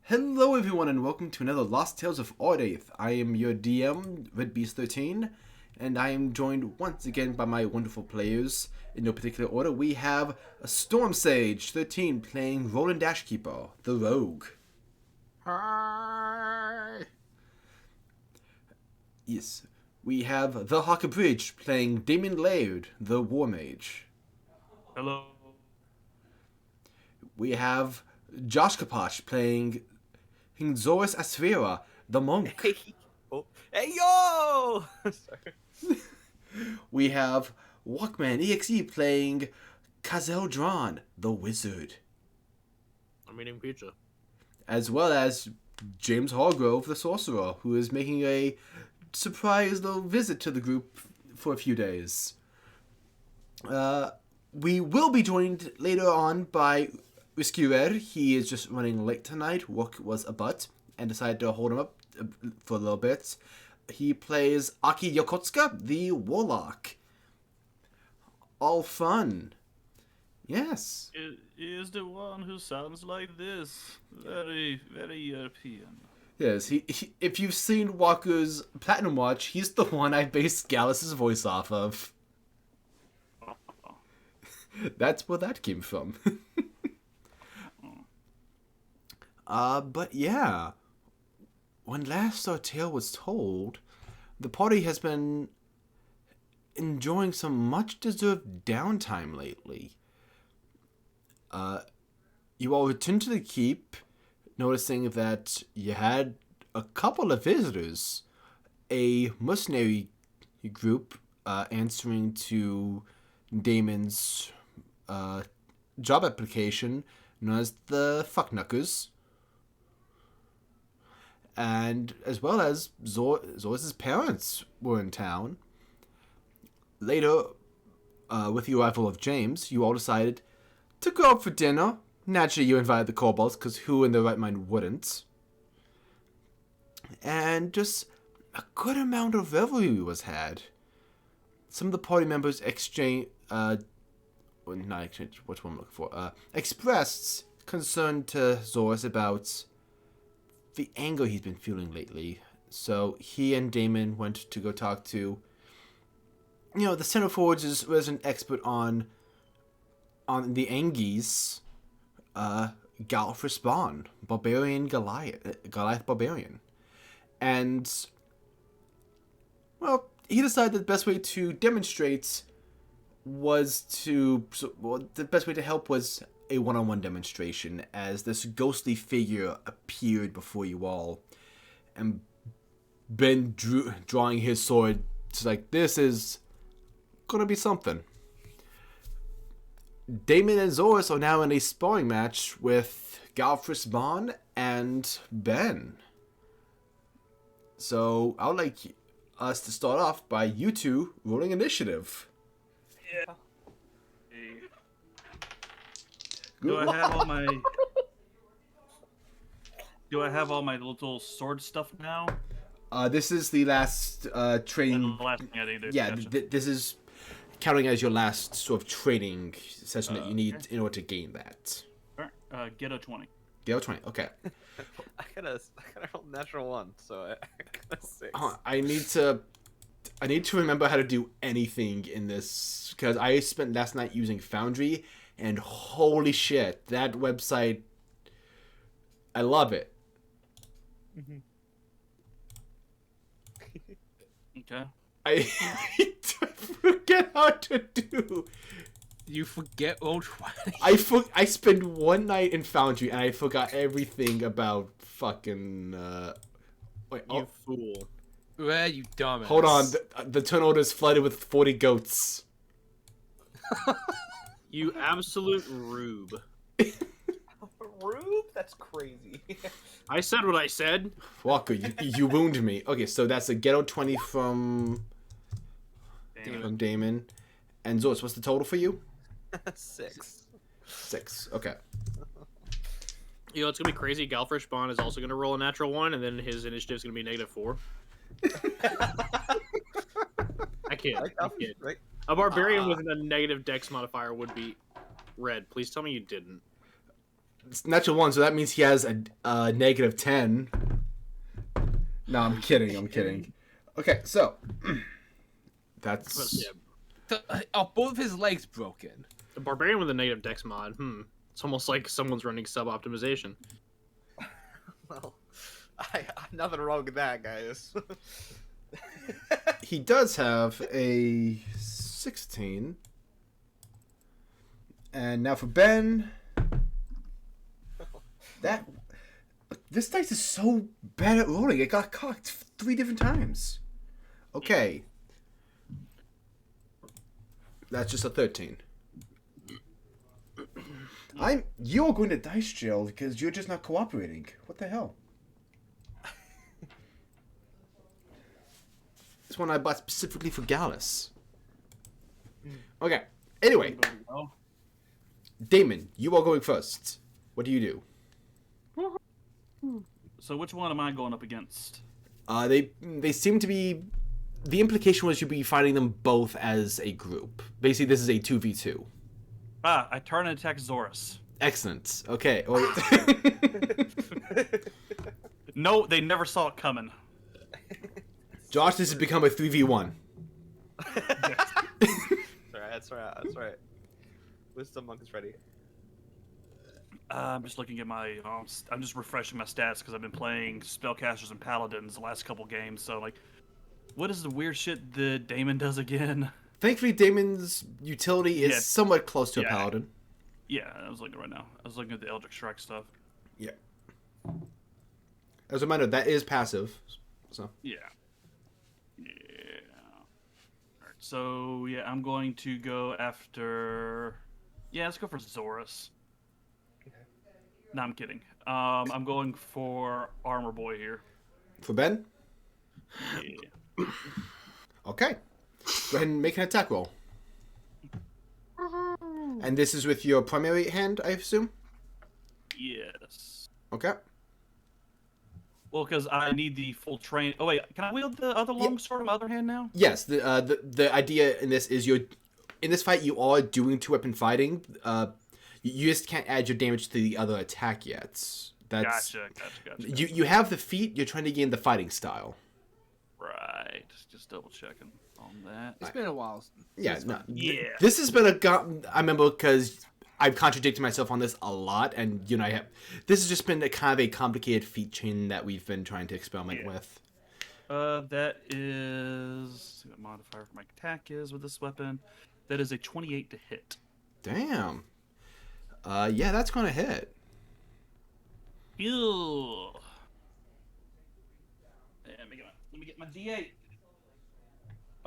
Hello everyone and welcome to another Lost Tales of Ardaithe. I am your DM, RedBeast13, and I am joined once again by my wonderful players. In no particular order, we have a Storm Sage 13 playing Roland Dashkeeper, the Rogue. Hi. Yes. We have the Hawker Bridge playing Damon Laird, the War Mage. Hello. We have Josh Kaposh playing Hingzoris Asphera, the Monk. Hey, hey yo! Sorry. We have Walkman EXE playing Khazel Dran, the Wizard. I'm eating pizza. As well as James Hargrove, the Sorcerer, who is making a surprise little visit to the group for a few days. We will be joined later on by Rescuer. He is just running late tonight. Work was a butt and decided to hold him up for a little bit. He plays Aki Yokotsuka, the Warlock. All fun. Yes. It is the one who sounds like this. Very, very European. Yes, he if you've seen Walker's Platinum Watch, he's the one I based Gallus' voice off of. That's where that came from. But yeah. When last our tale was told, the party has been enjoying some much-deserved downtime lately. You all returned to the keep, noticing that you had a couple of visitors. A mercenary group answering to Damon's job application, known as the Fuckknuckers. And as well as Zoris' parents were in town. Later, with the arrival of James, you all decided to go out for dinner. Naturally, you invited the kobolds, because who in their right mind wouldn't? And just a good amount of revelry was had. Some of the party members expressed concern to Zoris about the anger he's been feeling lately. So he and Damon went to go talk to, the Center Forge's resident expert on the Angies, Galfris Bond, Barbarian Goliath Barbarian. And, well, he decided that the best way to demonstrate the best way to help was a one-on-one demonstration, as this ghostly figure appeared before you all, and Ben drawing his sword. It's like, this is gonna be something. Damon and Zoris are now in a sparring match with Galfris Bond and Ben. So I would like us to start off by you two rolling initiative. Yeah. Do I have all my little sword stuff now? This is the last training. The last thing I needed. Yeah, Gotcha. this is counting as your last sort of training session that you need Okay. in order to gain that. Alright, get a 20. Gale 20. Okay. I got a natural one, so I got a 6. I need to remember how to do anything in this, because I spent last night using Foundry, and holy shit, that website, I love it. Mm-hmm. Okay. I forget how to do. You forget old 20. I spent one night in Foundry and I forgot everything about fucking. You fool. Well, you dumbass. Hold on, the turn order is flooded with 40 goats. You absolute rube. Rube? That's crazy. I said what I said. Walker, you wound me. Okay, so that's a ghetto 20 from Damon. And Zoris, what's the total for you? 6. 6. Okay. You know, it's going to be crazy. Galfrish Bond is also going to roll a natural 1, and then his initiative is going to be -4. I kid. Right? A barbarian with a negative dex modifier would be red. Please tell me you didn't. It's natural 1, so that means he has a negative 10. No, I'm kidding. Okay, so that's Yeah. So, are both of his legs broken? A barbarian with a negative dex mod. It's almost like someone's running sub optimization. Well, I nothing wrong with that, guys. he does have a 16. And now for Ben, this dice is so bad at rolling. It got cocked 3 different times. Okay. That's just a 13. You're going to dice jail because you're just not cooperating. What the hell? This one I bought specifically for Gallus. Okay. Anyway, Damon, you are going first. What do you do? So which one am I going up against? They seem to be. The implication was you'd be fighting them both as a group. Basically, this is a 2v2. I turn and attack Zorus. Excellent. Okay. Well, No, they never saw it coming. Josh, this has become a 3v1. That's right. Wisdom monk is ready. I'm just looking at my. I'm just refreshing my stats because I've been playing spellcasters and paladins the last couple games. So like, what is the weird shit that Damon does again? Thankfully, Damon's utility is somewhat close to a paladin. Yeah, I was looking right now. I was looking at the Eldritch Strike stuff. Yeah. As a reminder, that is passive. So. Yeah. Alright, so yeah, I'm going to go after. Yeah, let's go for Zorus. Okay. No, I'm kidding. I'm going for Armor Boy here. For Ben? Yeah. Okay. Go ahead and make an attack roll. And this is with your primary hand, I assume? Yes. Okay. Well, because I need the full train. Oh wait, can I wield the other longsword on my other hand now? Yes, the idea in this is in this fight you are doing 2-weapon fighting. You just can't add your damage to the other attack yet. That's Gotcha. You have the feat. You're trying to gain the fighting style. Right. Just double checking on that. It's been a while. Yeah. No, Yeah. This has been I remember because I've contradicted myself on this a lot, and this has just been a kind of a complicated feat chain that we've been trying to experiment with. That is. Let's see what modifier for my attack is with this weapon. That is a 28 to hit. Damn. Yeah, that's gonna hit. Ew. Let me get my D8.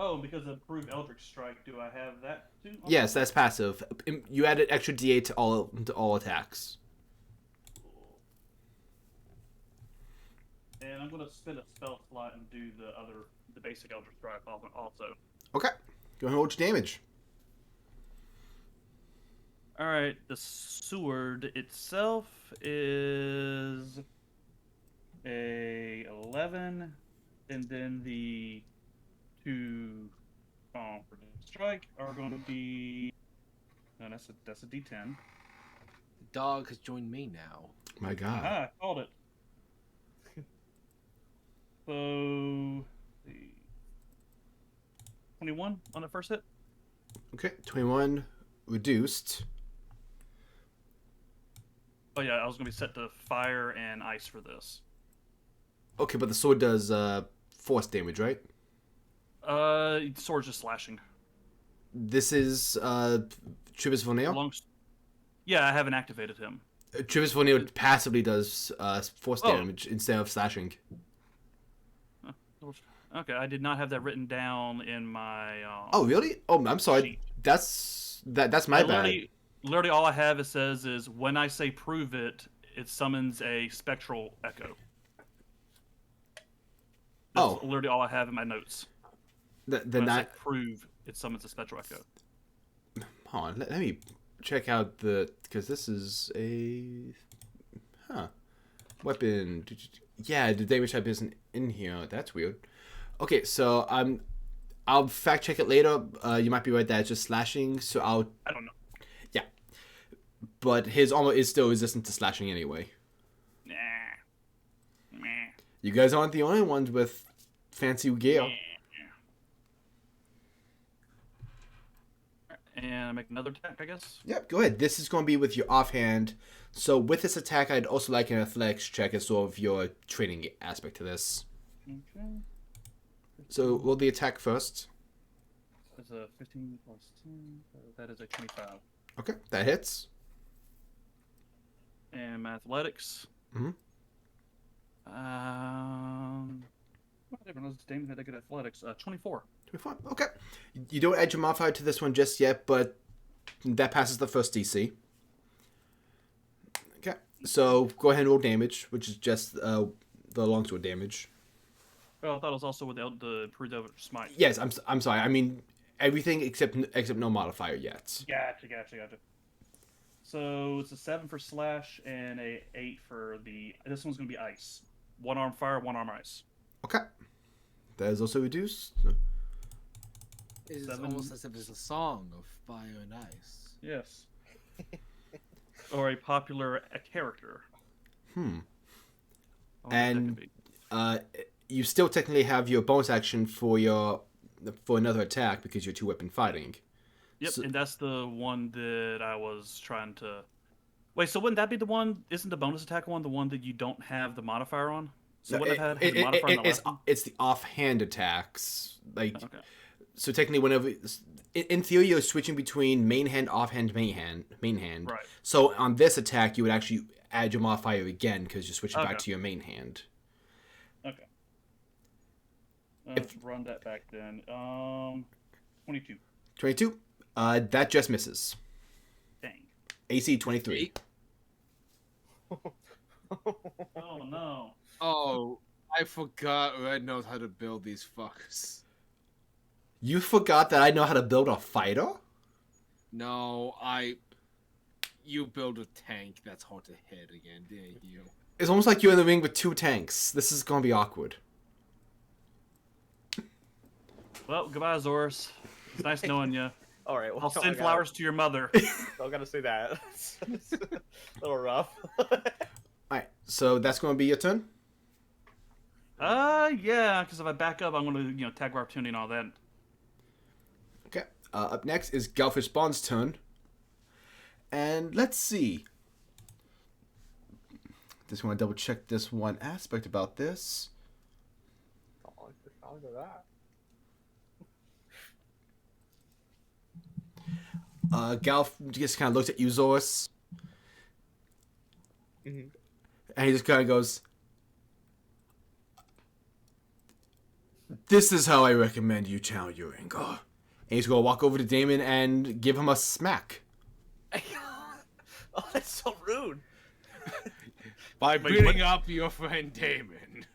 Oh, because of improved Eldritch Strike, do I have that too? Yes, that's passive. You added extra D8 to all attacks. And I'm gonna spend a spell slot and do the basic Eldritch Strike also. Okay. Go ahead and roll your damage. All right, the sword itself is a 11, and then the 2 for the strike are going to be. No, that's a D10. The dog has joined me now. My God. Ah, I called it. So, the 21 on the first hit. Okay, 21 reduced. Oh yeah, I was gonna be set to fire and ice for this. Okay, but the sword does force damage, right? Sword's just slashing. This is Trivis Voneo. Yeah, I haven't activated him. Trivis Voneo passively does force damage instead of slashing. Okay, I did not have that written down in my. Oh really? Oh, I'm sorry. Sheet. That's my bad. Literally, all I have says is when I say prove it, it summons a spectral echo. That's literally all I have in my notes. When I say prove, it summons a spectral echo. Hold on, let me check out because this is a weapon. Yeah, the damage type isn't in here. That's weird. Okay, so I'll fact check it later. You might be right that it's just slashing. So I don't know. Yeah, but his armor is still resistant to slashing anyway. Nah. Meh. You guys aren't the only ones with fancy gear. And make another attack, I guess. Yep, go ahead. This is going to be with your offhand. So with this attack, I'd also like an athletics check as sort of your training aspect to this. Okay. So roll the attack first. That's a 15 plus 10. That is a 25. Okay, that hits. And my athletics. Mhm. Whatever, those Damon had a good athletics. 24. 25. Okay. You don't add your modifier to this one just yet, but that passes the first DC. Okay. So go ahead and roll damage, which is just the longsword damage. Oh, I thought it was also with the improved smite. Yes, I'm sorry. I mean everything except no modifier yet. Gotcha. So it's a 7 for slash and a 8 for the. This one's gonna be ice. One arm fire, one arm ice. Okay. That is also reduced. It's 7. almost as if it's a song of fire and ice. Yes. Or a popular character. I wonder what that And could be. You still technically have your bonus action for another attack because you're 2-weapon fighting. Yep, so- and that's the one that I was trying to. Wait, so wouldn't that be the one? Isn't the bonus attack one the one that you don't have the modifier on? So No, wouldn't it have had the modifier on the last one? it's the offhand attacks. Like Okay. so, technically, whenever in theory you're switching between main hand, offhand, main hand. Right. So on this attack, you would actually add your modifier again because you're switching back Okay. to your main hand. Okay. Let's run that back then. 22. 22. That just misses. Dang. AC 23. Oh no. Oh, I forgot Red knows how to build these fuckers. You forgot that I know how to build a fighter? No, you build a tank that's hard to hit again, didn't you? It's almost like you're in the ring with 2 tanks. This is gonna be awkward. Well, goodbye, Zorus. It's nice knowing you. All right. Well, I'll send flowers to your mother. I gotta say that. It's a little rough. Alright, so that's gonna be your turn? Yeah, because if I back up, I'm gonna, tag of opportunity and all that. Okay. Up next is Galfish Bond's turn. And let's see. Just want to double check this one aspect about this. Oh, look at that. Galf just kind of looks at you, Zorus. Mhm. And he just kind of goes, "This is how I recommend you channel your anger." And he's going to walk over to Damon and give him a smack. Oh, that's so rude. By Wait, beating what? up your friend Damon.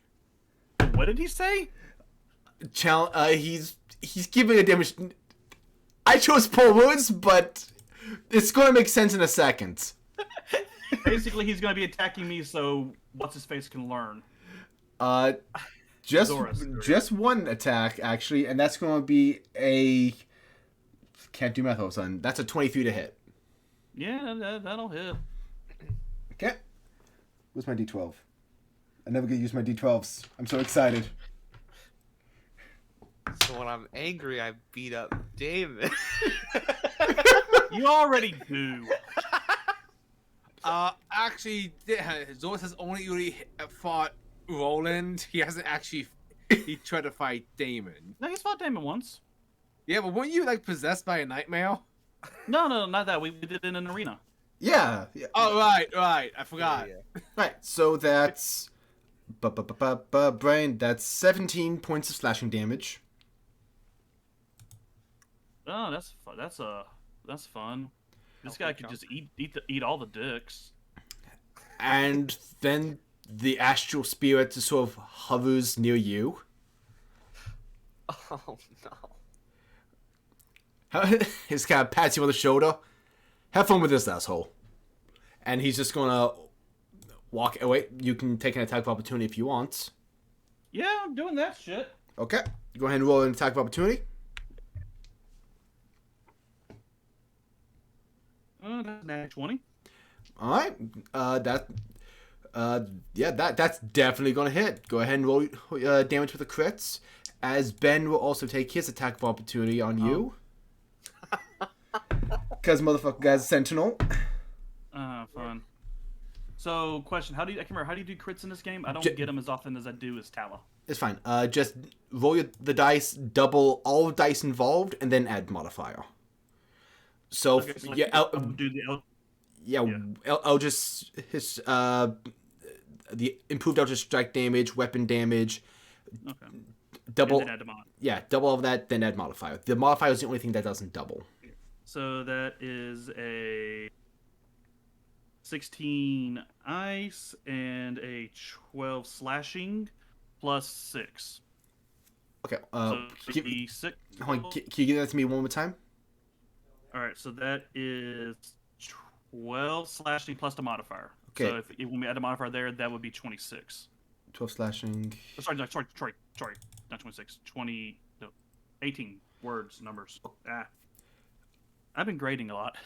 What did he say? He's giving a damage. I chose poor words, but it's going to make sense in a second. Basically, he's gonna be attacking me, so what's his face can learn. Just Zorus. just one attack actually, and that's going to be a can't do math all of a sudden. That's a 23 to hit. Yeah, that'll hit. Okay. Where's my D12? I never get to use my D12s. I'm so excited. So when I'm angry, I beat up David. You already do. Actually, Zorus has only really fought Roland. He hasn't actually. He tried to fight Damon. No, he's fought Damon once. Yeah, but weren't you possessed by a nightmare? No, not that. We did it in an arena. Yeah. Oh right, I forgot. Yeah. Right. So that's brain. That's 17 points of slashing damage. Oh, that's fun. This guy could just eat all the dicks. And then the astral spirit just sort of hovers near you. Oh no. He's kind of pats you on the shoulder. Have fun with this asshole. And he's just gonna walk away. You can take an attack of opportunity if you want. Yeah, I'm doing that shit. Okay. Go ahead and roll an attack of opportunity. That's nat 20. All right. That's definitely gonna hit. Go ahead and roll damage with the crits. As Ben will also take his attack of opportunity on you. Because motherfucker guy's a sentinel. Fun. So, question: I can't remember. How do you do crits in this game? I don't get them as often as I do as Tala. It's fine. Just roll the dice, double all the dice involved, and then add modifier. So, Okay, so yeah, I'll do the. Eldritch his the improved Eldritch strike damage, weapon damage. Okay. Double. And then add the mod. Yeah, double all of that, then add modifier. The modifier is the only thing that doesn't double. So that is a 16 ice and a 12 slashing plus 6. Okay. So 6. Hold on, can you give that to me one more time? All right. So that is 12 slashing plus the modifier. Okay. So if when we add a modifier there, that would be 26. 12 slashing. Oh, sorry, not 26. 20. No, 18 words, numbers. I've been grading a lot.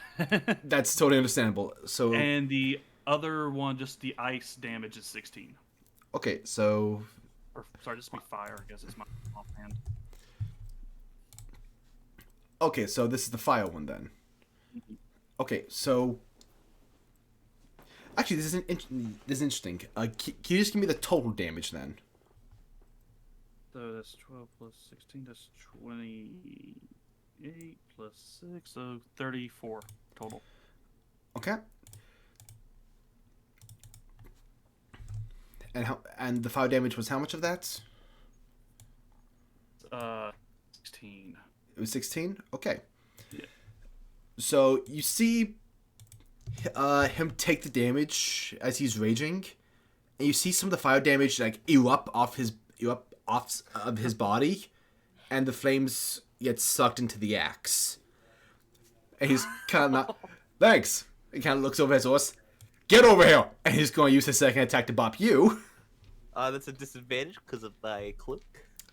That's totally understandable. So. And the other one, just the ice damage is 16. Okay, so. Or sorry, this would be fire. I guess it's my offhand. Okay, so this is the fire one then. Okay, so. Actually, this is interesting. Can you just give me the total damage then? So that's 12 plus 16. That's 28 plus 6. So 34 total. Okay. And the fire damage was how much of that? 16. It was 16? Okay. Yeah. So you see him take the damage as he's raging, and you see some of the fire damage like erupt off of his body, and the flames get sucked into the axe. And he's kind of not. Thanks. He kind of looks over his horse. Get over here! And he's going to use his second attack to bop you. That's a disadvantage because of my cloak.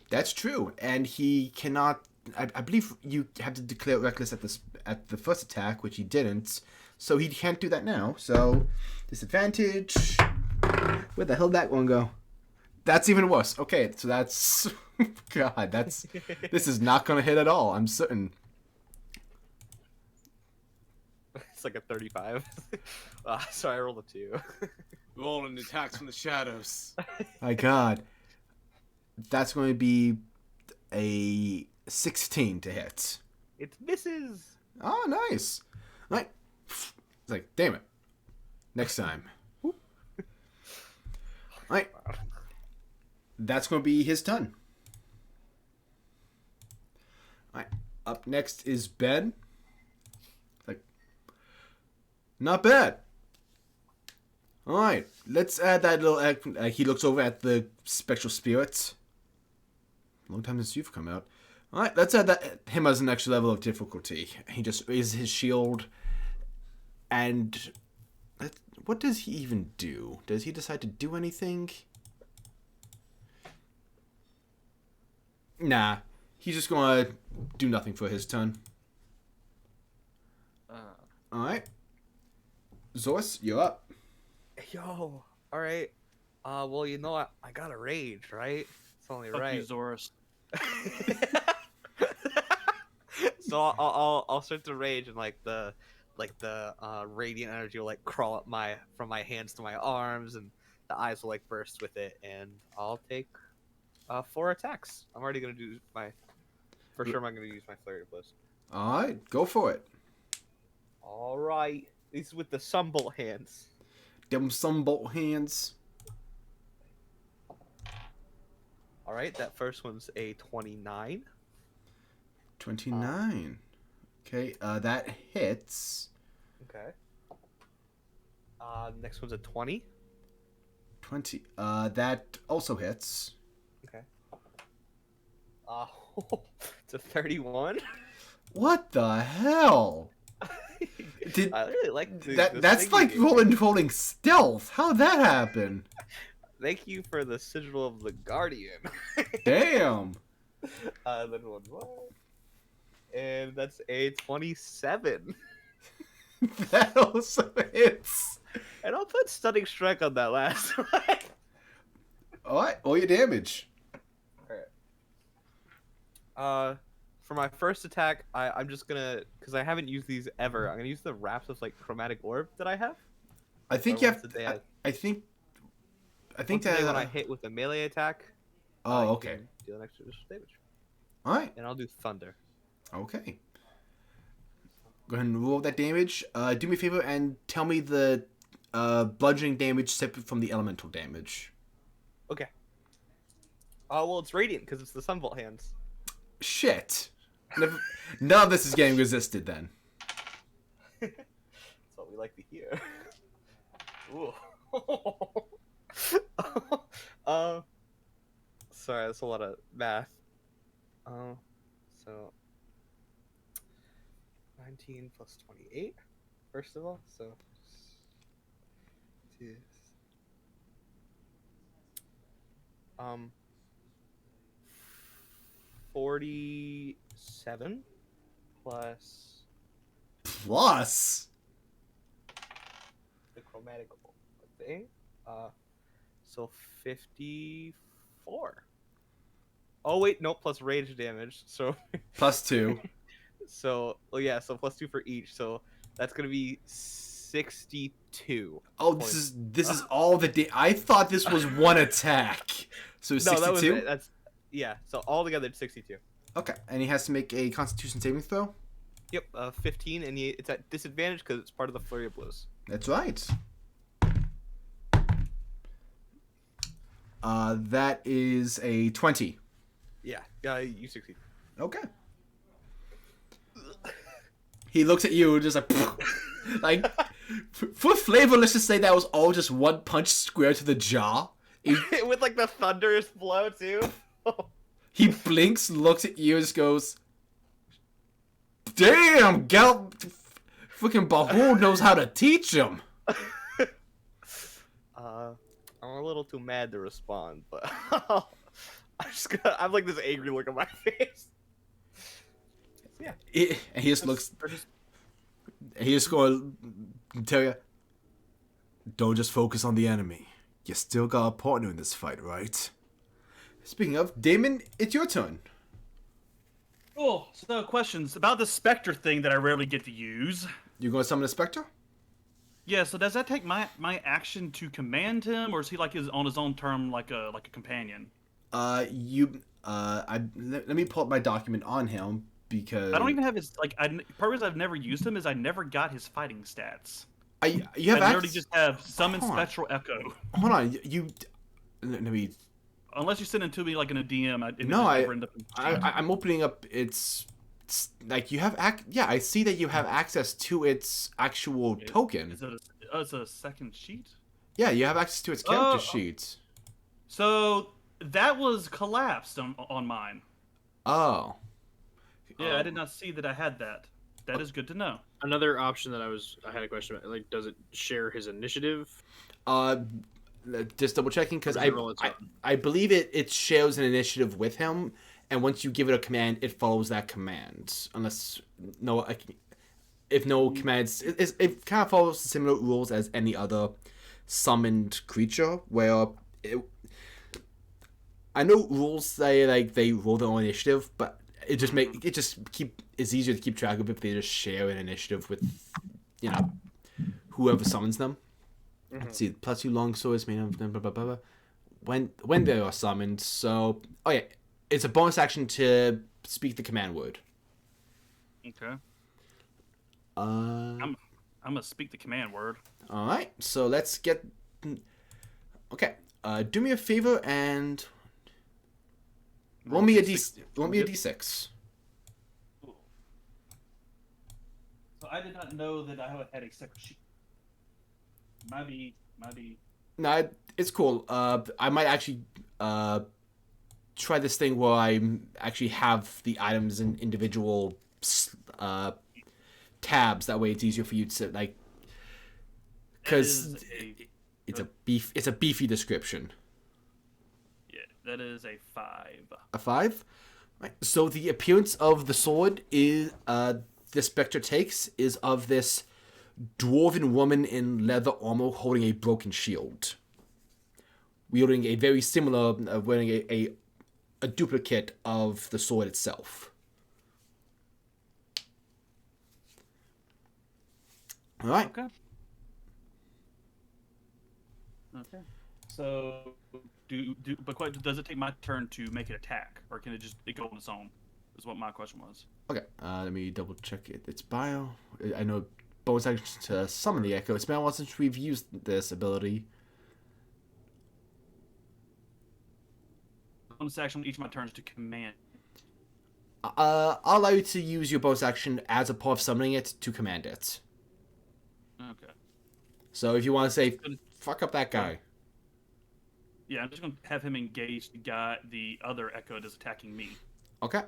That's true, and he cannot. I believe you have to declare reckless at the first attack, which he didn't. So he can't do that now. So disadvantage. Where the hell did that one go? That's even worse. Okay, so that's God. This is not gonna hit at all. I'm certain. It's like a 35. So I rolled a 2. Rolling attacks from the shadows. My God, that's going to be a 16 to hit. It misses. Oh, nice. Right. It's like, damn it. Next time. Right. That's going to be his turn. Alright. Up next is Ben. Like, not bad. Alright. Let's add that little... he looks over at the spectral spirits. Long time since you've come out. Alright, let's add him as an extra level of difficulty. He just raises his shield. And... what does he even do? Does he decide to do anything? Nah. He's just gonna do nothing for his turn. Alright. Zorus, you're up. Yo, alright. Well, you know, I gotta rage, right? It's only Fuck right. you, Zorus. So I'll start to rage, and like the radiant energy will like crawl up from my hands to my arms, and the eyes will like burst with it, and I'll take 4 attacks. I'm already gonna do for sure. I'm gonna use my flurry of blows. All right, go for it. All right, these with the sunbolt hands. Them sunbolt hands. All right, that first one's a 29. 29. Okay, that hits. Okay. Next one's a 20. 20. That also hits. Okay. It's a 31. What the hell? I really like that's like rolling stealth. How'd that happen? Thank you for the sigil of the guardian. Damn. Then one more. And that's a 27. That also hits. And I'll put Stunning Strike on that last one. Alright, all your damage. For my first attack, I'm just gonna, because I haven't used these ever, I'm gonna use the wraps of like chromatic orb that I have. I think Or you once have. a day I think once a that. day when I hit with a melee attack. Oh, you okay. can deal an extra damage. Alright. And I'll do thunder. Okay. Go ahead and roll that damage. Do me a favor and tell me the bludgeoning damage separate from the elemental damage. Okay. Oh well, it's radiant because it's the Sunvolt hands. Shit. None of this is getting resisted then. That's what we like to hear. Ooh. Sorry, that's a lot of math. So 19 plus 28, first of all. So 47 Plus? the chromatic thing. So 54. Oh wait, no, plus rage damage. So Plus 2. so so plus 2 for each. So that's gonna be 62. Oh, points. this is all the I thought this was one attack. So No, 62? that was it. That's so altogether it's 62. Okay, and he has to make a Constitution saving throw? Yep, 15, and it's at disadvantage because it's part of the flurry of blows. That's right. That is a 20. Yeah, you succeed. Okay. He looks at you just like, like, for flavor, let's just say that was all just one punch square to the jaw. With like the thunderous blow too. He blinks, looks at you, and just goes, "Damn, Gal, freaking Bahul knows how to teach him." I'm a little too mad to respond, but I'm like this angry look on my face. Yeah. And he just looks. He just going to tell you, don't just focus on the enemy. You still got a partner in this fight, right? Speaking of, Damon, it's your turn. Cool. So, questions about the Spectre thing that I rarely get to use. You going to summon a Spectre? Yeah. So, does that take my action to command him, or is he like on his own term, like a companion? Let me pull up my document on him because I don't even have his part of the reason I've never used him is I never got his fighting stats. You have I literally just have summon Hold on. spectral echo. Hold on, let me. Unless you send it to me like in a DM, I'm opening up its like you have I see that you have access to its actual token. Is it it's a second sheet? Yeah, you have access to its character sheet. So that was collapsed on mine. Oh. Yeah, I did not see that I had that. That is good to know. Another option that I had a question about, like, does it share his initiative? Just double checking because Or does it roll its own? I believe it shares an initiative with him, and once you give it a command, it follows that command. Unless if no commands, it kind of follows similar rules as any other summoned creature. Where I know rules say like they roll their own initiative, but it's easier to keep track of if they just share an initiative with whoever summons them. Let's see, plus 2 long swords made of blah, blah, blah, blah, when they are summoned. So, it's a bonus action to speak the command word. Okay. I'm gonna speak the command word. All right. So let's get. Okay. Do me a favor and roll me a d6. So I did not know that I had a separate sheet. Maybe. No, it's cool. I might actually try this thing where I actually have the items in individual tabs. That way, it's easier for you to like. Because it's a beefy description. Yeah, that is a 5. A 5. Right. So the appearance of the sword is the Spectre takes is of this dwarven woman in leather armor holding a broken shield, wielding a very similar, wearing a duplicate of the sword itself. All right. Okay. Okay. So, does it take my turn to make an attack, or can it go on its own? Is what my question was. Okay. Let me double check it. Its bio. I know bonus action to summon the echo. It's been a while since we've used this ability. Bonus action on each of my turns to command. I'll allow you to use your bonus action as a part of summoning it to command it. Okay. So if you want to say, fuck up that guy. Yeah, I'm just gonna have him engage the other echo that's attacking me. Okay.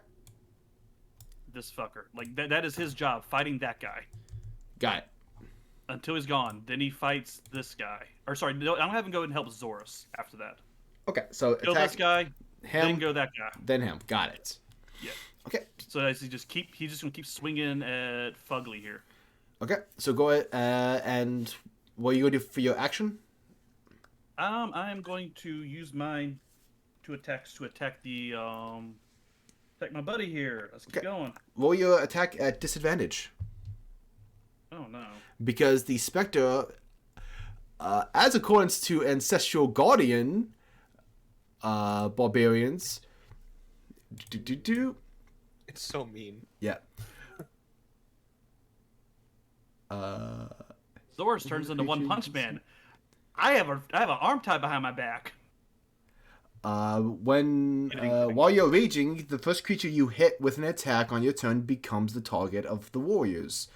This fucker. Like that is his job, fighting that guy. Got it. Until he's gone. Then he fights this guy. Or sorry, no, I'm gonna have him go and help Zorus after that. Okay, so Kill attack this guy, him, then go that guy. then him. Got it. Yeah. Okay. So as he's just gonna keep swinging at Fugly here. Okay, so go ahead and what are you going to do for your action? I am going to use mine to attack the attack my buddy here. Let's keep going. Roll your attack at disadvantage. Oh no. Because the Spectre, as accordance to Ancestral Guardian barbarians, It's so mean. yeah. Zorus turns into One Punch Man. I have an arm tied behind my back. While you're raging, the first creature you hit with an attack on your turn becomes the target of the warriors,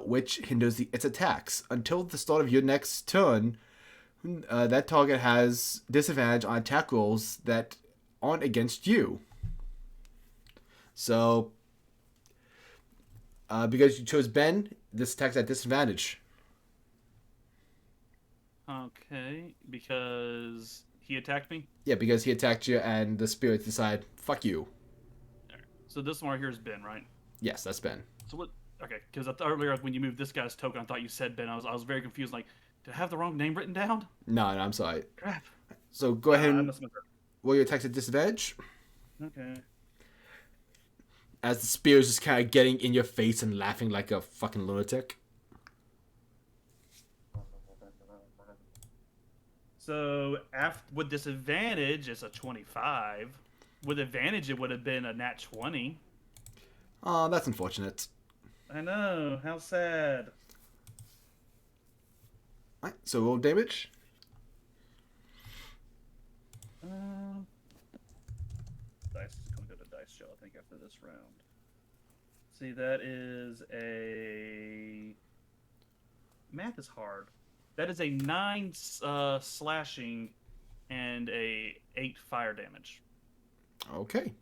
which hinders its attacks. Until the start of your next turn, that target has disadvantage on attack rolls that aren't against you. So, because you chose Ben, this attack's at disadvantage. Okay, because he attacked me? Yeah, because he attacked you and the spirits decide, fuck you. Alright. So this one right here is Ben, right? Yes, that's Ben. So what? Okay, because earlier when you moved this guy's token, I thought you said Ben. I was very confused. Like, did I have the wrong name written down? No, I'm sorry. Crap. So go ahead I and must have been- roll your attacks at disadvantage. Okay. As the spear is just kind of getting in your face and laughing like a fucking lunatic. So with disadvantage, it's a 25. With advantage, it would have been a nat 20. Oh, that's unfortunate. I know. How sad. Alright, so roll damage. Dice is going to go to dice show, I think, after this round. See, that is a... Math is hard. That is a 9 slashing and a 8 fire damage. Okay.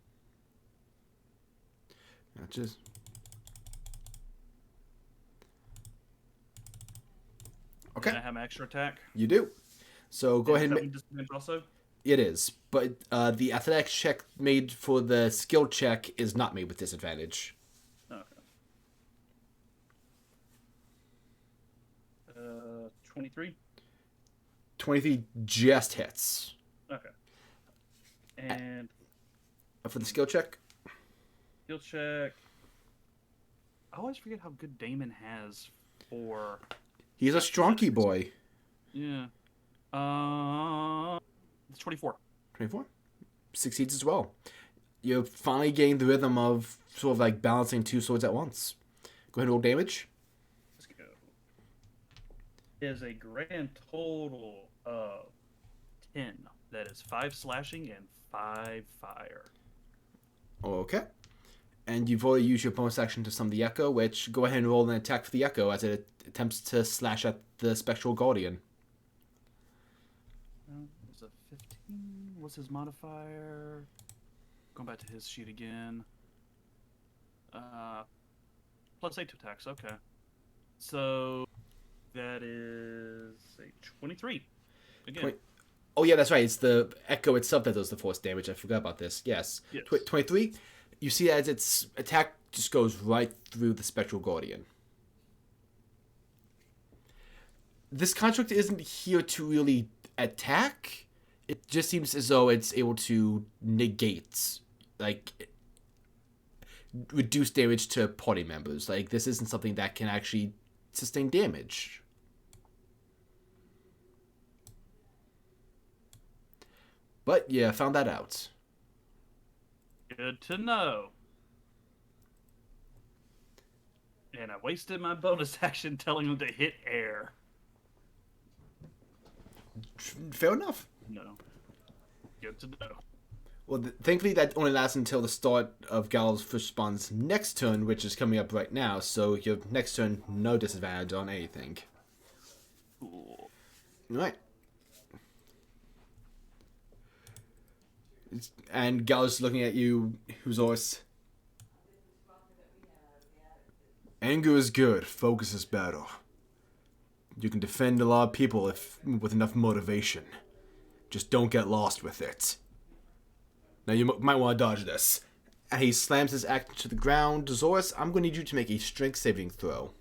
That's just... Okay, And I have an extra attack. you do. So go ahead Is and that one disadvantage also? It is, but the athletics check made for the skill check is not made with disadvantage. Okay. 23? 23 just hits. Okay. And For the skill check, skill check. I always forget how good Damon has for... he's a strongkey boy. Yeah. It's 24. 24 succeeds as well. You're finally getting the rhythm of sort of like balancing two swords at once. Go ahead and roll damage. Let's go. Is a grand total of 10. That is 5 slashing and 5 fire. Okay. And you've already used your bonus action to summon the Echo, which go ahead and roll an attack for the Echo as it attempts to slash at the Spectral Guardian. It's a 15. What's his modifier? Going back to his sheet again. Plus 8 to attacks. Okay. So that is a 23. Again. 20 Oh yeah, that's right. It's the Echo itself that does the force damage. I forgot about this. Yes. Yes. 23. You see as its attack just goes right through the Spectral Guardian. this construct isn't here to really attack. It just seems as though it's able to negate, like, reduce damage to party members. Like, this isn't something that can actually sustain damage. But yeah, found that out. Good to know. And I wasted my bonus action telling him to hit air. Fair enough. No. Good to know. Well, thankfully that only lasts until the start of Gal's first spawn's next turn, which is coming up right now, so your next turn, no disadvantage on anything. Cool. Alright. And Gal's looking at you, Huzors. Anger is good, focus is better. You can defend a lot of people if with enough motivation. Just don't get lost with it. Now you might want to dodge this. And he slams his axe to the ground. Zoris, I'm going to need you to make a strength saving throw.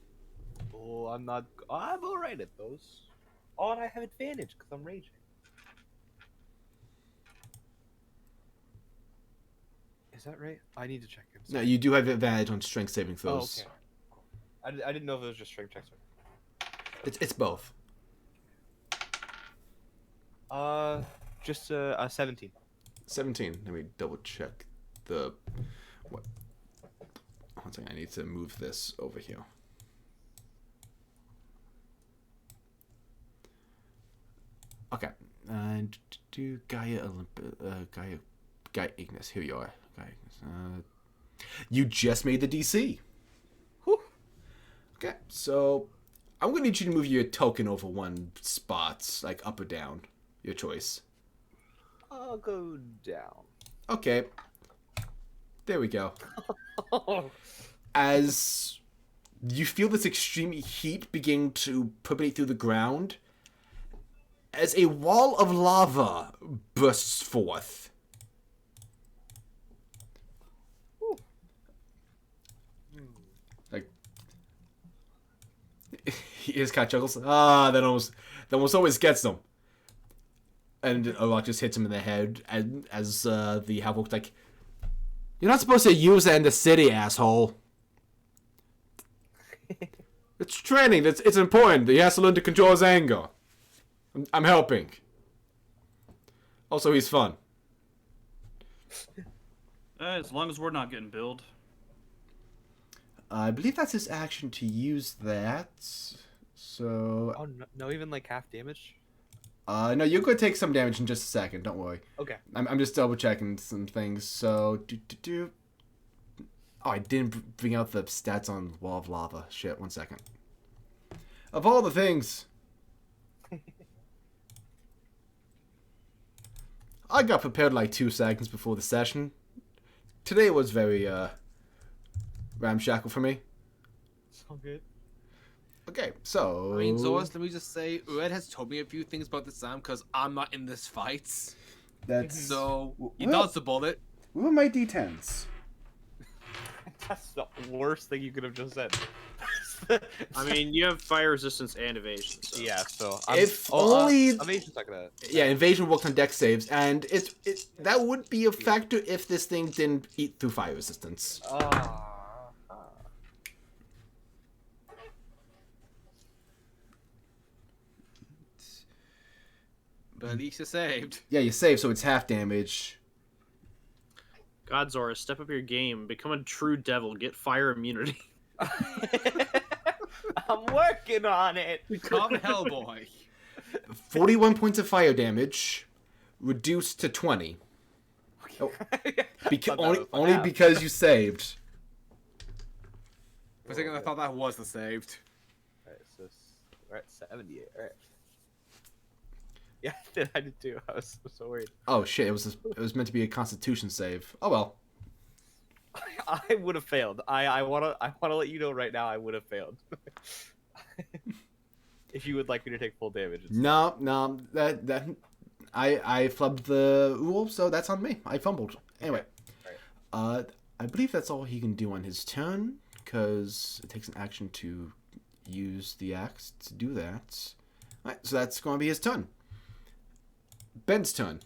Oh, I'm alright at those. Oh, and I have advantage because I'm raging. Is that right? I need to check. No, you do have advantage on strength saving throws. Oh, okay. I didn't know if it was just strength checks. It's both. Just a 17. 17. Let me double check the... What? One second, I need to move this over here. Okay. And do Gaia Ignis. Here you are. Gaia Ignis. You just made the DC. Whew. Okay, so I'm going to need you to move your token over one spot, like up or down. Your choice. I'll go down. Okay. There we go. As you feel this extreme heat begin to permeate through the ground, as a wall of lava bursts forth. Like, he just kind of chuckles. Ah, that almost always gets them. And a rock just hits him in the head, and as the Havoc like, "You're not supposed to use that in the city, asshole." It's training. It's important. He has to learn to control his anger. I'm helping. Also, he's fun. As long as we're not getting billed. I believe that's his action to use that. So, Oh, no, even like half damage? no, you're going to take some damage in just a second. Don't worry. Okay. I'm just double checking some things. So, Oh, I didn't bring out the stats on Wall of Lava. Shit, 1 second. Of all the things. I got prepared like 2 seconds before the session. Today was very, ramshackle for me. It's all good. Okay, so... I mean, Zoris, let me just say, Red has told me a few things about this time because I'm not in this fight. That's... So, he Well- dodged the bullet. What are my d10s? That's the worst thing you could have just said. I mean, you have fire resistance and evasion. So. yeah, so... If only- Evasion's not gonna... Yeah, invasion worked on dex saves, and that would be a factor if this thing didn't eat through fire resistance. But at least you saved. Yeah, you save, so it's half damage. God, Zora, step up your game. Become a true devil. Get fire immunity. I'm working on it! Become Hellboy. 41 points of fire damage, reduced to 20. Oh, only because you saved. For a second, I thought that was the saved. Alright, so we're at 78. Alright. Yeah, I did too. I was so worried. Oh shit! It was meant to be a Constitution save. Oh well. I would have failed. I wanna let you know right now. I would have failed. If you would like me to take full damage. No, that I flubbed the rule, so that's on me. I fumbled. Anyway, I believe that's all he can do on his turn, because it takes an action to use the axe to do that. Alright, so that's going to be his turn. Ben's turn.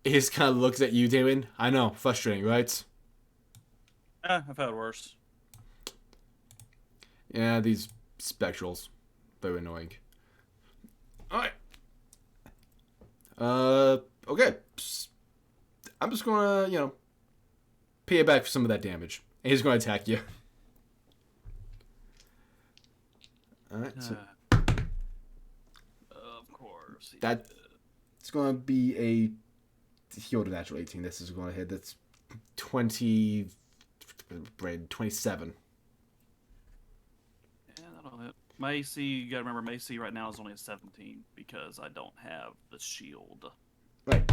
He just kind of looks at you, Damon. I know, frustrating, right? I've had worse. Yeah, these spectrals. Very annoying. Alright. Okay. I'm just gonna, pay you back for some of that damage. And he's gonna attack you. Alright, so Of course. that it's gonna be a he rolled a natural 18. This is gonna hit. That's 27. Yeah, that'll hit. My AC, you gotta remember, my AC right now is only a 17 because I don't have the shield. Right.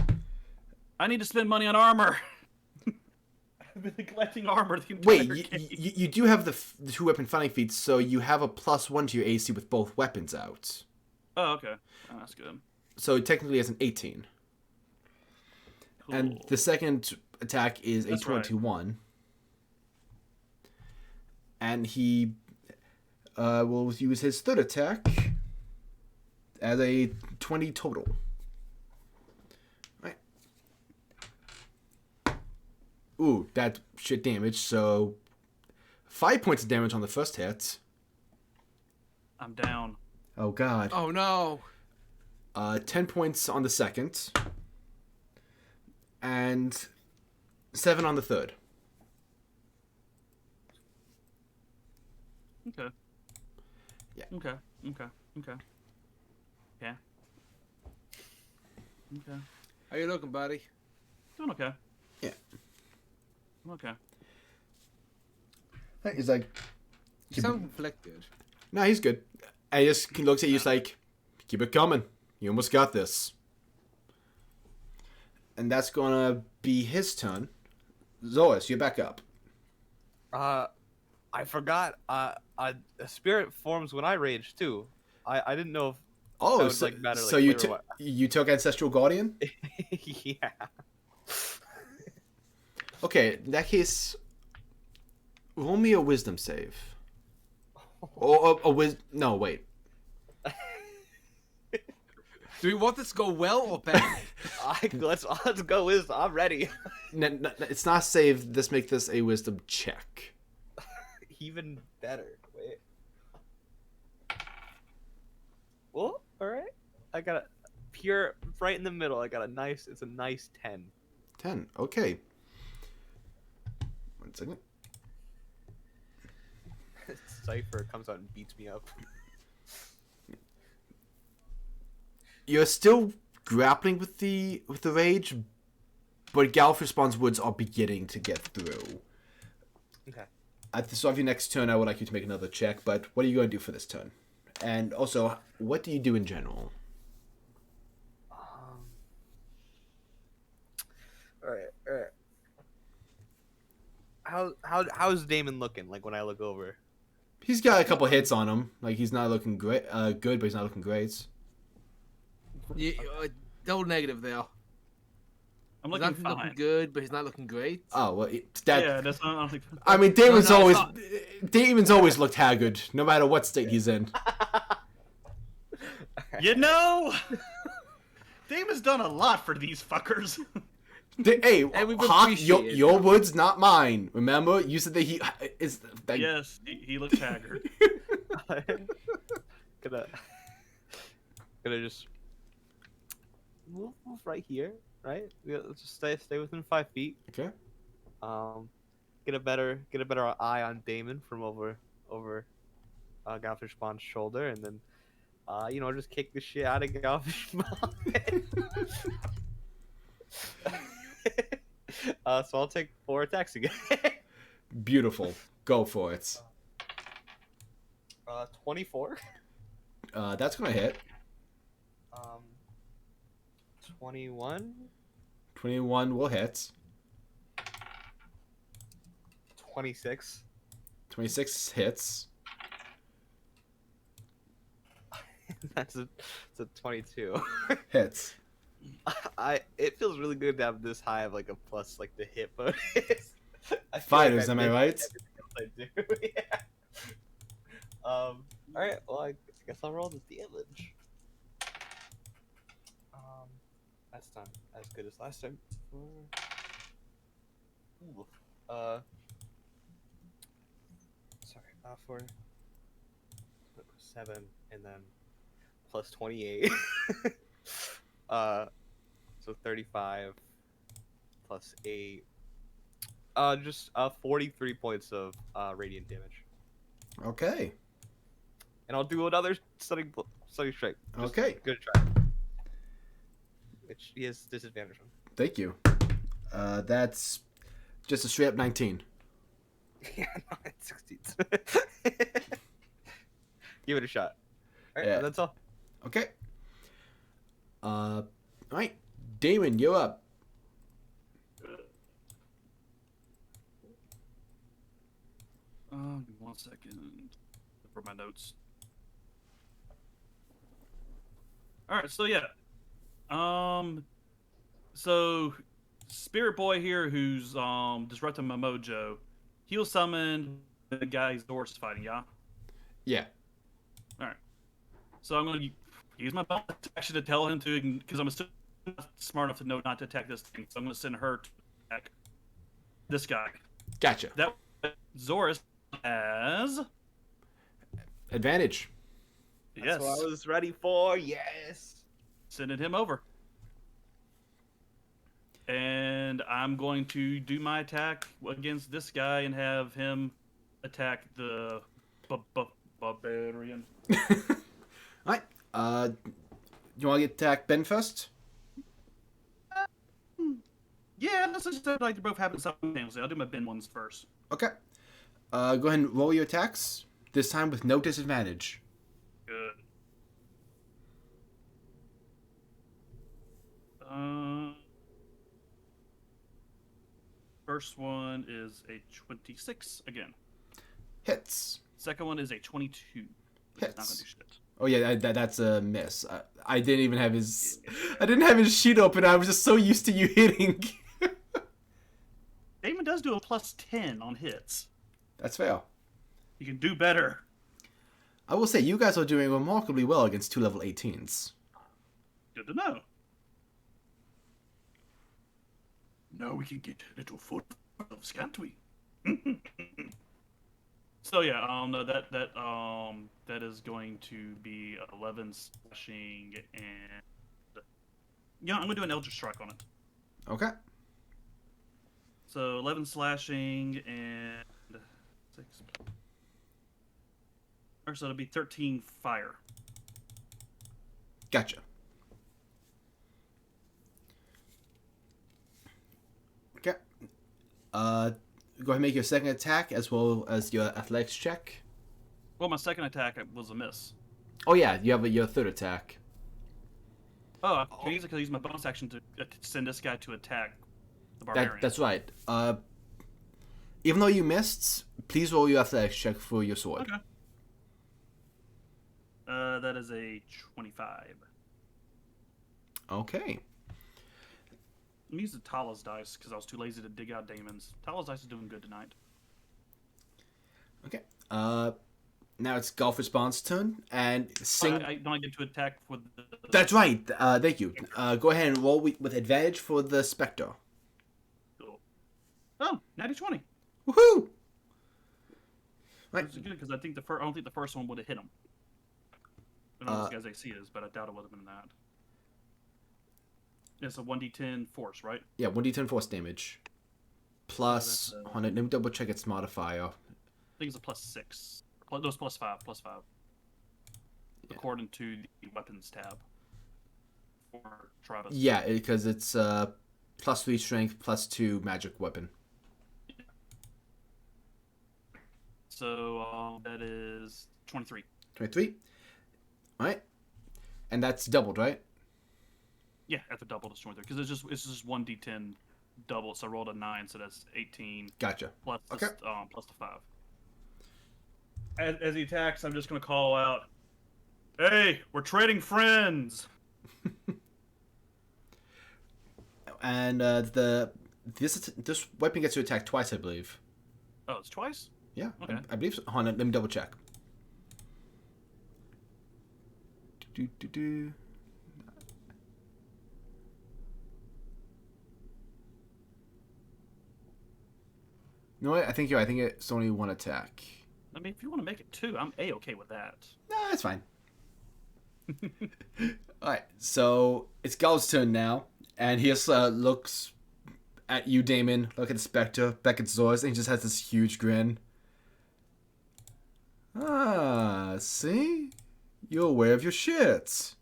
I need to spend money on armor. I've been neglecting armor the entire Wait, game. you do have the 2-weapon fighting feats, so you have a +1 to your AC with both weapons out. Oh, okay. Oh, that's good. So technically it's an 18. Cool. And the second attack is a That's right. 21. And he will use his third attack as a 20 total. Right. Ooh, that shit damage. So 5 points of damage on the first hit. I'm down. Oh god. Oh no. 10 points on the second. And 7 on the third. Okay. Yeah. Okay. Okay. Okay. Yeah. Okay. How you looking, buddy? Doing okay. Yeah. I'm okay. He's like, You sound conflicted. no, he's good. And he just looks at you, just like, keep it coming. You almost got this. And that's gonna be his turn. Zois, you're back up. I forgot. A spirit forms when I rage too. I didn't know if Oh, that would, so, like, matter, like, so you clear or you took Ancestral Guardian? yeah. Okay, in that case, roll me a Wisdom save. Or a no, wait. Do we want this to go well or bad? Let's go with. I'm ready. No, it's not save. Let's make this a Wisdom check. Even better. Wait. Well, all right. I got a pure right in the middle. I got a nice. It's a nice 10. 10. Okay. 1 second. Cypher comes out and beats me up. You're still grappling with the rage, but Galfur Spawn's woods are beginning to get through. Okay. At the start of your next turn, I would like you to make another check, but what are you going to do for this turn? And also, what do you do in general? All right. How's Damon looking? Like when I look over. He's got a couple hits on him. Like, he's not looking great, good, but he's not looking great. Yeah, double negative there. I'm He's looking not fine. looking good, but he's not looking great. Oh, well, that... Yeah, that's not. I don't think. I mean, Damon's No, always... it's Damon's always looked haggard, no matter what state he's in. You know, Damon's done a lot for these fuckers. Hey, And we Hawk, appreciate it. your woods, not mine. Remember? You said that he... is that... Yes, he looks haggard. gonna just move right here, right? Let's just stay within 5 feet. Okay. Get a better eye on Damon from over Galfish Spawn's shoulder, and then just kick the shit out of Galfish Spawn. So I'll take 4 attacks again. Beautiful. Go for it. 24. That's gonna hit. 21. 21 will hit. 26. 26 hits. That's a 22. Hits. It feels really good to have this high of like a plus like the hit bonus. I feel Fighters, like am I missed right? everything else I do. Yeah. Alright, well, I guess I'll roll the damage. That's not as good as last time. Ooh. For 7 and then plus 28. So 35 plus 8. Just 43 points of radiant damage. Okay. And I'll do another stunning strike. Just Okay. Good try. Which he has disadvantage on. Thank you. That's just a straight up 19. Yeah, no, it succeeds. Give it a shot. Alright, Yeah. that's all. Okay. Alright. Damon, you're up. Give me 1 second for my notes. All right, so yeah, so Spirit Boy here, who's disrupting my mojo, he'll summon the guy Zor's fighting. Yeah. Yeah. All right. So I'm going to use my bonus action to tell him to, because I'm still not smart enough to know not to attack this thing. So I'm going to send her to attack this guy. Gotcha. That Zorus has Advantage. That's what I was ready for. Yes. Sending him over. And I'm going to do my attack against this guy and have him attack the barbarian. Alright. You want to attack Ben first? Yeah, let's just like they both happen simultaneously. I'll do my Ben ones first. Okay. Go ahead and roll your attacks. This time with no disadvantage. Good. First one is a 26 again. Hits. Second one is a 22. It's not gonna do shit. Oh yeah, that's a miss. I didn't even have his. I didn't have his sheet open. I was just so used to you hitting. Damon does do a plus 10 on hits. That's fair. You can do better. I will say you guys are doing remarkably well against 2 level 18s. Good to know. Now we can get a little foot of can't we? So yeah, no, that is going to be 11 slashing and I'm gonna do an Eldritch Strike on it. Okay. So 11 slashing and 6. Or so it'll be 13 fire. Gotcha. Okay. Go ahead and make your second attack as well as your athletics check. Well, my second attack was a miss. Oh yeah, you have your third attack. Oh, I can use my bonus action to send this guy to attack the barbarian. That's right. Even though you missed, please roll your athletics check for your sword. Okay. That is a 25. Okay. Let me use the Tala's dice because I was too lazy to dig out Damon's. Tala's dice is doing good tonight. Okay. Now it's Golf Response turn, and I don't get to attack for the... That's right. Thank you. Go ahead and roll with advantage for the Spectre. Cool. Oh, natty 20. Woohoo! Right. Which is good because I don't think the first one would have hit him. I don't know what this guy's AC is, but I doubt it would have been that. It's a 1d10 force, right? Yeah, 1d10 force damage. Plus, hold on, let me double check its modifier. I think it's a plus 6. No, it's plus 5. Plus 5. Yeah. According to the weapons tab. For Travis. Yeah, because it's plus 3 strength, plus 2 magic weapon. Yeah. So, that is 23. 23? Alright. And that's doubled, right? Yeah, at the double it's 23. Because it's just 1d10 double, so I rolled a 9, so that's 18. Gotcha. Plus Okay. Plus the 5. As he attacks, I'm just going to call out, "Hey, we're trading friends!" And this weapon gets to attack twice, I believe. Oh, it's twice? Yeah, Okay. I believe so. Hold on, let me double check. Do. You know what? I think you're right. I think it's only one attack. I mean, if you want to make it 2, I'm A-okay with that. Nah, that's fine. Alright, so it's Gal's turn now. And he just looks at you, Damon. Look at the Spectre. Back at Zoris. And he just has this huge grin. Ah, see? You're aware of your shit.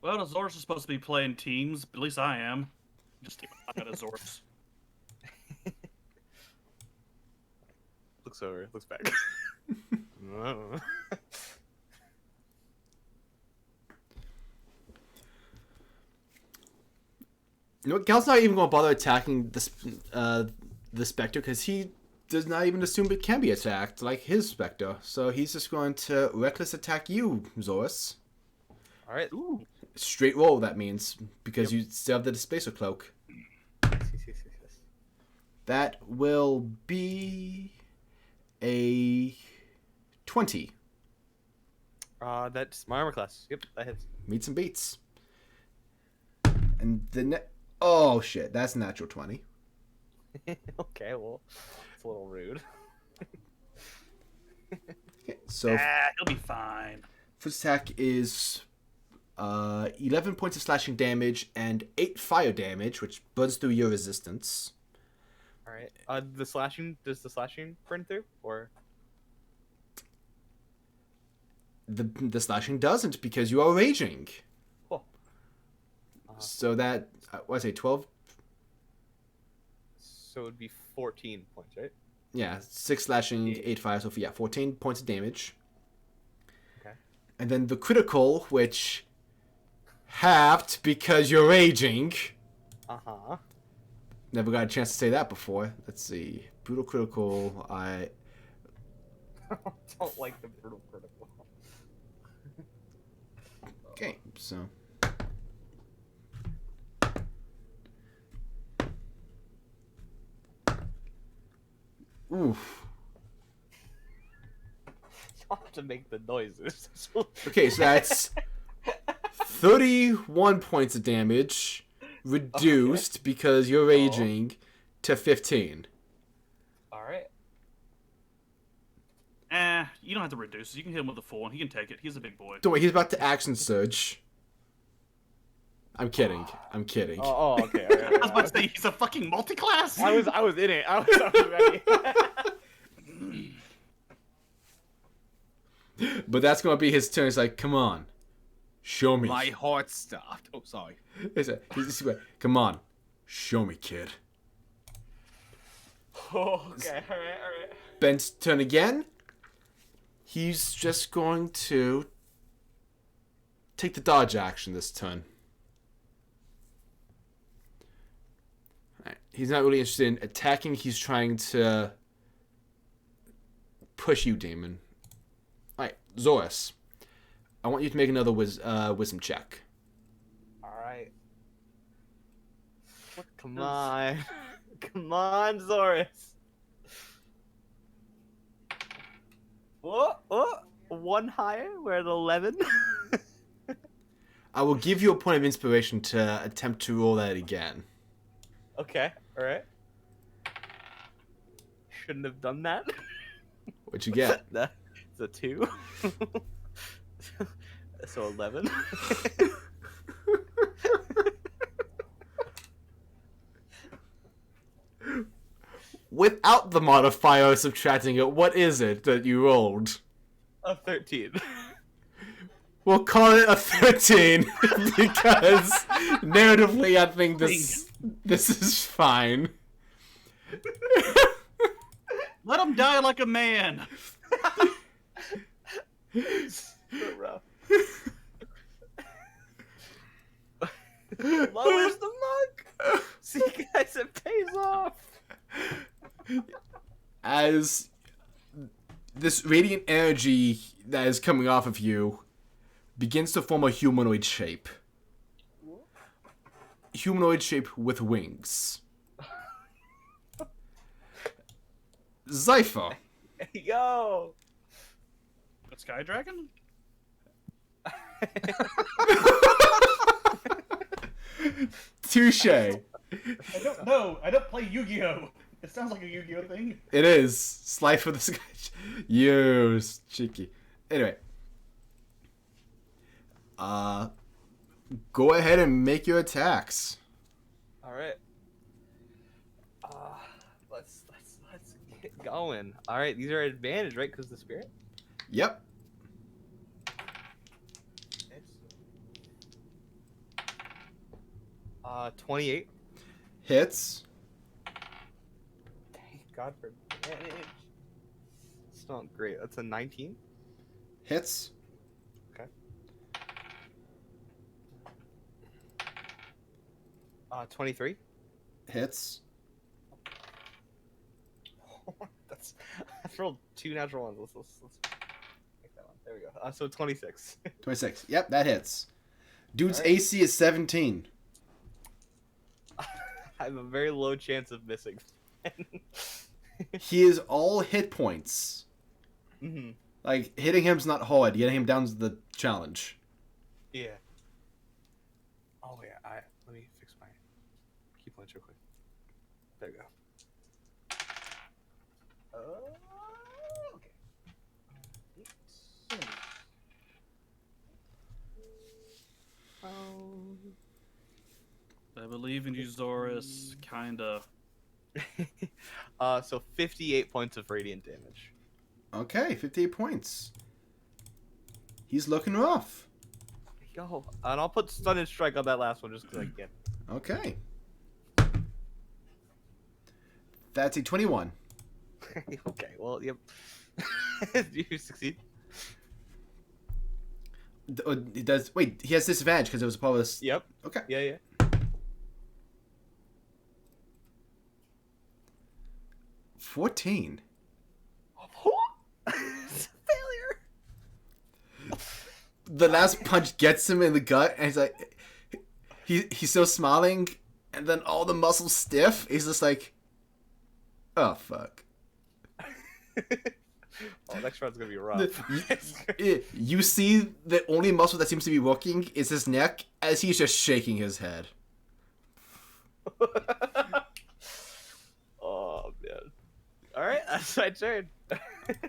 Well, Azores is supposed to be playing teams, but at least I am. Just keep an eye on Azores. Looks over. Looks back. You know what? Gal's not even going to bother attacking the Spectre because he does not even assume it can be attacked like his Spectre. So he's just going to reckless attack you, Zoris. All right. Ooh. Straight roll, that means, because you still have the Displacer Cloak. That will be a 20. That's my armor class. Yep, that hits. Meets and beats. And the oh shit, that's a natural 20. Okay, well, it's a little rude. Okay, so He'll be fine. first attack is 11 points of slashing damage and 8 fire damage, which burns through your resistance. All right. Does the slashing burn through, or? The slashing doesn't because you are raging. Cool. So that what I say 12. So it would be 14 points, right? Yeah, 6 slashing, 8 fire, so yeah, 14 points of damage. Okay. And then the critical, which halved because you're raging. Uh-huh. Never got a chance to say that before. Let's see. Brutal critical, I Don't like the brutal critical. okay, so oof. You have to make the noises. Okay, so that's 31 points of damage reduced because you're raging to 15. All right. You don't have to reduce it. You can hit him with a 4, and he can take it. He's a big boy. Don't worry, he's about to action surge. I'm kidding. I'm kidding. Oh, okay. I was about to say, he's a fucking multi-class! I was in it. I was ready. But that's gonna be his turn. It's like, come on, show me. My heart stopped. Oh, sorry. Come on, show me, kid. Okay. All right. Ben's turn again. He's just going to take the dodge action this turn. Alright, he's not really interested in attacking. He's trying to push you, Damon. Alright, Zoris. I want you to make another wisdom check. All right. Come on. Come on, Zoris. Oh, one higher. We're at 11. I will give you a point of inspiration to attempt to roll that again. Okay, all right. Shouldn't have done that. What'd you get? That's a 2. So 11. Without the modifier subtracting it, what is it that you rolled? A 13. We'll call it a 13 because narratively I think this is fine. Let him die like a man! So rough. Lowers the mug. See, guys, it pays off. As this radiant energy that is coming off of you begins to form a humanoid shape. Humanoid shape with wings. Zypher. Yo. A sky dragon? Touche. I don't know. I don't play Yu-Gi-Oh. It sounds like a Yu-Gi-Oh thing. It is. Slide for the scratch. You cheeky. Anyway. Go ahead and make your attacks. All right. Let's get going. All right, these are advantage, right? Because the spirit. Yep. 28. Hits. Thank God for advantage. It's not great. That's a 19. Hits. Okay. 23. Hits. That's rolled 2 natural ones. Let's make that one. There we go. So 26. 26. Yep, that hits. Dude's Alright. AC is 17. I have a very low chance of missing. He is all hit points. Mm-hmm. Like, hitting him's not hard. Getting him down's the challenge. Yeah. Oh yeah. Let me fix my key points real quick. There we go. Okay. I believe in you, Zorus. Kinda. So 58 points of radiant damage. Okay, 58 points. He's looking rough. Yo, and I'll put stun and strike on that last one just because I can. Okay. That's a 21. Okay, well, yep. You succeed. He does. Wait, he has disadvantage because it was a part of this. Yep. Okay. Yeah. 14. It's a failure. The last punch gets him in the gut, and he's like, he's still smiling, and then all the muscles stiff. He's just like, oh fuck. Oh, next round's gonna be rough. You see the only muscle that seems to be working is his neck as he's just shaking his head. Oh man. All right, that's my turn.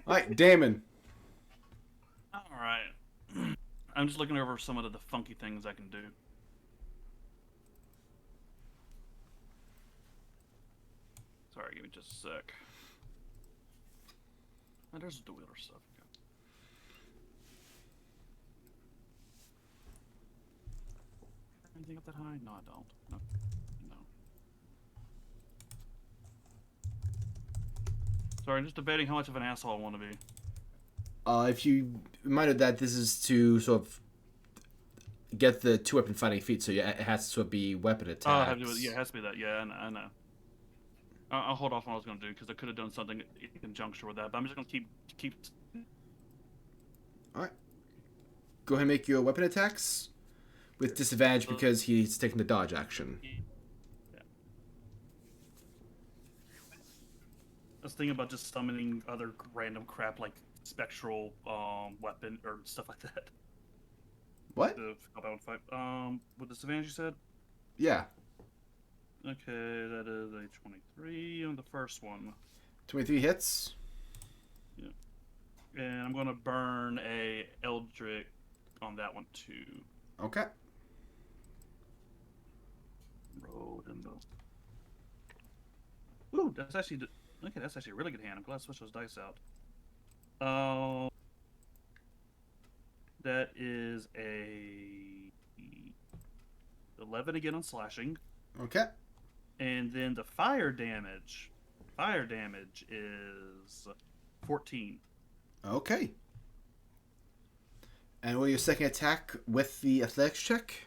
Alright, Damon. Alright. I'm just looking over some of the funky things I can do. Sorry, give me just a sec. Oh, there's the wheeler stuff. Okay. Anything up that high? No, I don't. No. Sorry, I'm just debating how much of an asshole I want to be. If you reminded that this is to sort of get the 2-weapon fighting feat, so yeah, it has to sort of be weapon attacks. Oh, it has to be that. Yeah, I know. I'll hold off on what I was going to do because I could have done something in conjunction with that. But I'm just going to keep. All right. Go ahead and make your weapon attacks with disadvantage because he's taking the dodge action. Yeah. I was thinking about just summoning other random crap like spectral weapon or stuff like that. What? To help out and fight. With disadvantage you said? Yeah. Okay, that is a 23 on the first one. 23 hits. Yeah. And I'm going to burn a Eldritch on that one too. Okay. Roll in the... Ooh, that's actually... Okay, that's actually a really good hand. I'm glad I switched those dice out. That is a 11 again on slashing. Okay. And then the fire damage is 14. Okay. And will your second attack with the athletics check?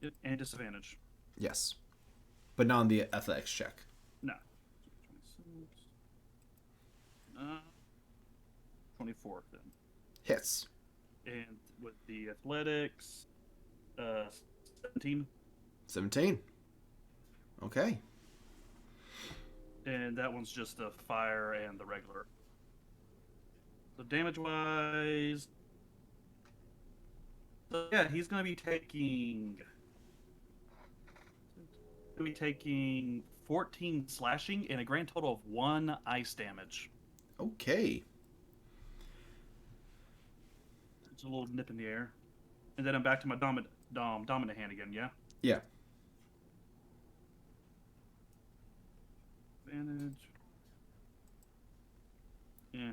Yep, and disadvantage. Yes. But not on the athletics check. No. 24 then. Hits. And with the athletics, 17. 17. Okay. And that one's just the fire and the regular. So damage-wise, Yeah, he's gonna be taking. Gonna be taking 14 slashing and a grand total of 1 ice damage. Okay. It's a little nip in the air, and then I'm back to my dominant hand again. Yeah. Yeah. Advantage. Yeah.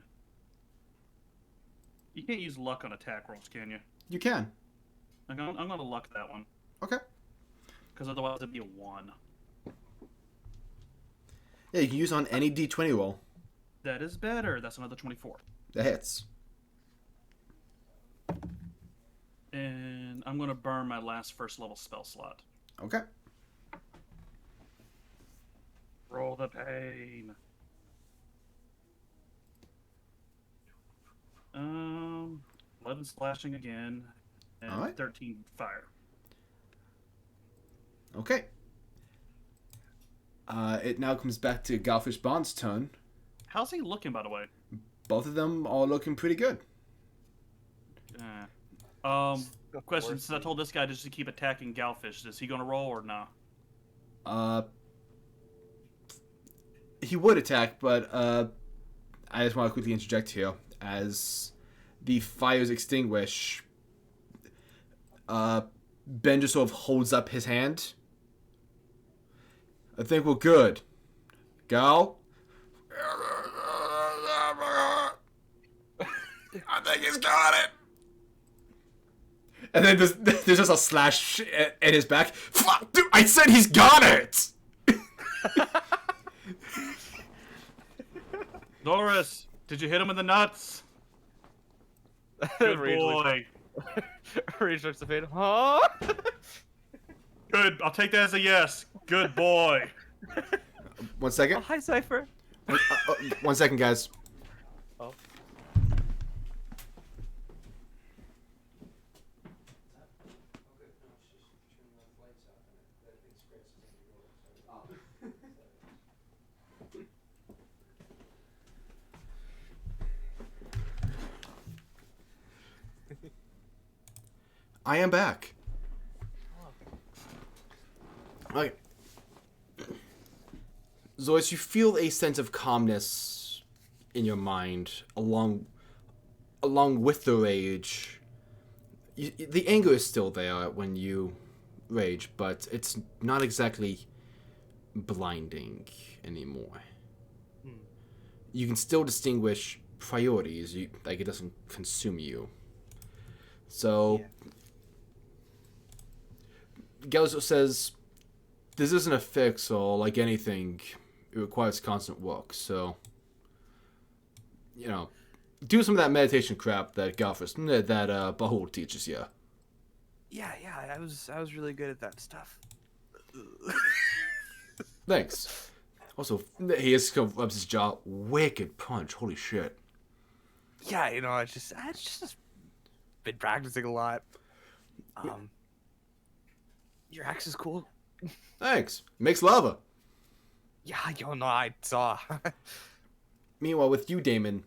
You can't use luck on attack rolls, can you? You can. I'm gonna luck that one. Okay. Because otherwise it'd be a 1. Yeah, you can use on any D20 roll. That is better. That's another 24. That hits. And I'm gonna burn my last first level spell slot. Okay. Roll the pain. 11 slashing again, and All right. 13 fire. Okay. It now comes back to Galfish Bond's turn. How's he looking, by the way? Both of them are looking pretty good. Question: since I told this guy just to keep attacking Galfish, is he gonna roll or not? He would attack, but I just want to quickly interject here. As the fires extinguish, Ben just sort of holds up his hand. I think we're good. Gal? I think he's got it. And then there's just a slash at his back. Fuck, dude, I said he's got it! Doris, did you hit him in the nuts? Good boy. Rage starts to fade. Huh? Good. I'll take that as a yes. Good boy. 1 second. Oh, hi, Cypher. 1 second, guys. Oh. I am back. Okay. Zois, you feel a sense of calmness in your mind along with the rage. The anger is still there when you rage, but it's not exactly blinding anymore. You can still distinguish priorities, like it doesn't consume you. So, Galzo says, this isn't a fix, or like anything, it requires constant work, so, do some of that meditation crap that Bahul teaches you. Yeah, I was really good at that stuff. Thanks. Also, he just rubs his jaw. Wicked punch. Holy shit. Yeah, I just been practicing a lot. Your axe is cool. Thanks. Makes lava. Yeah, I saw. Meanwhile, with you, Damon,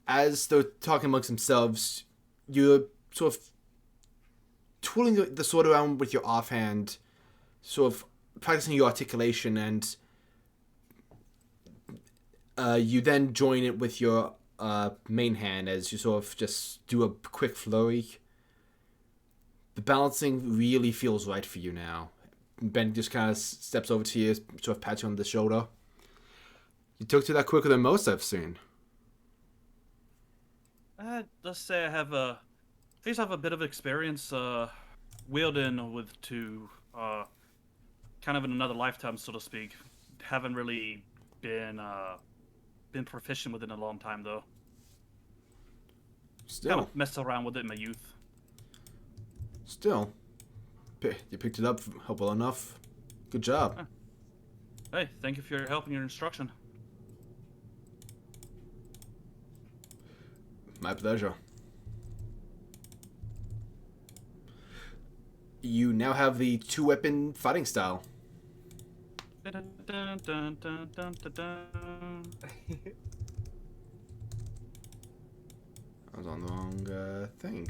as they're talking amongst themselves, you're sort of twirling the sword around with your offhand, sort of practicing your articulation, and you then join it with your main hand as you sort of just do a quick flurry. The balancing really feels right for you now. Ben just kind of steps over to you, sort of pats you on the shoulder. You took to that quicker than most I've seen. Let's say I have a bit of experience wielding with two, kind of in another lifetime, so to speak. Haven't really been proficient with it in a long time, though. Still. Kind of messed around with it in my youth. Still. You picked it up well enough. Good job. Hey, thank you for your help and your instruction. My pleasure. You now have the two-weapon fighting style. Dun, dun, dun, dun, dun, dun, dun. I was on the wrong thing.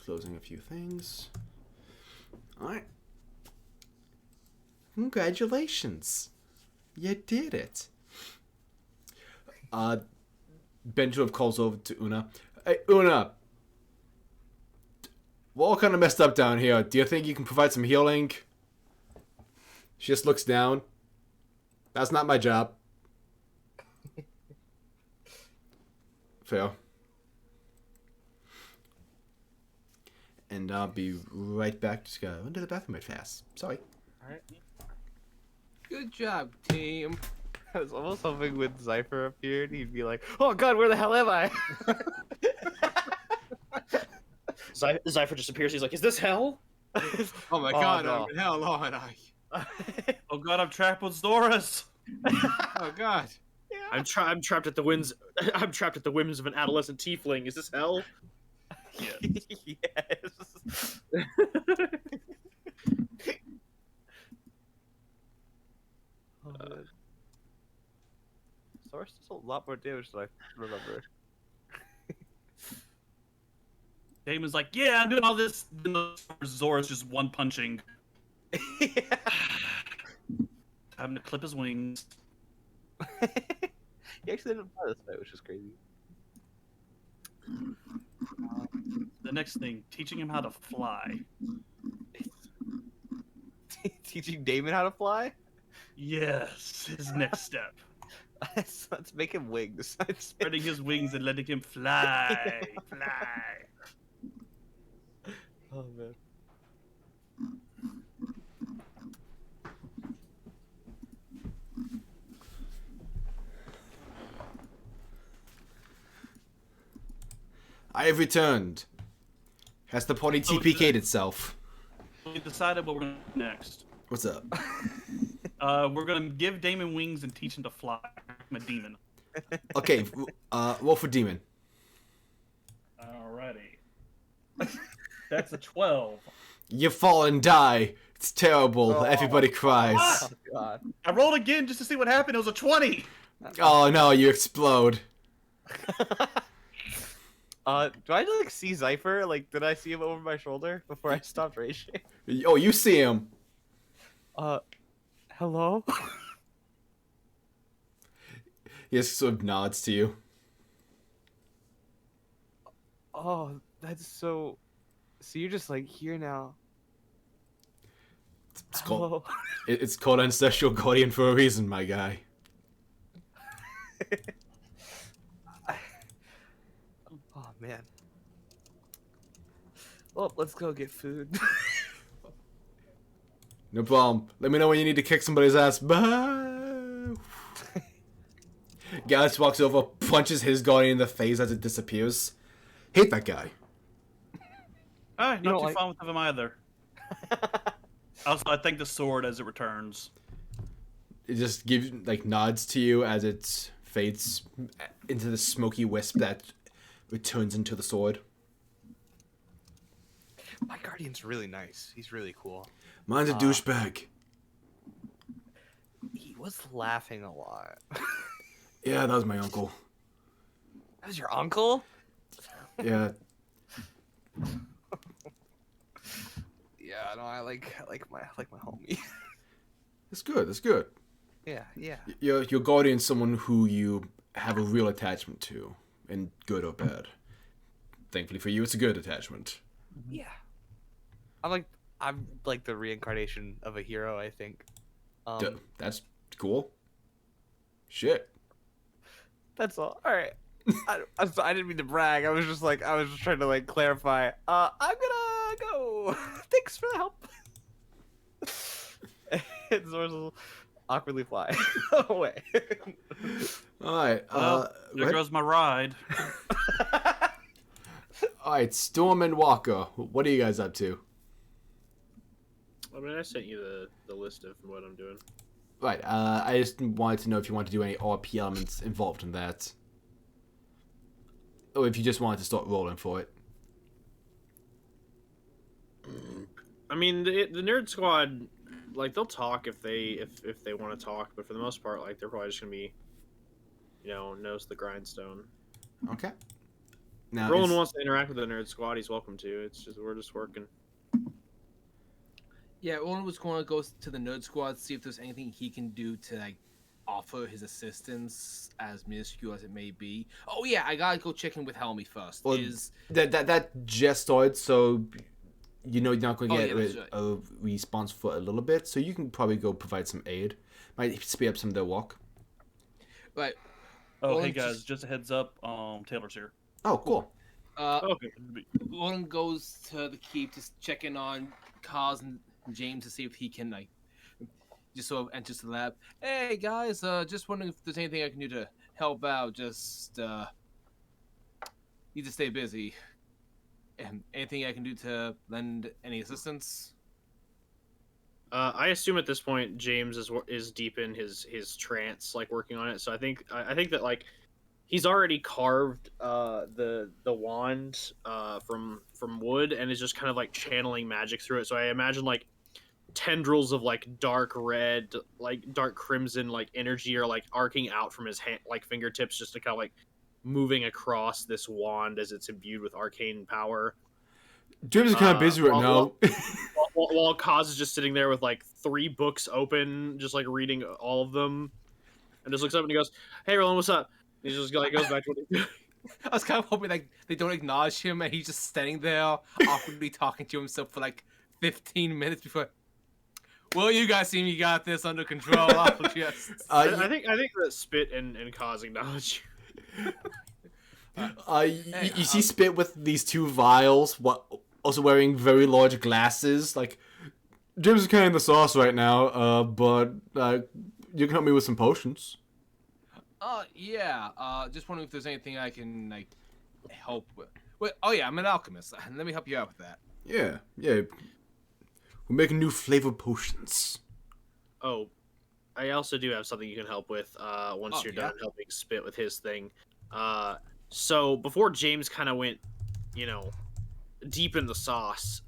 closing a few things. Alright. Congratulations. You did it. Benjamin calls over to Una. Hey, Una. We're all kind of messed up down here. Do you think you can provide some healing? She just looks down. That's not my job. Fair. And I'll be right back. Just gotta run to the bathroom right fast. Sorry. Alright. Good job, team. I was almost hoping when Zypher appeared, he'd be like, "Oh God, where the hell am I?" Zypher just appears. He's like, "Is this hell?" Oh my god, no. I'm in hell, aren't I? Oh god, I'm trapped with Zoras. Oh god. I'm trapped at the whims. I'm trapped at the whims of an adolescent tiefling. Is this hell? Yes. Oh, man. Source does a lot more damage than I remember. Damon's like, yeah, I'm doing all this. Zora's just one punching. Yeah. Having to clip his wings. He actually didn't play this fight, which is crazy. The next thing, teaching him how to fly. Teaching Damon how to fly? Yes, his next step. Let's make him wings. Spreading his wings and letting him fly. Fly. Oh man. I have returned. Has the party TPK'd itself? We decided what we're going to do next. What's up? We're going to give Damon wings and teach him to fly. I'm a demon. Okay, roll for demon. Alrighty. That's a 12. You fall and die. It's terrible. Oh. Everybody cries. Oh God. I rolled again just to see what happened. It was a 20. Oh no, you explode. Do I like see Zypher? Like, did I see him over my shoulder before I stopped raging? Oh, you see him. Hello? He just sort of nods to you. Oh, that's so... So you're just, like, here now. It's called, Hello? it's called Ancestral Guardian for a reason, my guy. Oh, man. Well, let's go get food. No problem. Let me know when you need to kick somebody's ass. Bye. Gallus walks over, punches his guardian in the face as it disappears. Hate that guy. Alright, You not don't too fond with him either. Also, I thank the sword as it returns. It just gives like nods to you as it fades into the smoky wisp that returns into the sword. My guardian's really nice. He's really cool. Mine's a douchebag. He was laughing a lot. Yeah, that was my uncle. That was your uncle? Yeah. Yeah, no, I like my homie. That's good. That's good. Yeah, yeah. Your guardian's someone who you have a real attachment to, and good or bad. Thankfully for you, it's a good attachment. Yeah. I'm like the reincarnation of a hero, I think. That's cool. Shit. That's all. All right. I didn't mean to brag. I was just trying to like clarify. I'm gonna go. Thanks for the help. And Zor's will awkwardly fly away. All right. There goes my ride. All right, Storm and Walker. What are you guys up to? I mean, I sent you the list of what I'm doing. Right. I just wanted to know if you want to do any RP elements involved in that, or if you just wanted to start rolling for it. I mean, the nerd squad, like they'll talk if they want to talk, but for the most part, like they're probably just gonna be, nose to the grindstone. Okay. Now, If Roland is- wants to interact with the nerd squad, he's welcome to. It's just we're just working. Yeah, Roland was going to go to the nerd squad, see if there's anything he can do to like offer his assistance, as minuscule as it may be. Oh yeah, I gotta go check in with Helmy first. Well, that just started, so you know you're not going to Oh, get yeah, that's right. a response for a little bit, so you can probably go provide some aid. Might speed up some of their walk. Right. Oh, Well, hey guys, just- just a heads up. Taylor's here. Oh, cool. Okay. Roland goes to the keep to check in on Kaz and James to see if he can like just sort of enters the lab. Hey guys, just wondering if there's anything I can do to help out. Just need to stay busy. And anything I can do to lend any assistance? I assume at this point James is deep in his trance, like working on it. So I think that like he's already carved the wand from wood and is just kind of like channeling magic through it. So I imagine like tendrils of like dark red, like dark crimson, like energy are like arcing out from his hand, like fingertips, just to kind of like moving across this wand as it's imbued with arcane power. James is kind of busy right now. While Kaz is just sitting there with like 3 books open, just like reading all of them, and just looks up and he goes, "Hey, Roland, what's up?" And he just like goes back to what he's doing. I was kind of hoping like they don't acknowledge him and he's just standing there awkwardly talking to himself for like 15 minutes before. Well, you guys seem you got this under control. I'll just. I think that Spit and Kaz acknowledge you. You see Spit with these 2 vials, also wearing very large glasses. Like, James is kind of in the sauce right now, but you can help me with some potions. Yeah. Just wondering if there's anything I can like help with. Wait, oh yeah, I'm an alchemist. Let me help you out with that. Yeah. We're making new flavor potions. Oh, I also do have something you can help with once you're yeah? done helping Spit with his thing. So before James kind of went, deep in the sauce,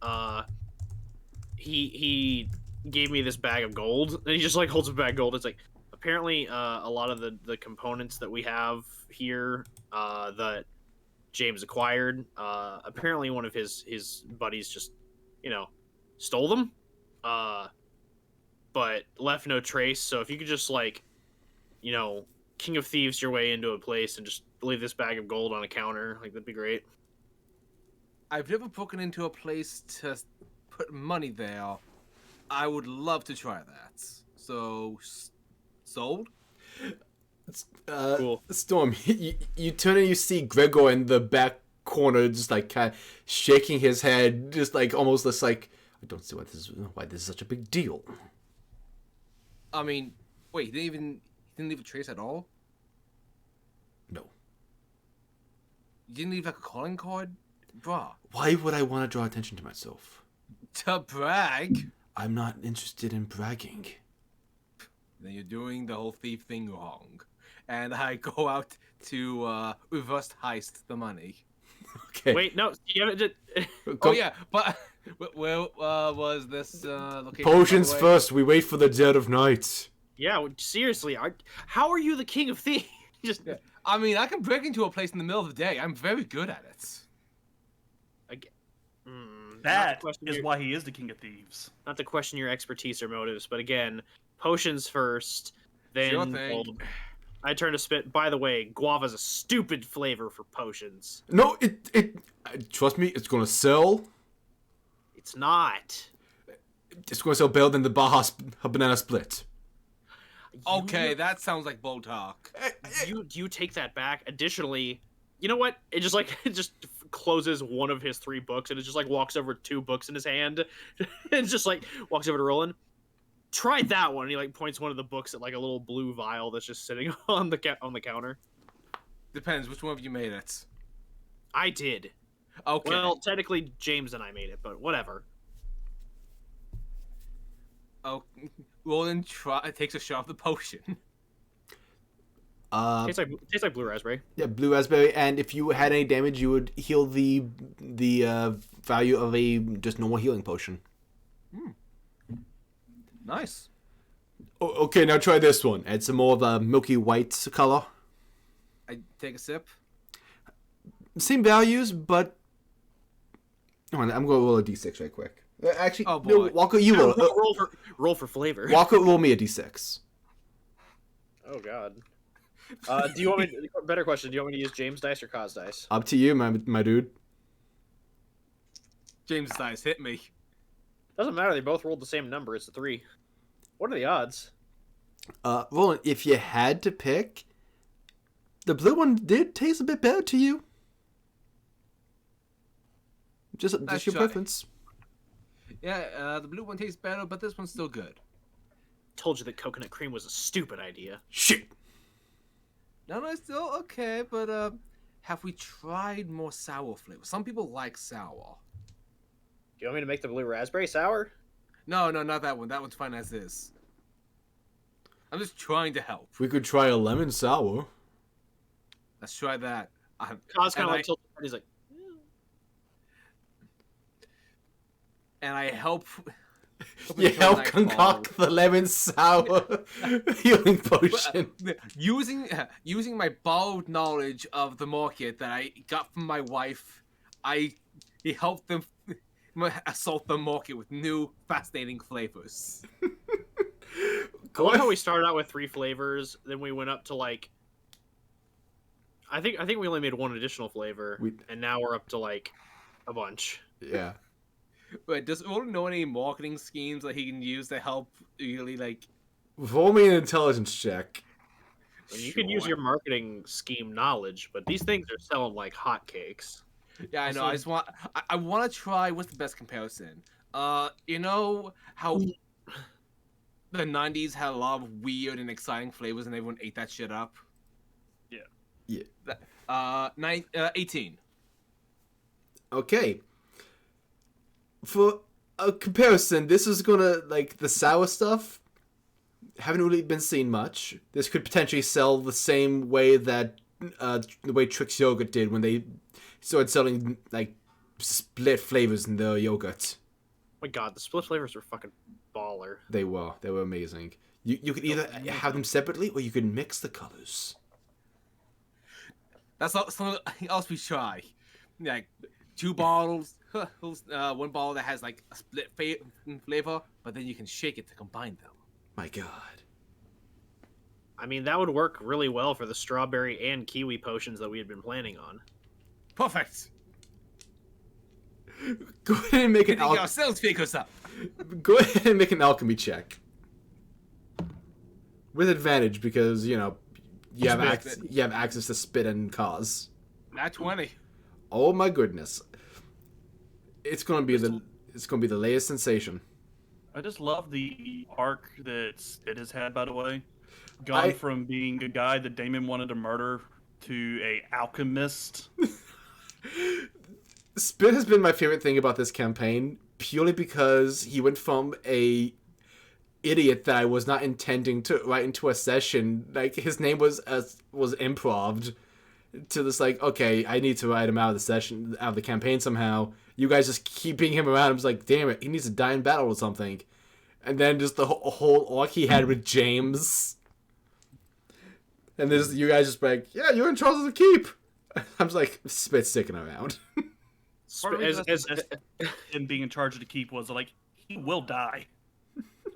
he gave me this bag of gold, and he just like holds a bag of gold. It's like apparently a lot of the components that we have here that James acquired. Apparently one of his buddies just stole them, but left no trace. So if you could just like King of Thieves your way into a place and just leave this bag of gold on a counter, like that'd be great. I've never broken into a place to put money there. I would love to try that. So, sold? Cool. Storm, you turn and you see Gregor in the back corner, just like kind of shaking his head, just like almost just like, I don't see why this is such a big deal. I mean, wait, he didn't leave a trace at all? No. You didn't leave like a calling card? Bruh. Why would I want to draw attention to myself? To brag? I'm not interested in bragging. Then you're doing the whole thief thing wrong. And I go out to reverse heist the money. Okay. Wait, no, you haven't. Oh yeah, but where was this location? Potions by the way? first. We wait for the dead of night. Yeah, seriously, how are you the King of Thieves? Just Yeah. I mean, I can break into a place in the middle of the day. I'm very good at it. That is why he is the King of Thieves. Not to question your expertise or motives, but again, potions first, then Sure thing. gold. I turn to Spit. By the way, guava's a stupid flavor for potions. No, it. Trust me, it's gonna sell. It's not. It's gonna sell better than the Baja banana split. Okay, that sounds like bold talk. You take that back. Additionally, you know what? It just closes one of his 3 books, and it just like walks over 2 books in his hand, and just like walks over to Roland. Try that one. And he like points one of the books at like a little blue vial that's just sitting on the counter. Depends which one of you made it. I did. Okay. Well, technically James and I made it, but whatever. Oh, Roland takes a shot of the potion. Tastes like blue raspberry. Yeah, blue raspberry, and if you had any damage, you would heal the value of a just normal healing potion. Nice. Okay, now try this one. Add some more of a milky white color. I take a sip. Same values, but hold on, I'm going to roll a d6 right quick. Actually, Oh, boy. no, Walker, you roll. roll for flavor. Walker, roll me a d6. Oh god. Do you want me? Better question. Do you want me to use James dice or Kaz dice? Up to you, my dude. James dice hit me. Doesn't matter. They both rolled the same number. It's a 3. What are the odds? Roland, if you had to pick, the blue one did taste a bit better to you. Just your try. preference. Yeah, the blue one tastes better, but this one's still good. Told you that coconut cream was a stupid idea. Shit. No, it's still okay, but have we tried more sour flavors? Some people like sour. Do you want me to make the blue raspberry sour? No, not that one. That one's fine as is. I'm just trying to help. We could try a lemon sour. Let's try that. Kaz kind of like tilts his head. He's like, and I help. You help concoct the lemon sour healing potion. Using my borrowed knowledge of the market that I got from my wife, I helped them assault the market with new fascinating flavors. I love how we started out with 3 flavors, then we went up to like. I think we only made 1 additional flavor, and now we're up to like a bunch. Yeah. But does Roland know any marketing schemes that he can use to help really like? Roll me an intelligence check. And you can use your marketing scheme knowledge, but these things are selling like hotcakes. Yeah, I know. I want to try. What's the best comparison? You know how the '90s had a lot of weird and exciting flavors, and everyone ate that shit up. Yeah. 18. Okay. For a comparison, this is gonna, like, the sour stuff, haven't really been seen much. This could potentially sell the same way that, the way Trix Yogurt did when they started selling, like, split flavors in their yogurt. Oh my god, the split flavors were fucking baller. They were amazing. You could either have them separately, or you could mix the colors. That's something else we try. Like 2 bottles, 1 bottle that has like a split flavor, but then you can shake it to combine them. My god. I mean, that would work really well for the strawberry and kiwi potions that we had been planning on. Perfect. Go ahead and make an Our sales figures up. Go ahead and make an alchemy check. With advantage, because, you know, you have access to spit and cause. Not 20. Oh my goodness. It's gonna be the latest sensation. I just love the arc that it has had, by the way. Gone from being a guy that Damon wanted to murder to a alchemist. Spit has been my favorite thing about this campaign, purely because he went from a idiot that I was not intending to write into a session, like his name was improv'd, to this, like, okay, I need to write him out of the session, out of the campaign somehow. You guys just keeping him around. I was like, damn it, he needs to die in battle or something. And then just the whole arc he had with James. And there's you guys just like, yeah, you're in charge of the keep. I'm just like, Spit's sticking around. Him being in charge of the keep was like, he will die.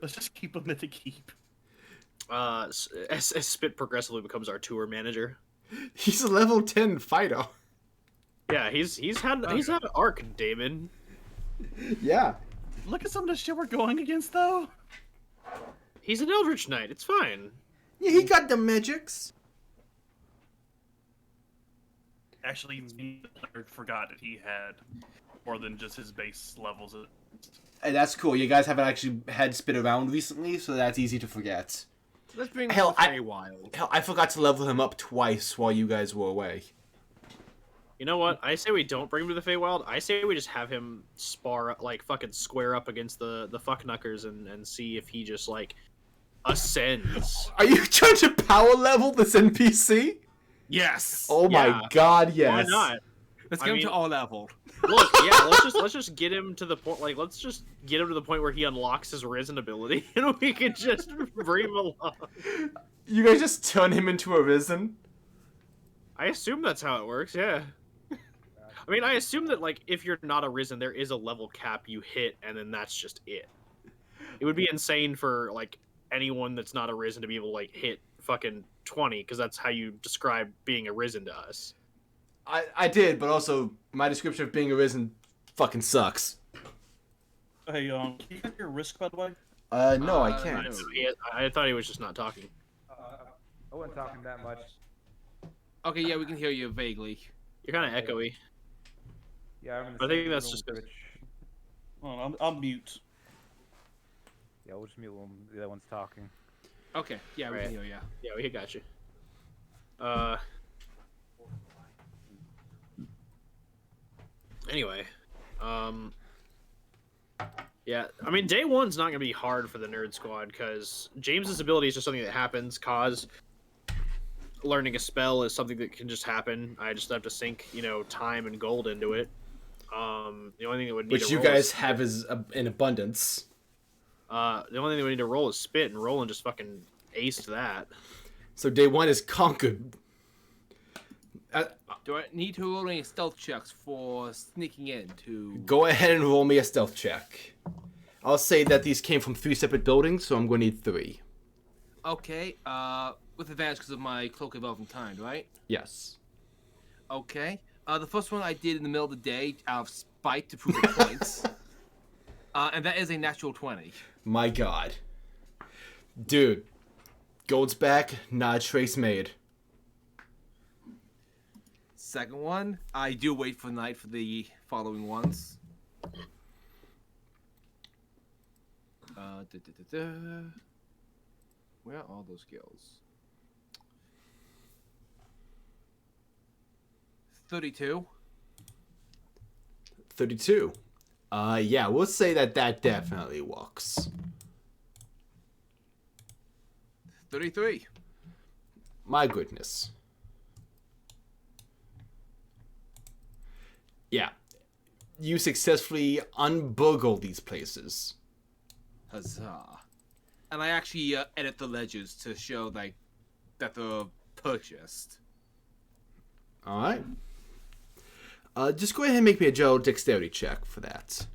Let's just keep him at the keep. As Spit progressively becomes our tour manager. He's a level 10 fighter. Yeah, he's had an arc, Damon. Yeah. Look at some of the shit we're going against, though. He's an Eldritch Knight. It's fine. Yeah, he got the magics. Actually, me forgot that he had more than just his base levels. Hey, that's cool. You guys haven't actually had Spit around recently, so that's easy to forget. Let's bring Wild. Hell, I forgot to level him up twice while you guys were away. You know what? I say we don't bring him to the Feywild. I say we just have him fucking square up against the fuckknuckers and see if he just, like, ascends. Are you trying to power level this NPC? Yes. Oh my god, yes. Why not? Let's get him to all level. Look, yeah, let's just get him to the point. Like, let's just get him to the point where he unlocks his risen ability, and we can just bring him along. You guys just turn him into a risen? I assume that's how it works. Yeah. I mean, I assume that like if you're not a risen, there is a level cap you hit, and then that's just it. It would be insane for like anyone that's not a risen to be able to like hit fucking 20, because that's how you describe being a risen to us. I did, but also my description of being arisen fucking sucks. Hey, can you get your risk, by the way? No, I No. can't. I thought he was just not talking. I wasn't talking that much. Okay, yeah, we can hear you vaguely. You're kind of echoey. Yeah, I'm in the I think same that's room just with 'cause- Rich. Hold on, I'll mute. Yeah, we'll just mute when the other one's talking. Okay, yeah, we Right. can hear you. Yeah, we got you. Anyway, yeah, I mean, day one's not gonna be hard for the Nerd Squad because James's ability is just something that happens. Cause learning a spell is something that can just happen. I just have to sink, time and gold into it. The only thing that would need Which to you roll guys have is in abundance. the only thing that we need to roll is spit, and Roland just fucking aced that. So day one is conquered. Do I need to roll any stealth checks for sneaking in to... Go ahead and roll me a stealth check. I'll say that these came from 3 separate buildings, so I'm going to need 3. Okay, with advantage because of my Cloak of Elven Kind, right? Yes. Okay. The first one I did in the middle of the day out of spite to prove the points. And that is a natural 20. My god. Dude. Gold's back, not a trace made. Second one, I do wait for night for the following ones. Where are all those skills? 32. 32. Yeah, we'll say that definitely works. 33. My goodness. Yeah. You successfully unburgle these places. Huzzah. And I actually edit the ledgers to show like that they're purchased. Alright. Just go ahead and make me a general dexterity check for that.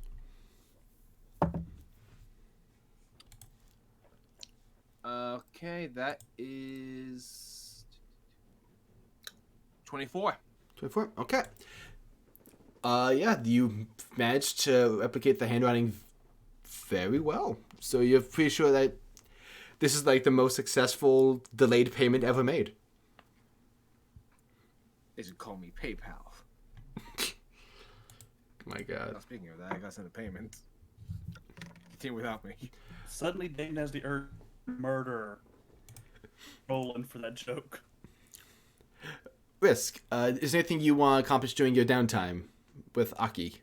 Okay, that is 24. 24? Okay. Yeah, you managed to replicate the handwriting very well. So you're pretty sure that this is like the most successful delayed payment ever made. They should call me PayPal. My god. Now, speaking of that, I gotta send a payment. Continue without me. Suddenly, Dane has the urge to murder Roland for that joke. Risk, is there anything you want to accomplish during your downtime with Aki?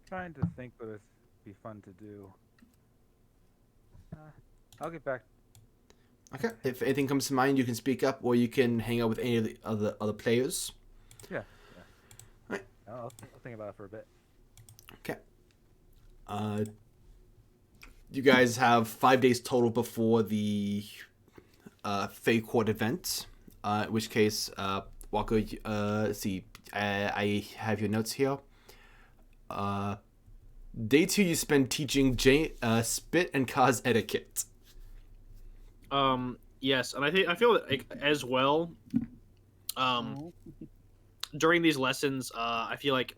Trying to think what would be fun to do. I'll get back. Okay. If anything comes to mind, you can speak up, or you can hang out with any of the other players. Yeah. Right. I'll think about it for a bit. Okay. You guys have 5 days total before the Fey Court event. In which case, Walker, let's see, I have your notes here. Day 2, you spend teaching Spit and Kaz etiquette. Yes, and I feel like as well. During these lessons, I feel like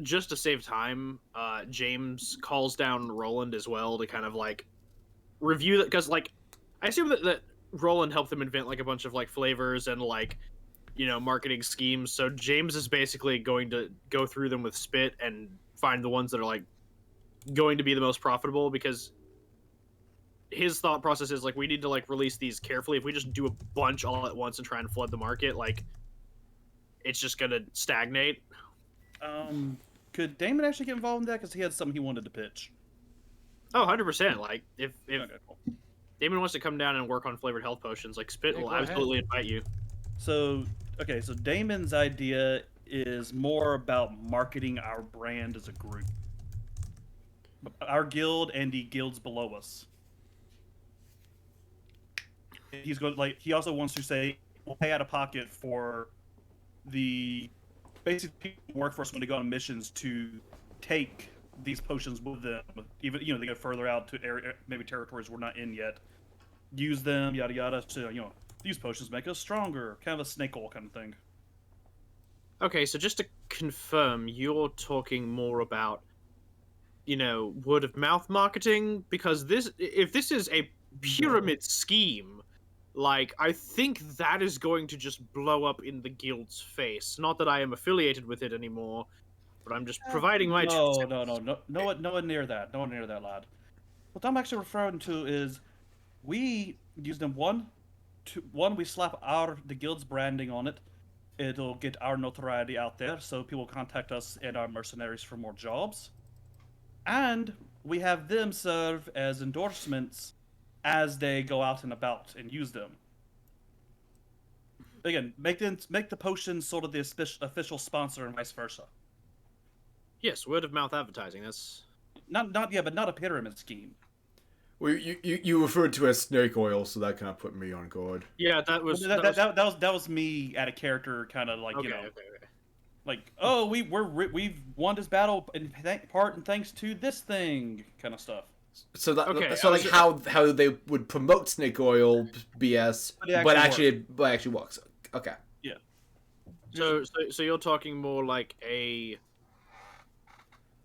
just to save time, James calls down Roland as well to kind of like review that, because like I assume that Roland helped them invent like a bunch of like flavors and like marketing schemes. So James is basically going to go through them with Spit and find the ones that are like going to be the most profitable, because his thought process is like, we need to like release these carefully. If we just do a bunch all at once and try and flood the market, like it's just gonna stagnate. Could Damon actually get involved in that? Because he had something he wanted to pitch. Oh, 100%. Like if Okay, cool. Damon wants to come down and work on flavored health potions, like Spit Yeah, will go ahead. absolutely invite you. So Damon's idea is more about marketing our brand as a group. Our guild and the guilds below us. he's going like he also wants to say we'll pay out of pocket for the basic people who work for us when they go on missions to take these potions with them. Even they go further out to area, maybe territories we're not in yet. Use them, yada yada. So these potions make us stronger. Kind of a snake oil kind of thing. Okay, so just to confirm, you're talking more about, word of mouth marketing, because if this is a pyramid scheme, like, I think that is going to just blow up in the guild's face. Not that I am affiliated with it anymore, but I'm just providing my no, nowhere near that, lad. What I'm actually referring to is we use them one, we slap the guild's branding on it. It'll get our notoriety out there, so people contact us and our mercenaries for more jobs. And we have them serve as endorsements as they go out and about and use them. Again, make the potions sort of the official sponsor and vice versa. Yes, word of mouth advertising. That's but not a pyramid scheme. Well, you referred to as snake oil, so that kind of put me on guard. Yeah, that was that was me at a character kind of like okay. Like, oh, we've won this battle in part and thanks to this thing kind of stuff. So that Okay, so like how they would promote snake oil BS, but actually works. Okay. Yeah. So you're talking more like a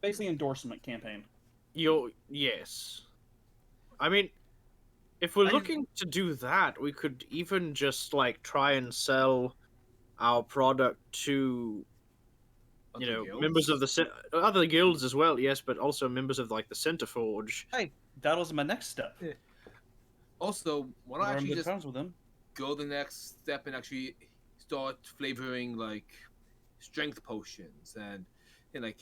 basically endorsement campaign. Yes. I mean, if we're looking to do that, we could even just like try and sell our product to members of the other guilds as well, yes, but also members of like the Center Forge. Hey, that was my next step. Yeah. Also, why not actually just with them? go the next step and actually start flavoring like strength potions and like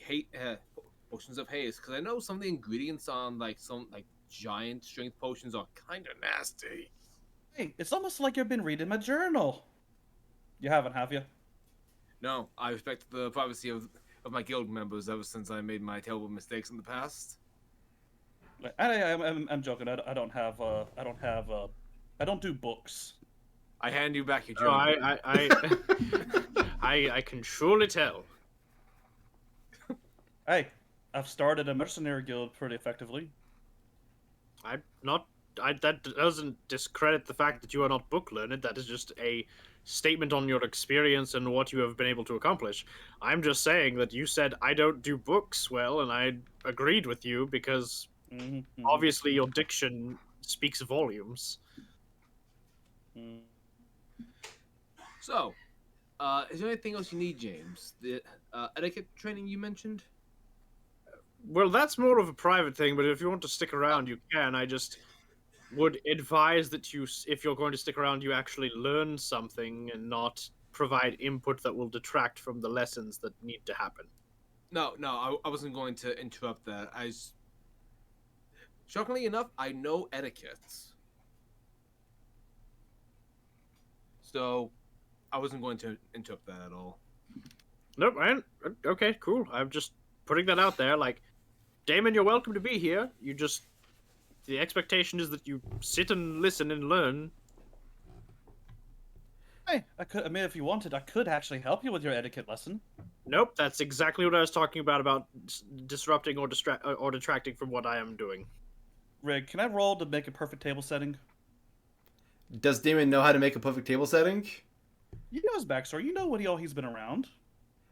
potions of haste? Because I know some of the ingredients on like some like giant strength potions are kind of nasty. Hey, it's almost like you've been reading my journal. You haven't, have you? No, I respect the privacy of my guild members ever since I made my terrible mistakes in the past. I'm joking. I don't do books. I hand you back your Oh, journal. I can surely tell. Hey, I've started a mercenary guild pretty effectively. That doesn't discredit the fact that you are not book learned. That is just a statement on your experience and what you have been able to accomplish. I'm just saying that you said I don't do books well, and I agreed with you because obviously your diction speaks volumes. So, is there anything else you need, James? The etiquette training you mentioned? Well, that's more of a private thing, but if you want to stick around, you can. I just would advise that if you're going to stick around, you actually learn something and not provide input that will detract from the lessons that need to happen. No, I wasn't going to interrupt that. Shockingly enough, I know etiquettes. So, I wasn't going to interrupt that at all. Nope, okay, cool. I'm just putting that out there. Like, Damon, you're welcome to be here. The expectation is that you sit and listen and learn. Hey, if you wanted, I could actually help you with your etiquette lesson. Nope, that's exactly what I was talking about disrupting or detracting from what I am doing. Rig, can I roll to make a perfect table setting? Does Damon know how to make a perfect table setting? You know his backstory. You know what he's been around.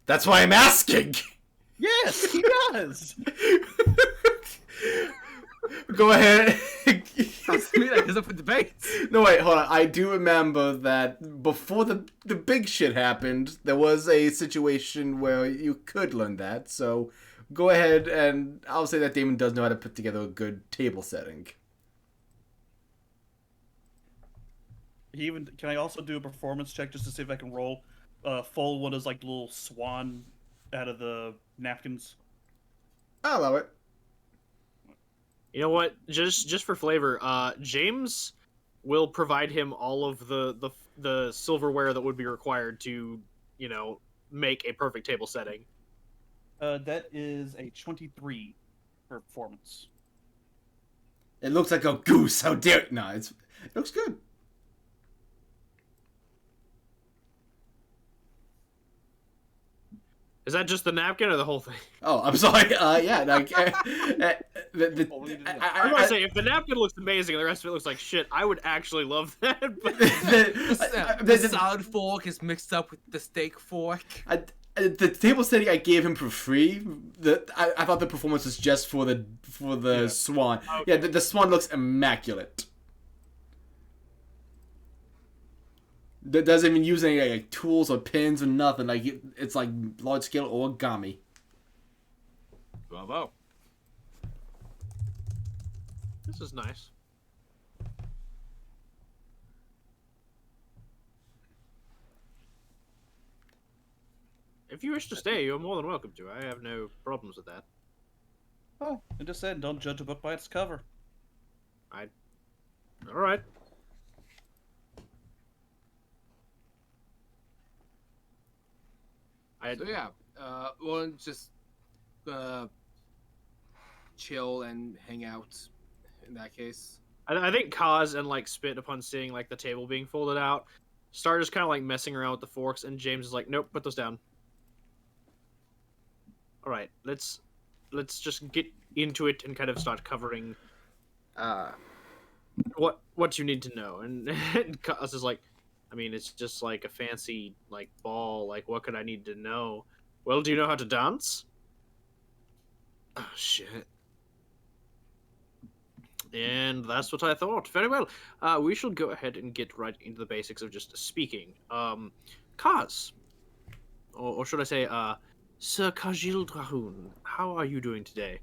That's why I'm asking. Yes, he does. Go ahead. That is up for debate. No, wait, hold on. I do remember that before the big shit happened, there was a situation where you could learn that. So go ahead, and I'll say that Damon does know how to put together a good table setting. Can I also do a performance check just to see if I can roll full one of those like little swan out of the napkins? I'll allow it. You know what? Just for flavor, James will provide him all of the silverware that would be required to, make a perfect table setting. That is a 23 for performance. It looks like a goose. How dare... No, it looks good. Is that just the napkin or the whole thing? Oh, I'm sorry. Yeah. Like, I'm gonna say if the napkin looks amazing and the rest of it looks like shit, I would actually love that. But The salad fork is mixed up with the steak fork. The table setting I gave him for free. I thought the performance was just for the swan. Okay. Yeah, the swan looks immaculate. That doesn't even use any like tools or pins or nothing. Like it's like large scale origami. Bravo. this is nice. If you wish to stay, you're more than welcome to. I have no problems with that. Oh, I just said, don't judge a book by its cover. All right. So yeah, we'll just chill and hang out. In that case, I think Kaz and like Spit, upon seeing like the table being folded out, start just kind of like messing around with the forks, and James is like, "Nope, put those down." All right, let's just get into it and kind of start covering what you need to know. And Kaz is like, I mean, it's just like a fancy like ball. Like, what could I need to know? Well, do you know how to dance? Oh shit. And that's what I thought. Very well. We shall go ahead and get right into the basics of just speaking. Kaz, or should I say, Sir Khazel Dran, how are you doing today?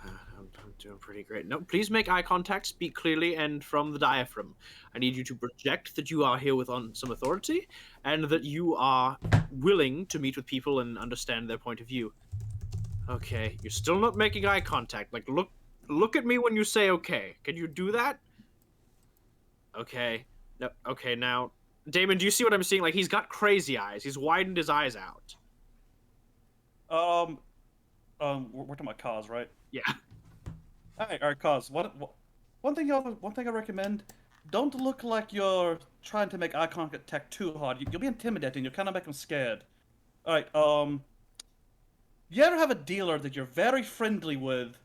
I'm doing pretty great. No, please make eye contact, speak clearly, and from the diaphragm. I need you to project that you are here with some authority, and that you are willing to meet with people and understand their point of view. Okay, you're still not making eye contact. Like, look at me when you say okay. Can you do that? Okay. No. Okay, now, Damon, do you see what I'm seeing? Like, he's got crazy eyes. He's widened his eyes out. We're talking about cause, right? Yeah. All right, cause. One thing I recommend: don't look like you're trying to make eye contact too hard. You'll be intimidating. You'll kind of make them scared. All right. You ever have a dealer that you're very friendly with,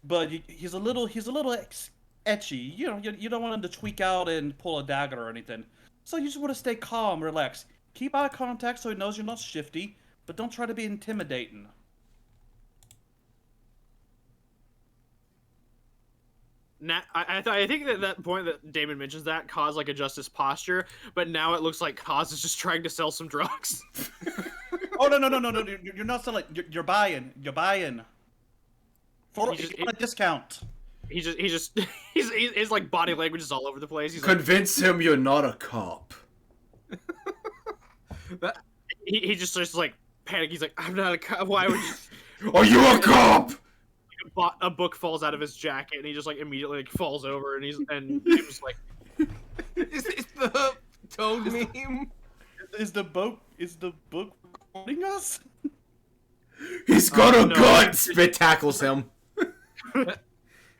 but he's a little etchy. You know, you don't want him to tweak out and pull a dagger or anything. So you just want to stay calm, relax, keep eye contact so he knows you're not shifty, but don't try to be intimidating. Now, I think that point that Damon mentions that Kaz like adjusts his posture, but now it looks like Kaz is just trying to sell some drugs. Oh no! You're not selling. You're buying. You're buying. For a discount. His like body language is all over the place. He's Convince him you're not a cop. like, he just starts like panic. He's like, I'm not a cop. Why would you? Are you a cop? A book falls out of his jacket and he just like immediately like falls over and he was like, is the Toad meme? Is the book recording us? He's got a no. gun. Spit tackles him.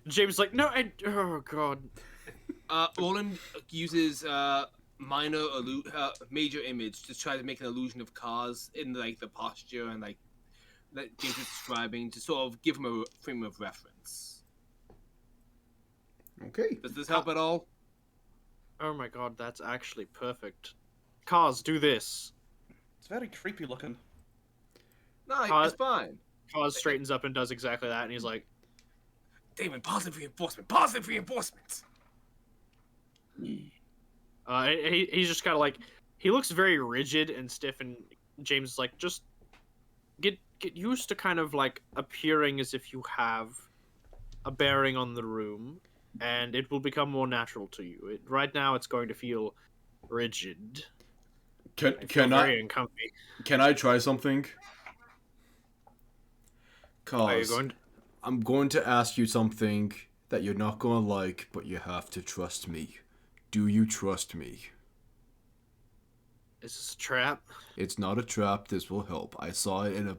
James is like, no, oh god. Roland uses major image to try to make an illusion of Kaz in like the posture and like that James is describing to sort of give him a frame of reference. Okay. Does this help at all? Oh my god, that's actually perfect. Kaz, do this. It's very creepy looking. No, it's fine. Kaz straightens up and does exactly that, and he's like, Damon, positive reinforcement! Positive reinforcement! he's just kind of like, he looks very rigid and stiff, and James is like, just get used to kind of like appearing as if you have a bearing on the room, and it will become more natural to you. Right now, it's going to feel rigid. Can Very I uncomfy. can I try something? Are you Cause going to... I'm going to ask you something that you're not gonna like, but you have to trust me. Do you trust me? Is this a trap? It's not a trap. This will help. I saw it in a.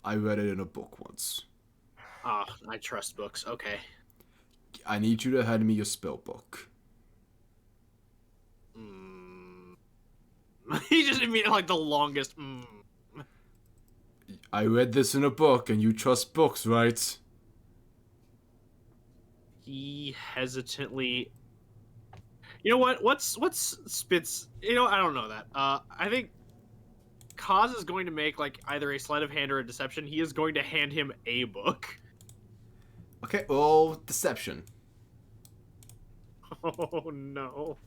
I read it in a book once. Ah, I trust books. Okay. I need you to hand me your spell book. He just immediately like the longest. I read this in a book, and you trust books, right? He hesitantly. You know what? What's Spitz? You know, I don't know that. I think Kaz is going to make like either a sleight of hand or a deception. He is going to hand him a book. Okay, roll deception. Oh no.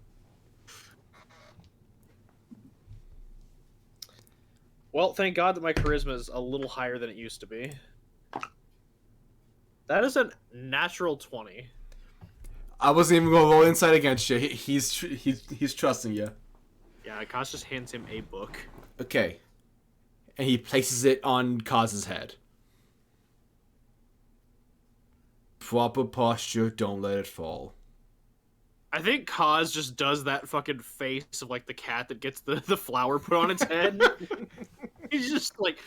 Well, thank God that my charisma is a little higher than it used to be. That is a natural 20. I wasn't even gonna roll insight against you. He's trusting you. Yeah, Kaz just hands him a book. Okay. And he places it on Kaz's head. Proper posture, don't let it fall. I think Kaz just does that fucking face of like the cat that gets the flower put on its head. He's just like...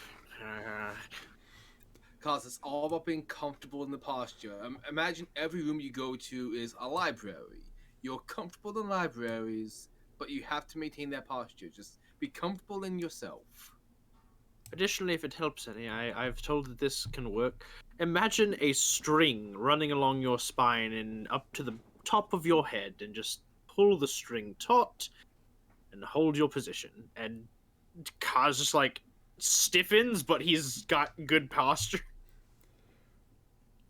Cause it's all about being comfortable in the posture. Imagine every room you go to is a library. You're comfortable in libraries, but you have to maintain that posture. Just be comfortable in yourself. Additionally, if it helps any, I've told that this can work. Imagine a string running along your spine and up to the top of your head, and just pull the string taut and hold your position. And Kaz just like stiffens, but he's got good posture.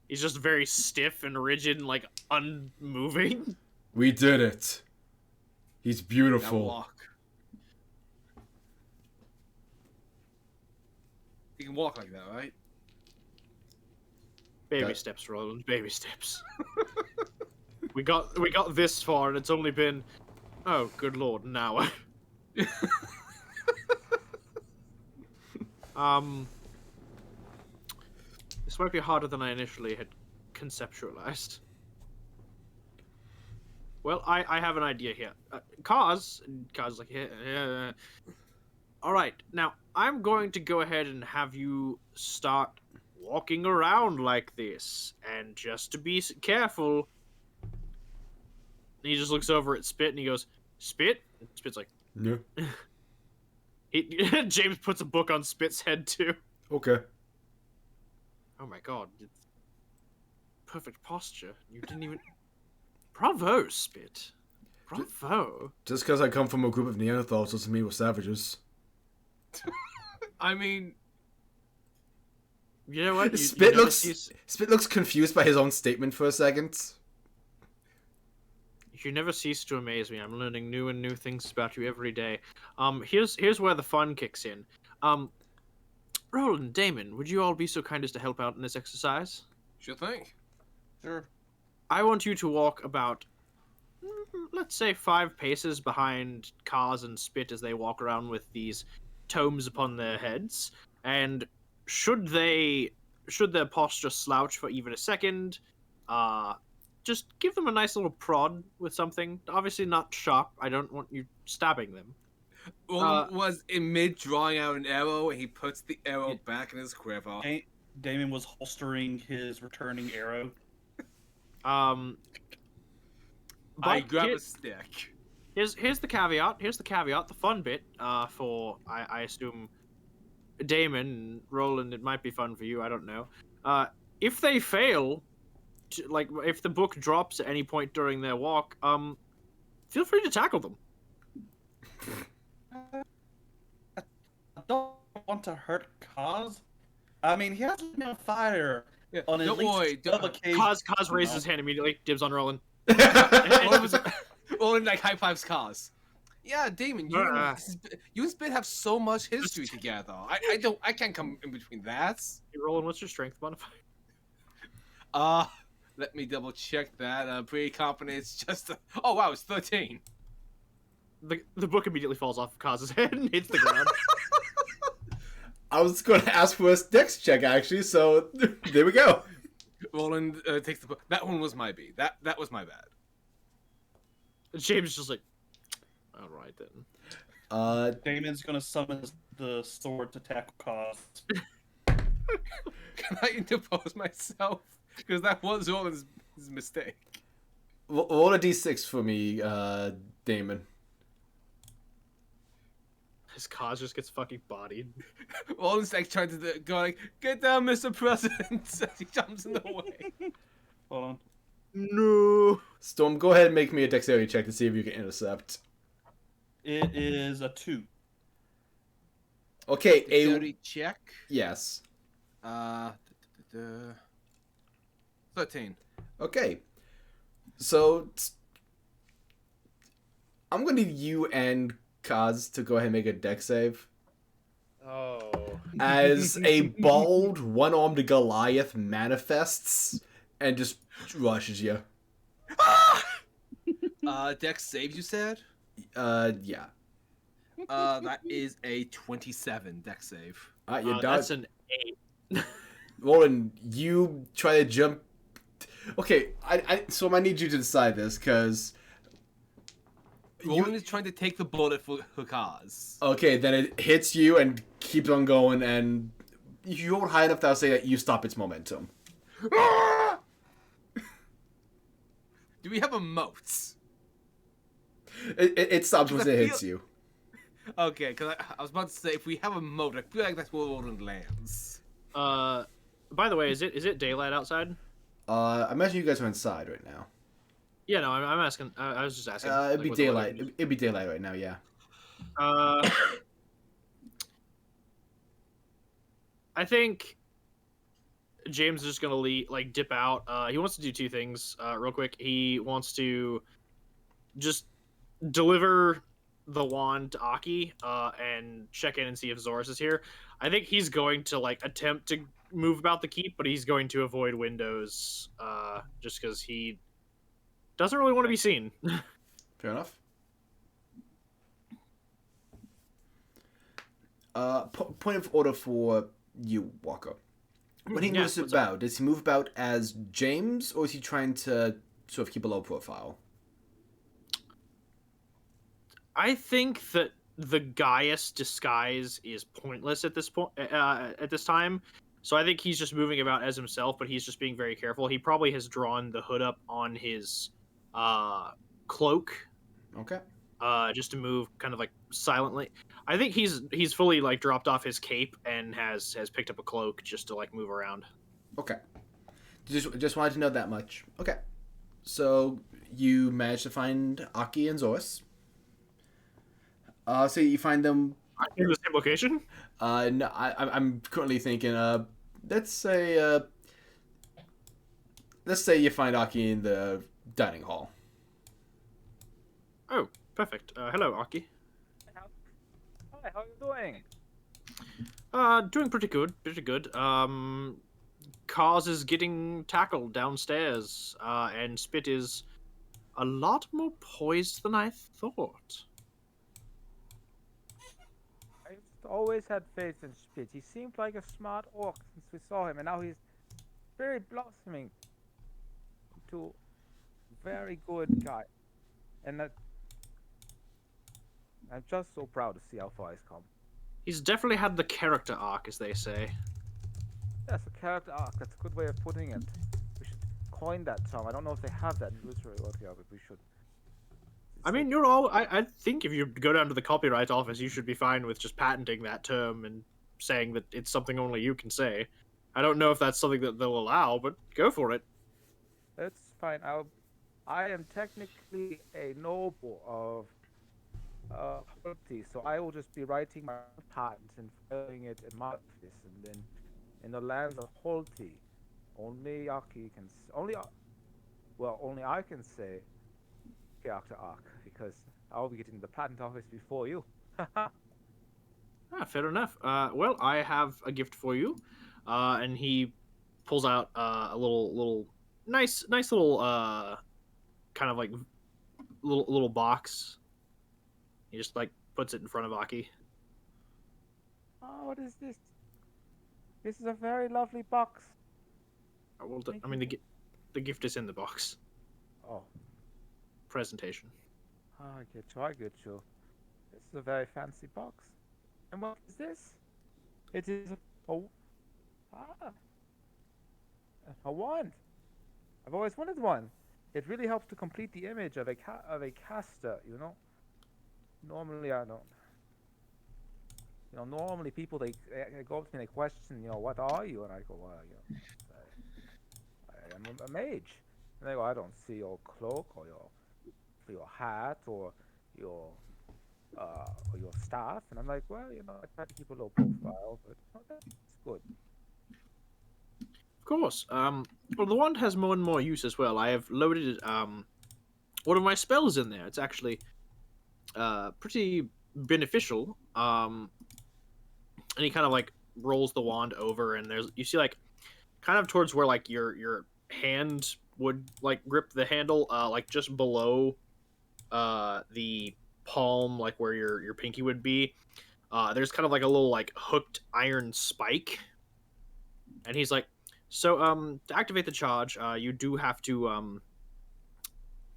He's just very stiff and rigid and like unmoving. We did it. He's Now beautiful. walk. You can walk like that, right? Baby That- steps, Roland. Baby steps. we got this far, and it's only been, oh, good lord, an hour. This might be harder than I initially had conceptualized. Well, I have an idea here. Kaz like, yeah. All right, now I'm going to go ahead and have you start walking around like this, and just to be careful. He just looks over at Spit and he goes, "Spit?" And Spit's like, Yeah. James puts a book on Spit's head too. Okay. Oh my god. It's perfect posture. You didn't even... Bravo, Spit. Bravo. Just because I come from a group of Neanderthals doesn't mean we're savages. I mean, You know what? Spit never looks Spit looks confused by his own statement for a second. You never cease to amaze me. I'm learning new things about you every day. Here's where the fun kicks in. Roland, Damon, would you all be so kind as to help out in this exercise? sure thing. Sure. I want you to walk about, let's say, 5 paces behind Kaz and Spit as they walk around with these tomes upon their heads. And should their posture slouch for even a second, just give them a nice little prod with something. Obviously not sharp. I don't want you stabbing them. Roland was in mid drawing out an arrow, and he puts the arrow back in his quiver. Damon was holstering his returning arrow. I But grab a stick. Here's the caveat. Here's the caveat. The fun bit for I assume Damon and Roland. It might be fun for you. I don't know. If they fail, if the book drops at any point during their walk, feel free to tackle them. I don't want to hurt Kaz. I mean, he hasn't been on fire on at Don't least worry, 12 occasions. Kaz raises his hand immediately. Dibs on Roland. Roland like high fives Kaz. Yeah, Damon, you and Spit have so much history together. I can't come in between that. Hey, Roland, what's your strength modifier? Let me double check that. Pretty confident it's just oh wow, it's 13. The book immediately falls off of Kaz's head and hits the ground. I was going to ask for a dex check, actually, so there we go. Roland takes the book. That one was my B. That was my bad. James is just like, all right then. Damon's gonna summon the sword to tackle Kaz. Can I interpose myself? Because that was Roland's mistake. Roll a d6 for me, Damon. His cause just gets fucking bodied. Walden's like trying to go like, get down, Mr. President, as he jumps in the way. Hold on. No. Storm, go ahead and make me a dexterity check to see if you can intercept. It is a 2. Okay, Dexterity check. Yes. 13. Okay. So I'm gonna need you and Kaz to go ahead and make a dex save. Oh. As a bald, one-armed Goliath manifests and just rushes you. Dex saves, you said? Yeah. That is a 27 dex save. You're done. That's an 8. Roland, you try to jump. Okay, so I need you to decide this, because... Roland is trying to take the bullet for Kaz. Okay, then it hits you and keeps on going, and you hold high enough that I'll say that you stop its momentum. Do we have a moat? It stops once it hits you. Okay, because I was about to say, if we have a moat, I feel like that's where Roland lands. By the way, is it daylight outside? I imagine you guys are inside right now. Yeah, no, I'm asking. I was just asking. It'd like, be what the weather daylight. is. It'd be daylight right now, yeah. I think James is just gonna dip out. He wants to do two things real quick. He wants to just deliver the wand to Aki and check in and see if Zorus is here. I think he's going to attempt to move about the keep, but he's going to avoid windows just because he doesn't really want to be seen. Fair enough. Point of order for you, Walker. When he moves what's about, does he move about as James, or is he trying to sort of keep a low profile? I think that the Gaius disguise is pointless at this point. At this time, so I think he's just moving about as himself, but he's just being very careful. He probably has drawn the hood up on his cloak, Okay. just to move kind of silently. I think he's fully dropped off his cape and has picked up a cloak just to move around. Okay. Just wanted to know that much. Okay. So you managed to find Aki and Zorus. So you find them. In the same location? No, I'm currently thinking. Let's say you find Aki in the dining hall. Oh, perfect. Hello, Aki. Hi, how are you doing? Doing pretty good. Pretty good. Kaz is getting tackled downstairs, and Spit is a lot more poised than I thought. I always had faith in Spit. He seemed like a smart orc since we saw him, and now he's very blossoming into a very good guy. And that I'm just so proud to see how far he's come. He's definitely had the character arc, as they say. Yes, a character arc. That's a good way of putting it. We should coin that term. I don't know if they have that in literary work here, but we should. I mean, you're all. I think if you go down to the copyright office, you should be fine with just patenting that term and saying that it's something only you can say. I don't know if that's something that they'll allow, but go for it. That's fine. I am technically a noble of Holty, so I will just be writing my patent and filing it in my office, and then in the lands of Holty, only Aki can only I can say character arc, because I'll be getting the patent office before you. Fair enough. Well, I have a gift for you, and he pulls out a little nice little kind of little box. He just puts it in front of Aki. Oh, what is this? This is a very lovely box. Well, I mean the gift is in the box. Oh, Presentation. I get you. This is a very fancy box. And what is this? It is a wand. I've always wanted one. It really helps to complete the image of a caster, you know. Normally I don't. Normally people they go up to me and they question, what are you? And I go, well, I am a mage. And they go, I don't see your cloak or your hat or your staff. And I'm like, well, I try to keep a low profile, but that's good. Of course. Well, the wand has more and more use as well. I have loaded one of my spells in there. It's actually pretty beneficial. And he kind of like rolls the wand over, and you see like kind of towards where like your hand would like grip the handle, like just below the palm, like where your pinky would be. There's kind of like a little like hooked iron spike, and he's like, so to activate the charge, you do have to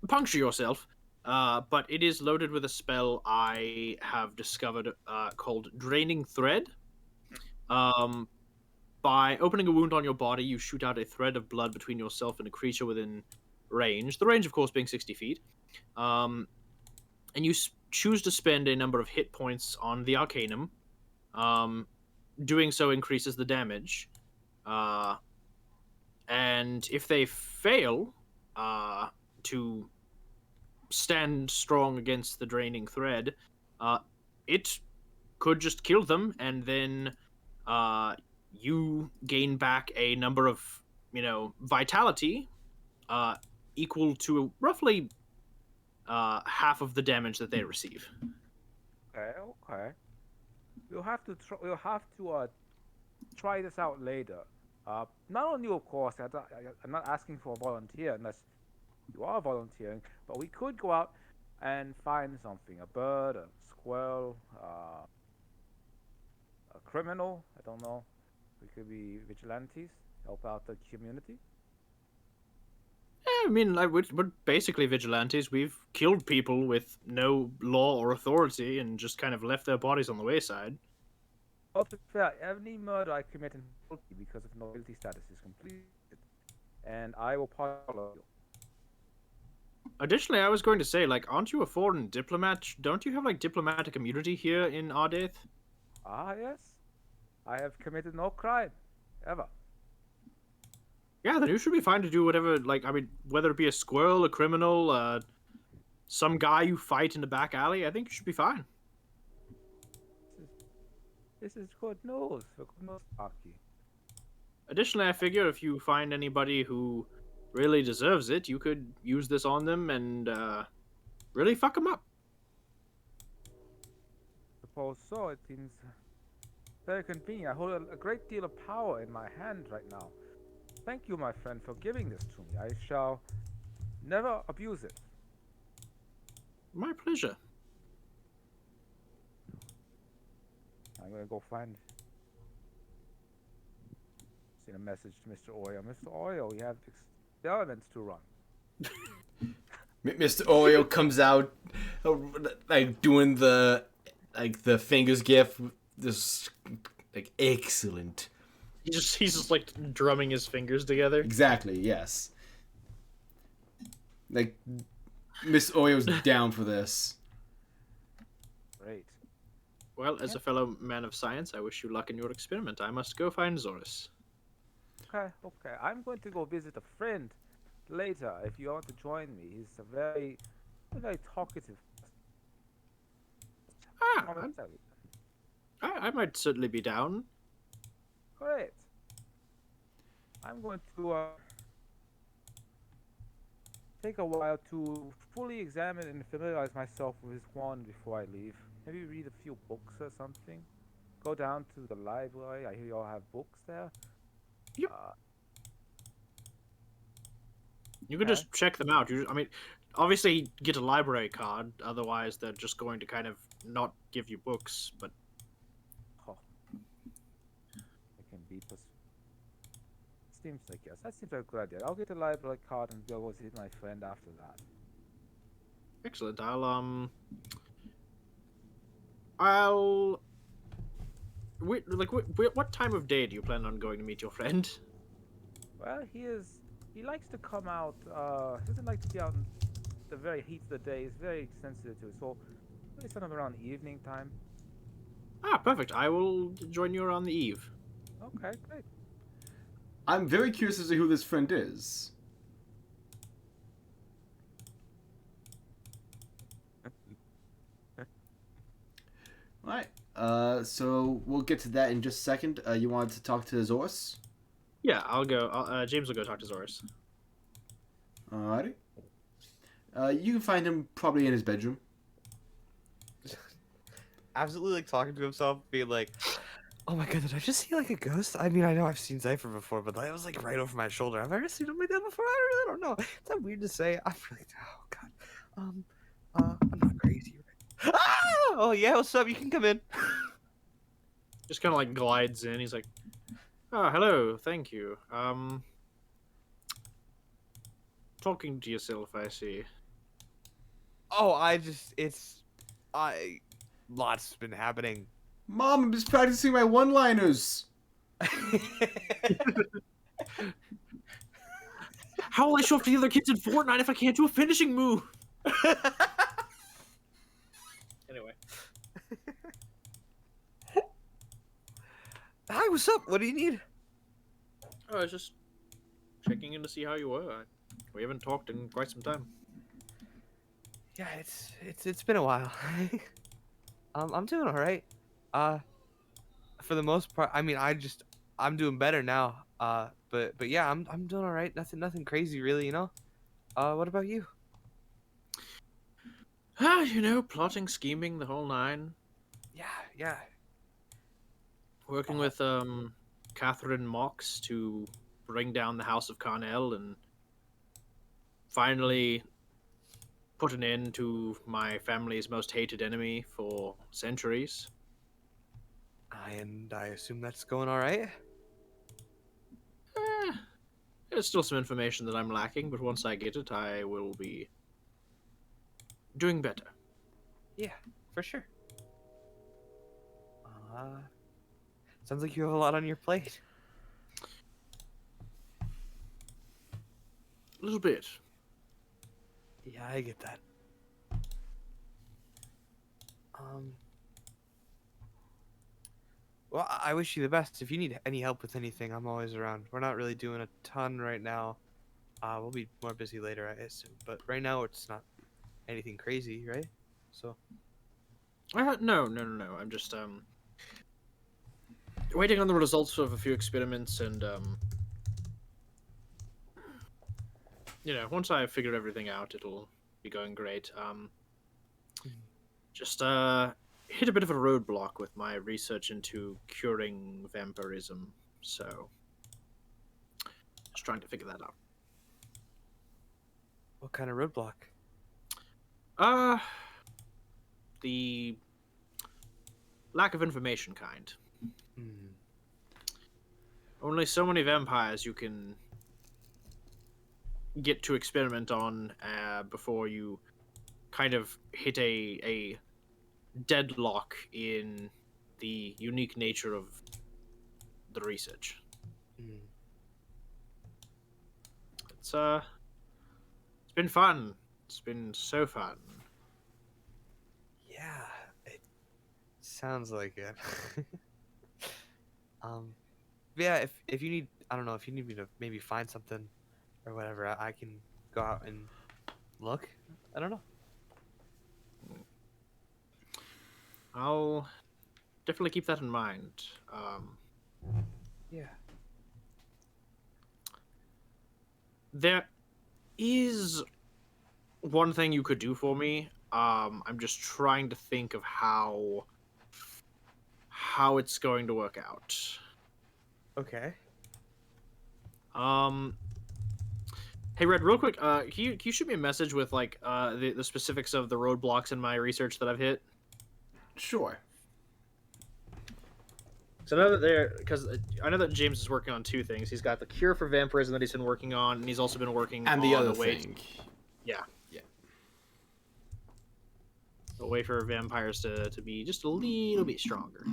puncture yourself. But it is loaded with a spell I have discovered called Draining Thread. By opening a wound on your body, you shoot out a thread of blood between yourself and a creature within range. The range, of course, being 60 feet. And you choose to spend a number of hit points on the Arcanum. Doing so increases the damage. And if they fail to stand strong against the draining thread, it could just kill them, and then you gain back a number of, vitality equal to roughly half of the damage that they receive. Okay. We'll have to try this out later. Not only, of course, I'm not asking for a volunteer unless you are volunteering, but we could go out and find something: a bird, a squirrel, a criminal. I don't know. We could be vigilantes, help out the community. Yeah, I mean, like, we're basically vigilantes. We've killed people with no law or authority and just kind of left their bodies on the wayside. Oh, to be fair, any murder I commit in guilty because of loyalty status is completed, and I will follow you. Additionally, I was going to say, like, aren't you a foreign diplomat? Don't you have, like, diplomatic immunity here in Ardaithe? Ah, yes. I have committed no crime, ever. Yeah, then you should be fine to do whatever, like, I mean, whether it be a squirrel, a criminal, some guy you fight in the back alley, I think you should be fine. This is good news. Good news, Aki. Additionally, I figure if you find anybody who really deserves it, you could use this on them and really fuck them up. Suppose so. It seems very convenient. I hold a great deal of power in my hand right now. Thank you, my friend, for giving this to me. I shall never abuse it. My pleasure. I'm gonna go find. Send a message to Mr. Oyo. Mr. Oyo, you have experiments to run. Mr. Oreo comes out, like doing the fingers gif. This excellent. He's just like drumming his fingers together. Exactly. Yes. Like, Miss Oyo's down for this. Great. Well, as a fellow man of science, I wish you luck in your experiment. I must go find Zoris. Okay. I'm going to go visit a friend later. If you want to join me, he's a very talkative. I might certainly be down. Great. I'm going to take a while to fully examine and familiarize myself with his wand before I leave. Maybe read a few books or something. Go down to the library. I hear you all have books there. Yep. You could just check them out. I mean, obviously get a library card. Otherwise, they're just going to kind of not give you books. But I can beat us. Seems like yes. That seems like a good idea. I'll get a library card and go visit my friend after that. Excellent. What time of day do you plan on going to meet your friend? Well, he likes to come out. He doesn't like to be out in the very heat of the day. He's very sensitive to it. So maybe sometime around evening time. Ah, perfect. I will join you on the eve. Okay, great. I'm very curious as to who this friend is. All right. So we'll get to that in just a second. You wanted to talk to Zoris? Yeah, I'll go. James will go talk to Zoris. Alrighty. You can find him probably in his bedroom. Absolutely, like talking to himself, being like, "Oh my god, did I just see like a ghost?" I mean, I know I've seen Cypher before, but that was like right over my shoulder. Have I ever seen him like that before? I really don't know. Is that weird to say? I'm really, oh god, I'm not crazy, right? Ah! Oh yeah, what's up? You can come in. Just kind of like glides in. He's like, "Oh, hello. Thank you. Talking to yourself, I see." Oh, lots been happening. Mom, I'm just practicing my one-liners. How will I show off to the other kids in Fortnite if I can't do a finishing move? Anyway. Hi, what's up? What do you need? Oh, I was just checking in to see how you were. We haven't talked in quite some time. Yeah, it's been a while. I'm doing all right. For the most part, I mean, I'm doing better now. But yeah, I'm doing all right. Nothing crazy really, you know. What about you? Ah, you know, plotting, scheming, the whole nine. Yeah. Working with Catherine Mox to bring down the House of Carnell and finally put an end to my family's most hated enemy for centuries. And I assume that's going all right. There's still some information that I'm lacking, but once I get it, I will be doing better. Yeah, for sure. Sounds like you have a lot on your plate. A little bit. Yeah, I get that. Well, I wish you the best. If you need any help with anything, I'm always around. We're not really doing a ton right now. We'll be more busy later, I assume. But right now, it's not anything crazy, right? So. No. I'm just waiting on the results of a few experiments, and you know, once I've figured everything out, it'll be going great. Just hit a bit of a roadblock with my research into curing vampirism, so just trying to figure that out. What kind of roadblock? The lack of information kind. Only so many vampires you can get to experiment on before you kind of hit a deadlock in the unique nature of the research. It's been fun. It's been so fun. Yeah, it sounds like it. Yeah, if you need, I don't know, if you need me to maybe find something or whatever, I can go out and look. I don't know. I'll definitely keep that in mind. Yeah. There is one thing you could do for me. I'm just trying to think of how it's going to work out. Okay. Hey Red, real quick, can you shoot me a message with like the specifics of the roadblocks in my research that I've hit? Sure. So I know that James is working on two things. He's got the cure for vampirism that he's been working on, and he's also been working And on the other a way thing. a way for vampires to be just a little bit stronger.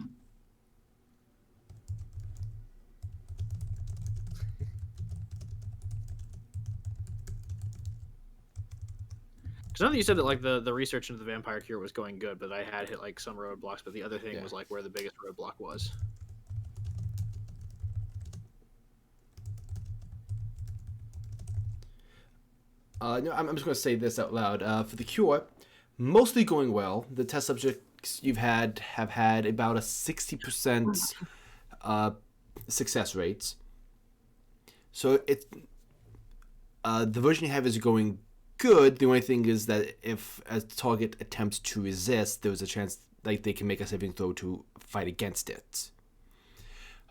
Because now that you said that, like the research into the vampire cure was going good, but I had hit like some roadblocks. But the other thing was like where the biggest roadblock was. No, I'm just going to say this out loud. For the cure, mostly going well. The test subjects you've had have had about a 60% success rate. So the version you have is going good. The only thing is that if a target attempts to resist, there's a chance like they can make a saving throw to fight against it.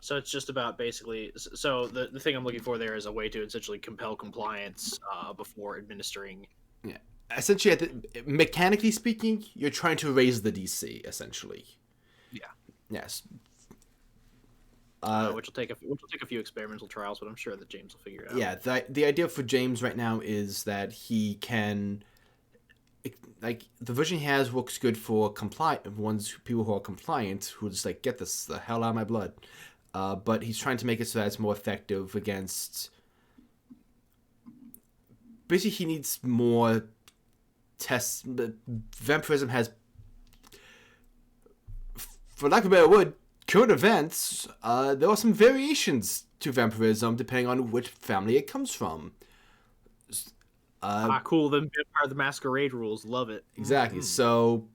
So it's just about basically. So the thing I'm looking for there is a way to essentially compel compliance before administering. Yeah, essentially, mechanically speaking, you're trying to raise the DC. Essentially. Yeah. Yes. Which will take a few experimental trials, but I'm sure that James will figure it out. Yeah, the idea for James right now is that he can, like, the version he has works good for people who are compliant, who just like, get this the hell out of my blood. But he's trying to make it so that it's more effective against. Basically, he needs more tests. Vampirism has, for lack of a better word, current events. There are some variations to vampirism depending on which family it comes from. Cool. The Vampire the Masquerade rules. Love it. Exactly. So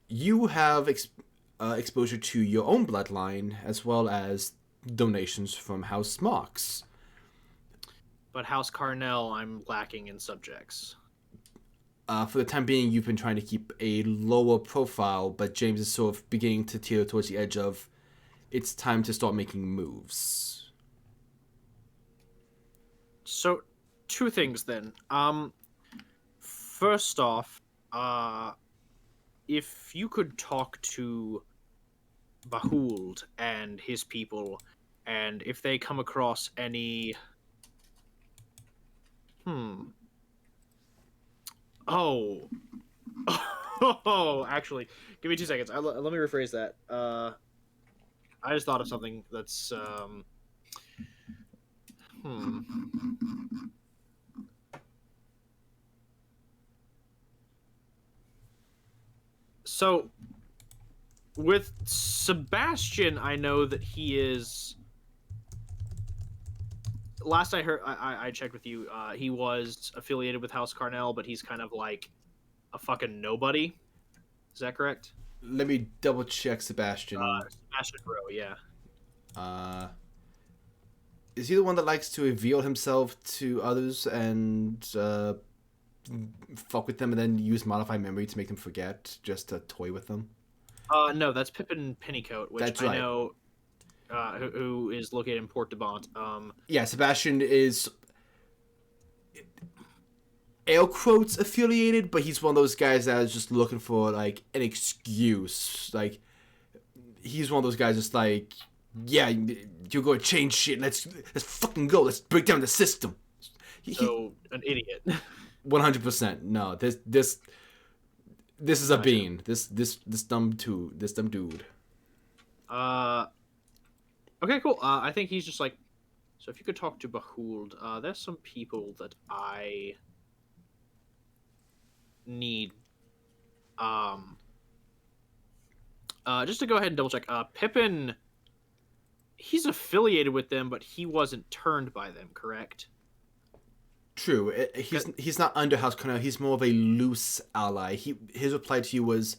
you have exposure to your own bloodline as well as donations from House Marks. But House Carnell, I'm lacking in subjects. For the time being, you've been trying to keep a lower profile, but James is sort of beginning to teeter towards the edge of it's time to start making moves. So, two things then. First off, if you could talk to Bahuld and his people, and if they come across any... Oh. Oh, actually, give me 2 seconds. Let me rephrase that. I just thought of something that's... So, with Sebastian, I know that he is... Last I heard, I checked with you, he was affiliated with House Carnell, but he's kind of like a fucking nobody. Is that correct? Let me double check Sebastian. Sebastian Rowe, yeah. Is he the one that likes to reveal himself to others and fuck with them and then use modified memory to make them forget, just to toy with them? No, that's Pippin Pennycoat, which That's I right. know who is located in Port de Bont. Yeah, Sebastian is air quotes affiliated, but he's one of those guys that is just looking for like an excuse. Like he's one of those guys just like, yeah, you're going to change shit. Let's fucking go. Let's break down the system. So an idiot. 100%. No, this is a bean. This dumb dude. Okay, cool. I think he's just like, so if you could talk to Bahuld, there's some people that I need. Just to go ahead and double check. Pippin, he's affiliated with them, but he wasn't turned by them, correct? True. He's not under House Cornell. He's more of a loose ally. His reply to you was,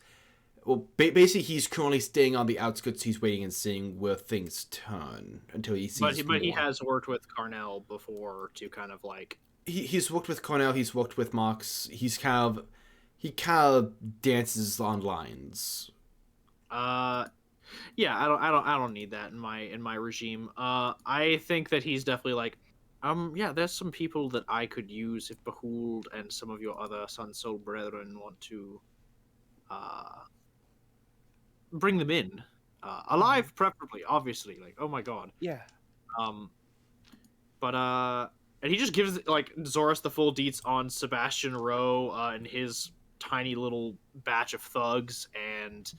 well, basically he's currently staying on the outskirts. He's waiting and seeing where things turn until he sees. But he has worked with Carnell before to kind of like. He's worked with Cornell. He's worked with Marks. He kind of dances on lines. Yeah, I don't need that in my regime. I think that he's definitely like, yeah, there's some people that I could use if Bahuld and some of your other Sun Soul brethren want to, bring them in, alive preferably, obviously. Like, oh my god. Yeah. And he just gives like Zoris the full deets on Sebastian Rowe and his tiny little batch of thugs and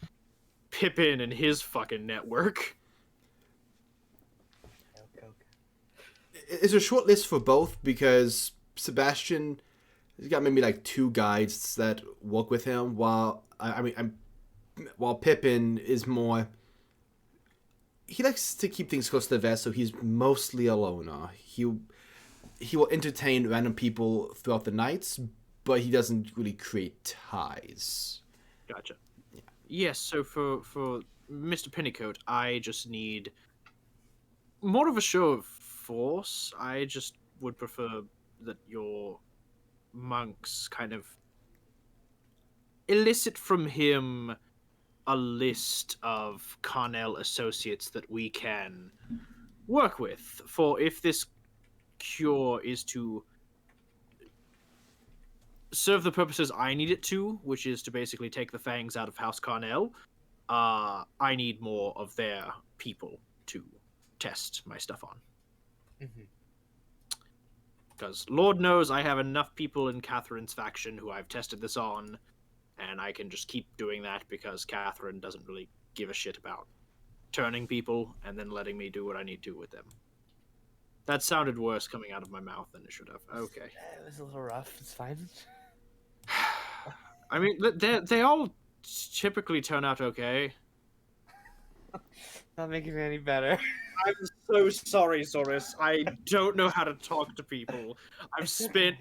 Pippin and his fucking network. It's a short list for both because Sebastian He's got maybe like 2 guides that work with him, while while Pippin is more. He likes to keep things close to the vest, so he's mostly a loner. He will entertain random people throughout the nights, but he doesn't really create ties. Gotcha. Yeah. Yes. So for Mr. Pennycoat, I just need more of a show of force. I just would prefer that your monks kind of elicit from him a list of Carnell associates that we can work with. For if this cure is to serve the purposes I need it to, which is to basically take the fangs out of House Carnell, I need more of their people to test my stuff on. Because Lord knows I have enough people in Catherine's faction who I've tested this on, and I can just keep doing that because Catherine doesn't really give a shit about turning people and then letting me do what I need to with them. That sounded worse coming out of my mouth than it should have. Okay. It was a little rough. It's fine. I mean, they all typically turn out okay. Not making it any better. I'm so sorry, Zoris. I don't know how to talk to people. I've spent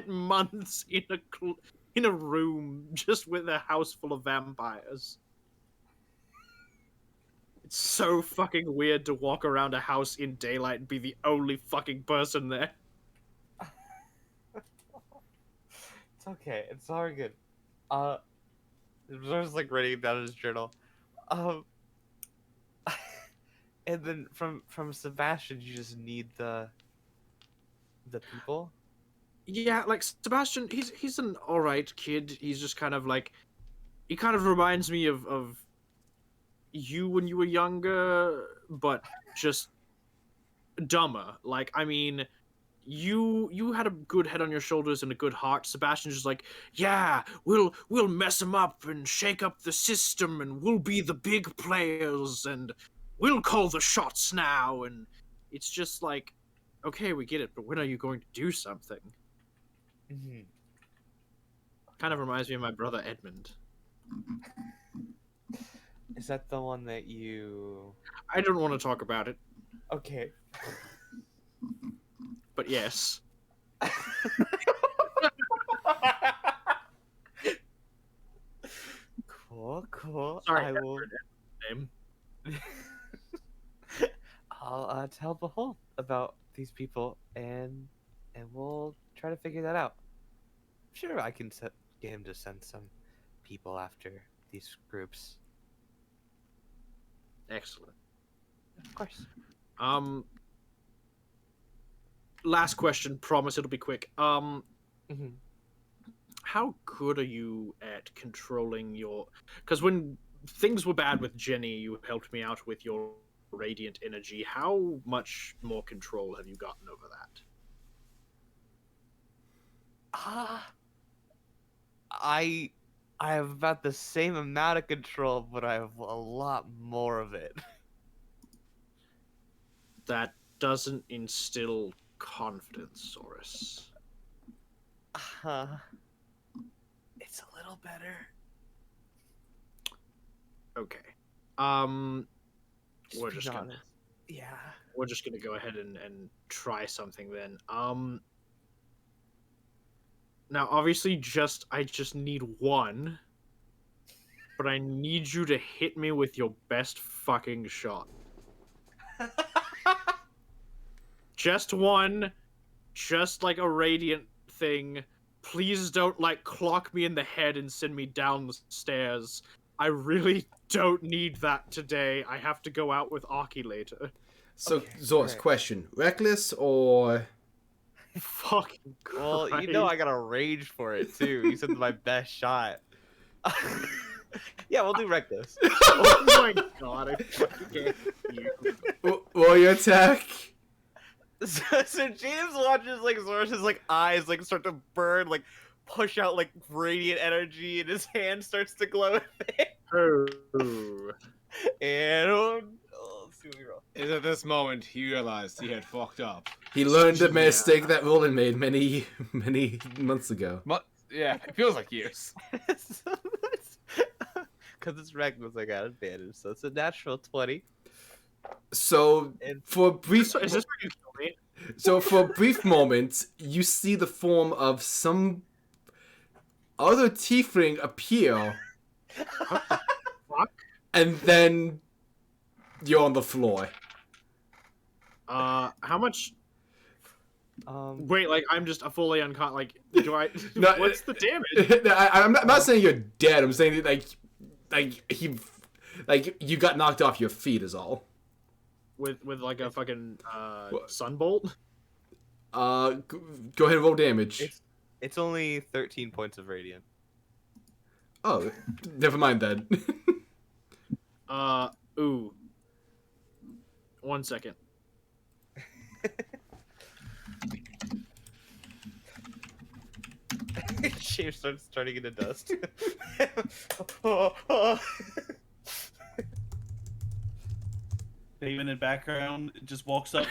months in a room just with a house full of vampires. It's so fucking weird to walk around a house in daylight and be the only fucking person there. It's okay. It's all good. Zor's like writing it down in his journal. And then from Sebastian, you just need the people. Yeah, like Sebastian, he's an alright kid. He's just kind of like, he kind of reminds me of you when you were younger, but just dumber. Like, I mean, you had a good head on your shoulders and a good heart. Sebastian's just like, yeah, we'll mess him up and shake up the system, and we'll be the big players, and we'll call the shots now. And it's just like, okay, we get it, but when are you going to do something? Kind of reminds me of my brother Edmund. Is that the one that you... I don't want to talk about it, Okay. but yes. Cool. Sorry, I will... name. I'll tell Behold about these people, and we'll try to figure that out. Sure, I can get him to send some people after these groups. Excellent. Of course. Last question. Promise it'll be quick. Mhm. How good are you at controlling your? Because when things were bad with Jenny, you helped me out with your radiant energy. How much more control have you gotten over that? I have about the same amount of control, but I have a lot more of it. That doesn't instill confidence, Saurus. It's a little better. Okay. Just We're being just gonna honest. Yeah. we're just gonna go ahead and try something then. Now obviously I just need one, but I need you to hit me with your best fucking shot. Just one, just like a radiant thing. Please don't like clock me in the head and send me down the stairs. I really don't need that today. I have to go out with Aki later. So, Okay, Zor's alright. question: reckless or? Fucking Well, you know I got a rage for it too. You said my best shot. Yeah, we'll do reckless. Oh my god, I fucking hate you. Warrior attack. So James watches like Zor's like eyes like start to burn, like push out like radiant energy, and his hand starts to glow. Oh. And Is at this moment he realized he had fucked up. He learned a mistake that Roland made many months ago. But yeah, it feels like years. Because it's reckless, I got advantage, so it's a natural 20. So And for a brief, So, is this where you kill me? so for a brief moment, you see the form of some other tiefling appear, Fuck. and then you're on the floor. How much? Wait, like I'm just a fully like. Do I? No, What's the damage? I'm not saying you're dead. I'm saying that, you got knocked off your feet is all. With like a fucking sunbolt? Go ahead and roll damage. it's only 13 points of radiant. Oh, never mind then. Ooh. 1 second. James starts turning into dust. Damon in background just walks up.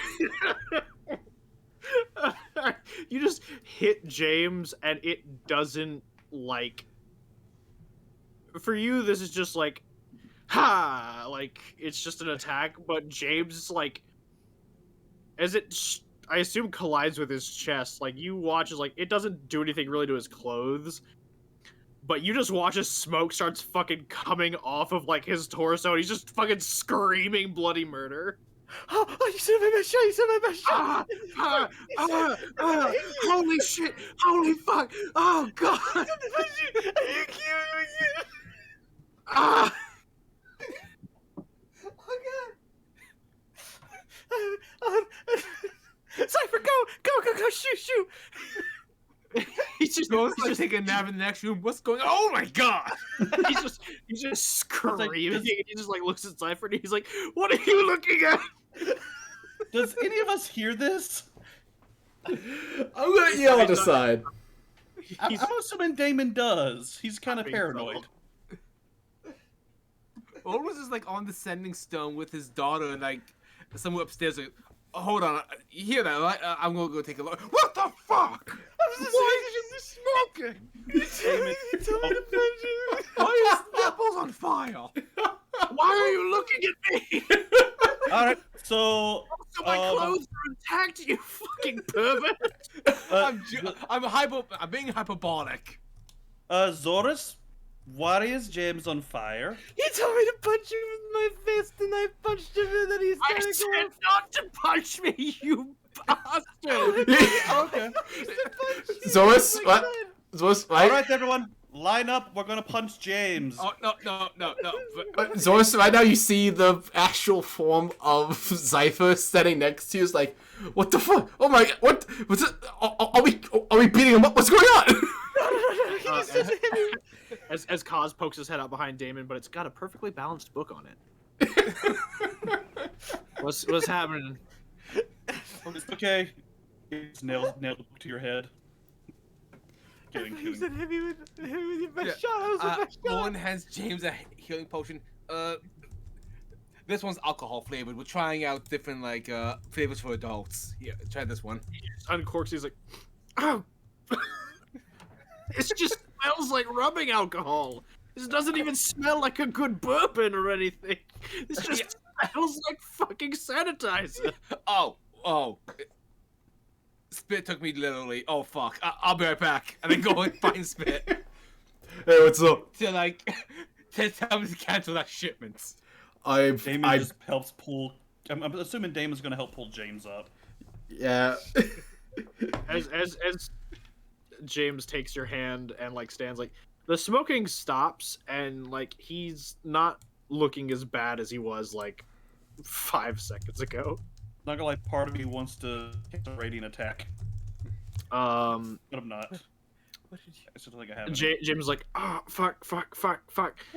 You just hit James and it doesn't like. For you, this is just like, ha! Like it's just an attack, but James like, as it, I assume collides with his chest. Like you watch as like it doesn't do anything really to his clothes, but you just watch as smoke starts fucking coming off of like his torso, and he's just fucking screaming bloody murder. Oh, you said my best shot! You said my best shot! Holy shit! Holy fuck! Oh god! Are you kidding me? Ah! Oh god! Cypher, go! Shoot! He's just Goes to take a nap in the next room. What's going on? Oh my god! he's just screaming. He just like looks at Cypher and he's like, "What are you looking at?" Does any of us hear this? I'm gonna yell on the side. I'm assuming Damon does. He's kind of Being paranoid. Or was just like on the sending stone with his daughter and like someone upstairs like, oh, hold on, you hear that, right? I'm gonna go take a look. What the fuck? Why is he smoking? Damon, Why is nipples on fire? Why are you looking at me? all right, so So my clothes are intact, you fucking pervert. I'm being hyperbolic. Zorus, why is James on fire? He told me to punch him with my fist, and I punched him, and then he I started said going. not to punch me, you bastard. Okay. Zoris, what? Zoris, All right? right, everyone, line up. We're gonna punch James. Oh no. Zoris, right now you see the actual form of Zypher standing next to you. Is like, what the fuck? Oh my god, what? What's it? Are we beating him up? What's going on? As Kaz pokes his head out behind Damon, but it's got a perfectly balanced book on it. What's happening? It's okay. It's nailed to your head. Kidding. You said hit me with your best Yeah. shot. I was my best shot. Owen hands James a healing potion. This one's alcohol flavored. We're trying out different like flavors for adults. Yeah, try this one. Uncorks, he's like, oh. It just smells like rubbing alcohol. This doesn't even smell like a good bourbon or anything. This just smells like fucking sanitizer. Oh. Spit took me literally. Oh fuck. I'll be right back. And then go and find Spit Hey, what's up? to like to tell me to cancel that shipment. Damon just helps pull. I'm assuming Damon's gonna help pull James up. Yeah. As James takes your hand and like stands like the smoking stops and like he's not looking as bad as he was like 5 seconds ago. Not gonna lie, part of me wants to hit a radiant attack, but I'm not. What did you? I still think I have it. James is like, oh fuck. What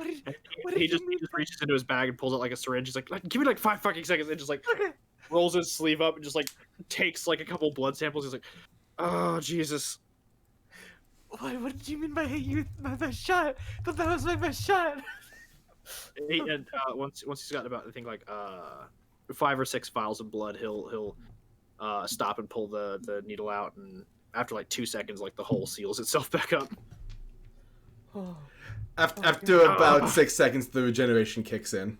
did, And what he did just you mean? reaches into his bag and pulls out like a syringe. He's like, give me like 5 fucking seconds, and just like rolls his sleeve up and just like takes like a couple blood samples. He's like, oh Jesus. What did you mean by hitting you with my best shot? I thought that was my best shot. And once he's gotten about I think like 5 or 6 vials of blood, he'll stop and pull the needle out, and after like 2 seconds, like the hole seals itself back up. After about 6 seconds, the regeneration kicks in.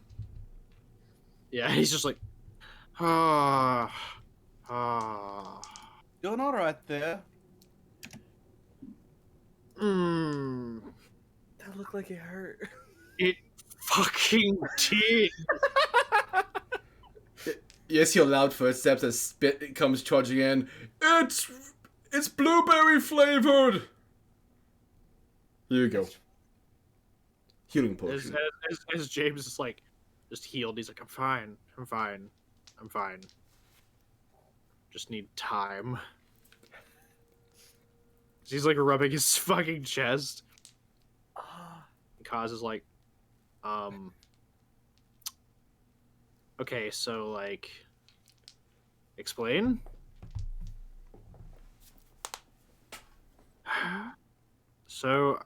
Yeah, he's just like, ah, ah. Doing all right there. Mm, That looked like it hurt. it fucking did. Yes, hear loud footsteps as spit comes charging in. It's blueberry flavored. Here you go. Healing potion. As James is like, just healed, he's like, I'm fine. Just need time. He's like rubbing his fucking chest. Kaz is like, okay, so like, explain. So,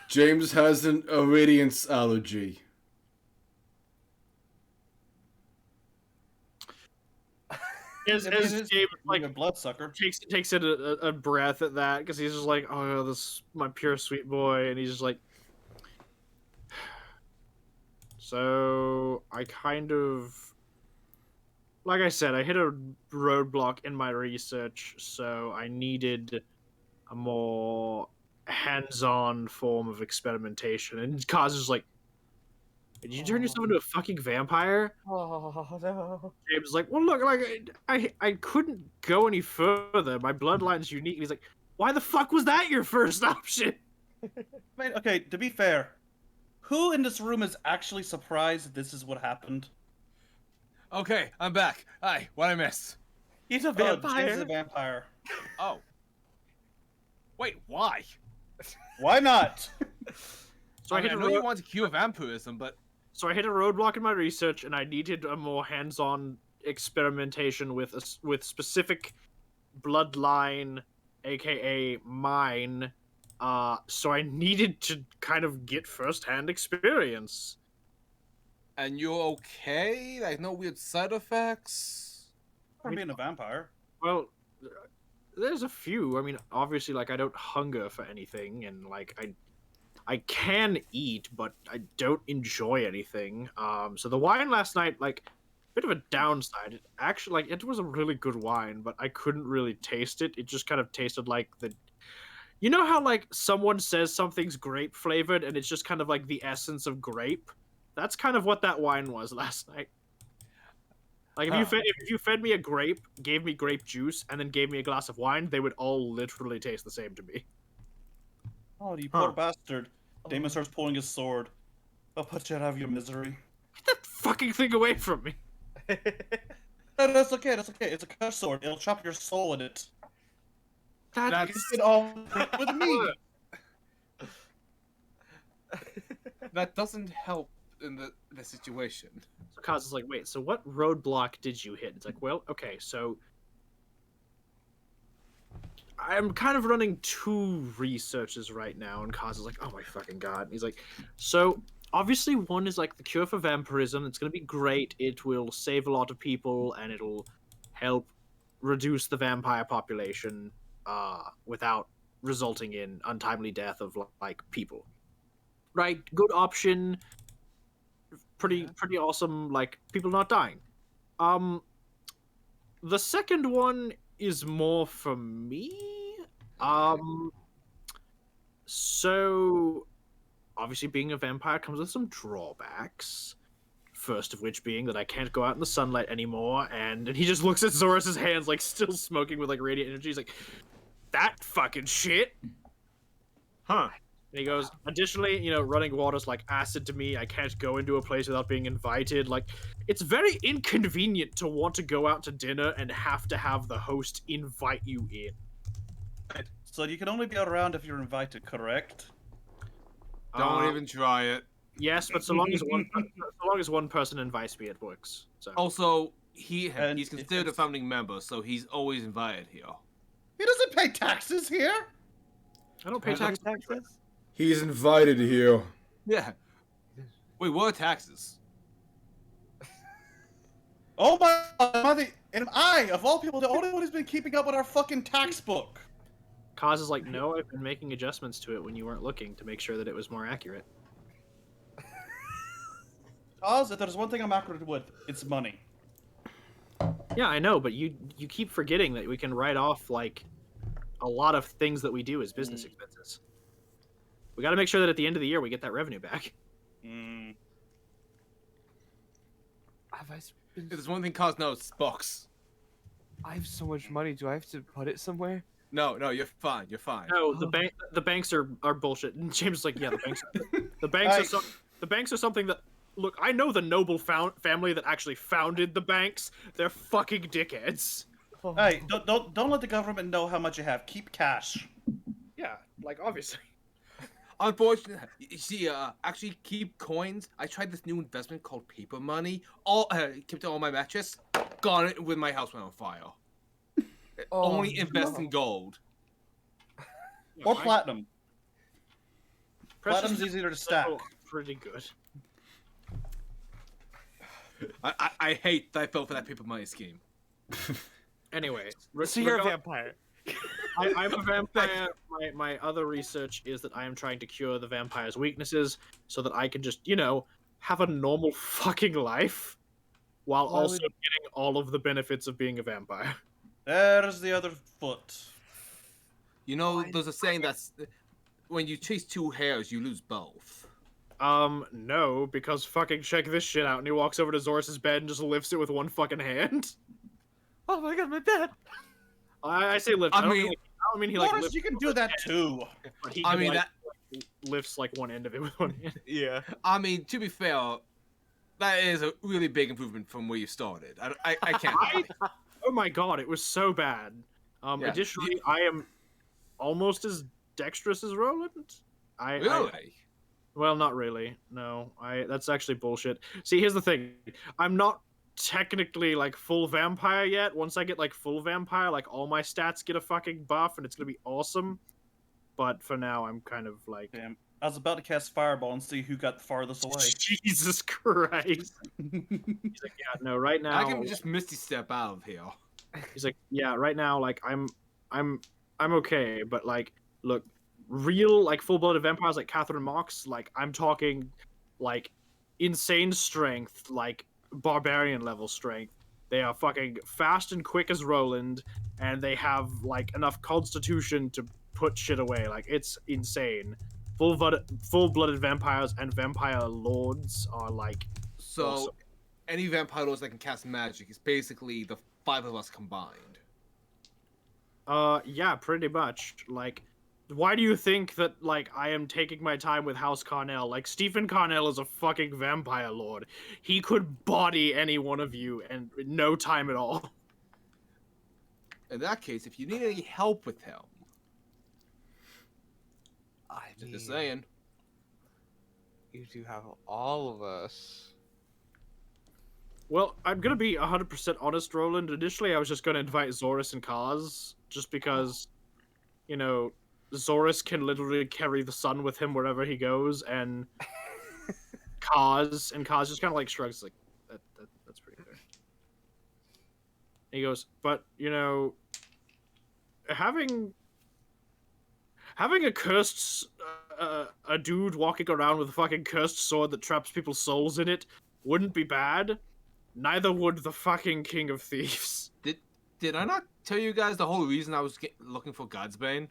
James has an irradiance allergy. as It is James like like a bloodsucker. takes in a breath at that, because he's just like, oh, this my pure sweet boy, and he's just like, so I kind of, like I said, I hit a roadblock in my research, so I needed a more hands-on form of experimentation. And Kaz is like, did you turn yourself into a fucking vampire? Oh no. James is like, well, look, like I couldn't go any further. My bloodline's unique. And he's like, why the fuck was that your first option? Wait, okay, to be fair, who in this room is actually surprised that this is what happened? Okay, I'm back. Hi, what I missed? He's a Oh, vampire. James is a vampire. Oh. Wait, why? Why not? So I know you want to cure vampirism, but So I hit a roadblock in my research, and I needed a more hands-on experimentation with specific bloodline, aka mine. So I needed to kind of get first-hand experience. and you're okay? Like no weird side effects? For being a vampire. Well, there's a few. I mean, obviously, like I don't hunger for anything, and like I can eat, but I don't enjoy anything. So the wine last night, like, bit of a downside. It actually, like, it was a really good wine, but I couldn't really taste it. It just kind of tasted like the, you know how like someone says something's grape flavored, and it's just kind of like the essence of grape. That's kind of what that wine was last night. Like if you fed me a grape, gave me grape juice, and then gave me a glass of wine, they would all literally taste the same to me. Oh, you poor bastard. Damon starts pulling his sword. I'll put you out of your misery. Get that fucking thing away from me. No, that's okay, that's okay. It's a curse sword. It'll chop your soul in it. That's It all with me. that doesn't help in the situation. So Kaz is like, wait, so what roadblock did you hit? It's like, well, okay, so I'm kind of running 2 researches right now, and Kaz is like, oh my fucking god. And he's like, so obviously one is like the cure for vampirism. It's going to be great. It will save a lot of people, and it'll help reduce the vampire population without resulting in untimely death of like people. Right? Good option. Pretty awesome, like people not dying. The second one is more for me. So obviously being a vampire comes with some drawbacks. First of which being that I can't go out in the sunlight anymore, and he just looks at Zoras's hands like still smoking with like radiant energy. He's like, that fucking shit. Huh. And he goes, additionally, you know, running water's like acid to me. I can't go into a place without being invited. Like, it's very inconvenient to want to go out to dinner and have to have the host invite you in. So you can only be around if you're invited, correct? Don't even try it. Yes, but so long as one person invites me, it works. So. Also, And he's considered a founding member, so he's always invited here. He doesn't pay taxes here. I don't pay taxes. He's invited here. Yeah. Wait, what are taxes? Oh my God, and I, of all people, the only one who's been keeping up with our fucking tax book. Kaz is like, no, I've been making adjustments to it when you weren't looking to make sure that it was more accurate. Oz, if there's one thing I'm accurate with, it's money. Yeah, I know, but you keep forgetting that we can write off like a lot of things that we do as business expenses. We got to make sure that at the end of the year we get that revenue back. Mm. Have I been... If there's one thing Cos knows, it's books. I have so much money. Do I have to put it somewhere? No, you're fine. You're fine. No, the banks are bullshit. And James is like, yeah, the banks the banks are something that look. I know the noble family that actually founded the banks. They're fucking dickheads. Hey, don't let the government know how much you have. Keep cash. Yeah, like obviously. Unfortunately, you see, actually keep coins. I tried this new investment called paper money. Kept all my matches. Got it when my house went on fire. Only invest in gold. Or platinum. Precious Platinum's easier to stack. Pretty good. I hate that I fell for that paper money scheme. Anyway, So you're a vampire. I'm a vampire. My other research is that I am trying to cure the vampire's weaknesses so that I can just, have a normal fucking life while also getting all of the benefits of being a vampire. There's the other foot. You know, there's a saying that's when you chase two hares, you lose both. No, because fucking check this shit out. And he walks over to Zorus's bed and just lifts it with one fucking hand. Oh my god, my bed! I say lift. I don't mean he like Boris, lifts. you can do that too. But he I can, mean, like, lifts like one end of it with one hand. Yeah. I mean, to be fair, that is a really big improvement from where you started. I can't lie. Oh my god, it was so bad. Yeah. Additionally, I am almost as dexterous as Roland. Really? Well, not really. No, that's actually bullshit. See, here's the thing. I'm not technically like full vampire yet. Once I get like full vampire, like all my stats get a fucking buff and it's gonna be awesome. But for now, I'm kind of like... Damn. I was about to cast Fireball and see who got the farthest away. Jesus Christ. He's like, yeah, no, right now... I can just Misty Step out of here. He's like, yeah, right now, like, I'm okay, but like, look, real, like, full-blooded vampires like Catherine Mox, like, I'm talking, like, insane strength, like, barbarian level strength. They are fucking fast and quick as Roland, and they have, like, enough constitution to put shit away. Like, it's insane. Full-blooded vampires and vampire lords are, like, So, awesome. any vampire lords that can cast magic is basically the 5 of us combined. Yeah, pretty much. Like, why do you think that, like, I am taking my time with House Carnell? Like, Stephen Carnell is a fucking vampire lord. He could body any one of you in no time at all. In that case, if you need any help with him, I mean, just saying. you do have all of us. Well, I'm gonna be 100% honest, Roland. Initially, I was just gonna invite Zorus and Kaz, just because, Zorus can literally carry the sun with him wherever he goes, and Kaz just kind of like shrugs, like, that's pretty fair. He goes, but, having a cursed, a dude walking around with a fucking cursed sword that traps people's souls in it wouldn't be bad. Neither would the fucking King of Thieves. Did I not tell you guys the whole reason I was looking for Godsbane?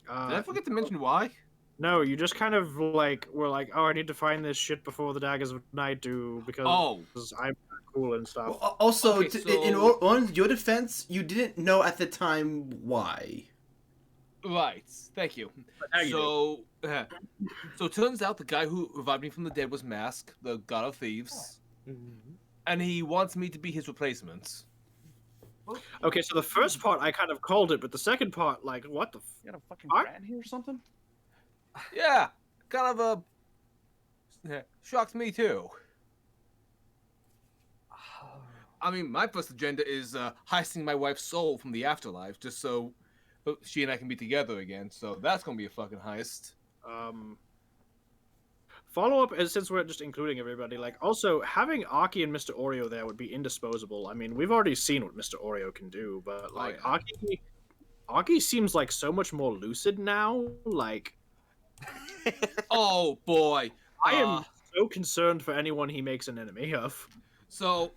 Did I forget to mention why? No, you just kind of like were like, oh, I need to find this shit before the Daggers of Night do because I'm cool and stuff. Well, also, Okay, on your defense, you didn't know at the time why. Right. Thank you. So it turns out the guy who revived me from the dead was Mask, the god of thieves, and he wants me to be his replacement. Okay, so the first part I kind of called it, but the second part, like, what the? You got a fucking What? rat here or something? Yeah, kind of shocked me too. I mean, my first agenda is heisting my wife's soul from the afterlife, just so she and I can be together again. So that's gonna be a fucking heist. Follow up, as since we're just including everybody, like also having Aki and Mr. Oreo there would be indisposable. I mean, we've already seen what Mr. Oreo can do, but like yeah. Aki seems like so much more lucid now. Like, Oh boy. I am so concerned for anyone he makes an enemy of. So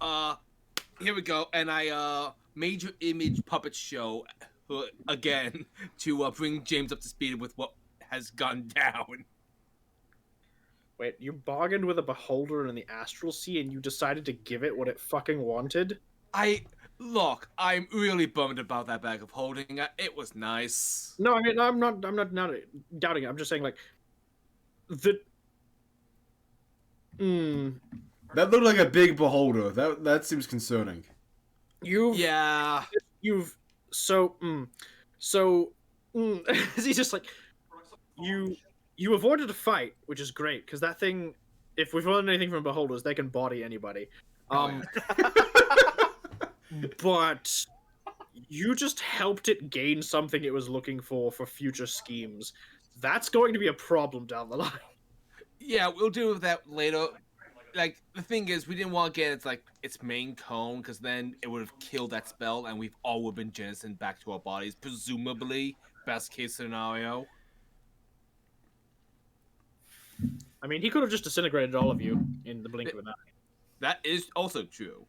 here we go, and I major image puppet show again to bring James up to speed with what has gone down. Wait, you bargained with a beholder in the astral sea and you decided to give it what it fucking wanted? Look, I'm really bummed about that bag of holding. It was nice. No, I mean I'm not doubting it. I'm just saying like the That looked like a big beholder. That seems concerning. You've he's just like you avoided a fight, which is great because that thing, if we've learned anything from beholders, they can body anybody. But you just helped it gain something it was looking for future schemes. That's going to be a problem down the line. Yeah, we'll deal with that later. Like, the thing is, we didn't want to get its main cone, because then it would have killed that spell, and we've all would have been jettisoned back to our bodies, presumably. Best case scenario. I mean, he could have just disintegrated all of you in the blink of an eye. That is also true.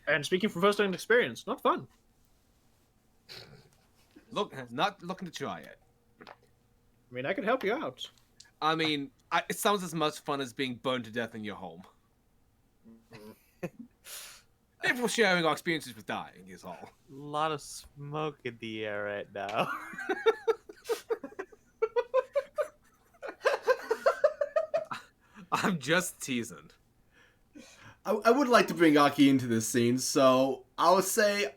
And speaking from first-hand experience, not fun. Look, not looking to try it. I mean, I could help you out. I mean, it sounds as much fun as being burned to death in your home. If we're sharing our experiences with dying, is all. A lot of smoke in the air right now. I'm just teasing. I would like to bring Aki into this scene, so I would say,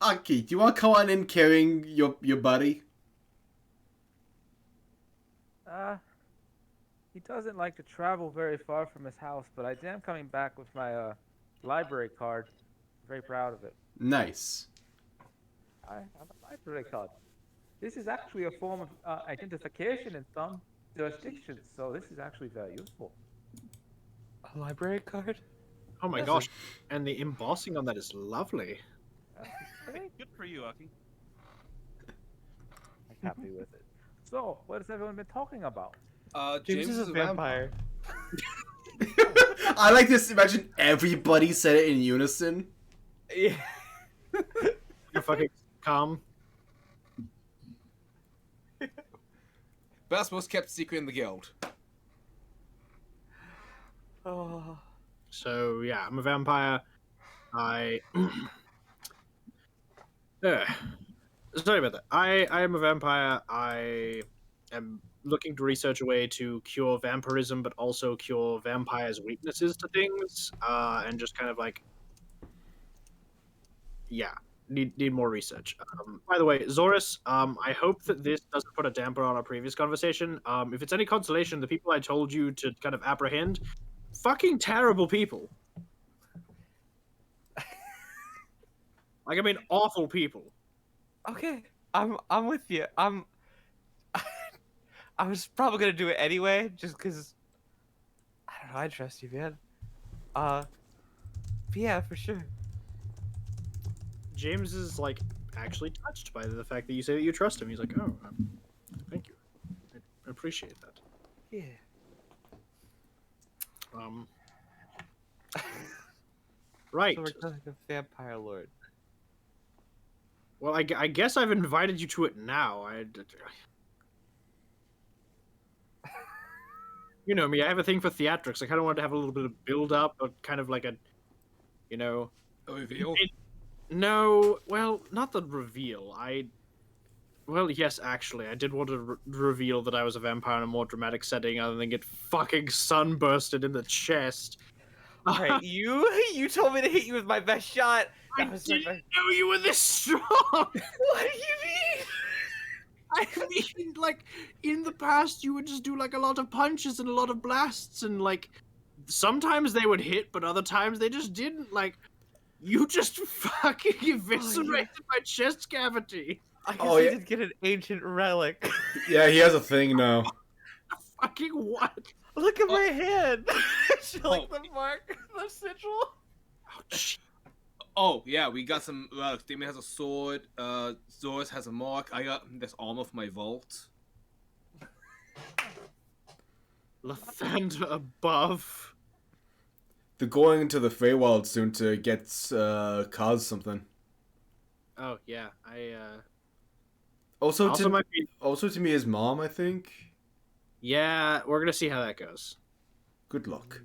Aki, do you want to come on in carrying your buddy? He doesn't like to travel very far from his house, but I am coming back with my library card. Very proud of it. Nice. I have a library card. This is actually a form of identification in some jurisdictions, so this is actually very useful. A library card? Oh my gosh. And the embossing on that is lovely. Good for you, Aki. I'm happy with it. So, what has everyone been talking about? James is a vampire. I like this. Imagine everybody said it in unison. Yeah. You're fucking calm. Best most kept secret in the guild. Oh. So yeah, I'm a vampire. Sorry about that. I am a vampire. I am looking to research a way to cure vampirism, but also cure vampires' weaknesses to things, and just kind of like, yeah, need more research. By the way, Zorus, I hope that this doesn't put a damper on our previous conversation. If it's any consolation, the people I told you to kind of apprehend, fucking terrible people. Like, I mean, awful people. Okay, I'm with you. I was probably gonna do it anyway, just because I don't know. I trust you, man. But yeah, for sure. James is like actually touched by the fact that you say that you trust him. He's like, oh, thank you. I appreciate that. Yeah. Right. So we're talking a vampire lord. Well, I guess I've invited you to it now. You know me, I have a thing for theatrics. I kind of wanted to have a little bit of build-up, or kind of like a, a reveal? No, well, not the reveal. Well, yes, actually, I did want to reveal that I was a vampire in a more dramatic setting other than get fucking sunbursted in the chest. Alright, you told me to hit you with my best shot. I didn't know you were this strong! What do you mean? I mean, like, in the past, you would just do, like, a lot of punches and a lot of blasts, and, like, sometimes they would hit, but other times they just didn't. Like, you just fucking eviscerated my chest cavity. I guess Oh, he yeah. did get an ancient relic. Yeah, he has a thing now. Fucking what? Look at my hand. Oh. The mark, the sigil. Oh, shit. Oh yeah, we got some. Damon has a sword. Zoris has a mark. I got this armor for my vault. Lathander above. They're going into the Feywild soon to get Kaz something. Oh yeah, Also, also to might be. also to me, his mom, I think. Yeah, we're gonna see how that goes. Good luck.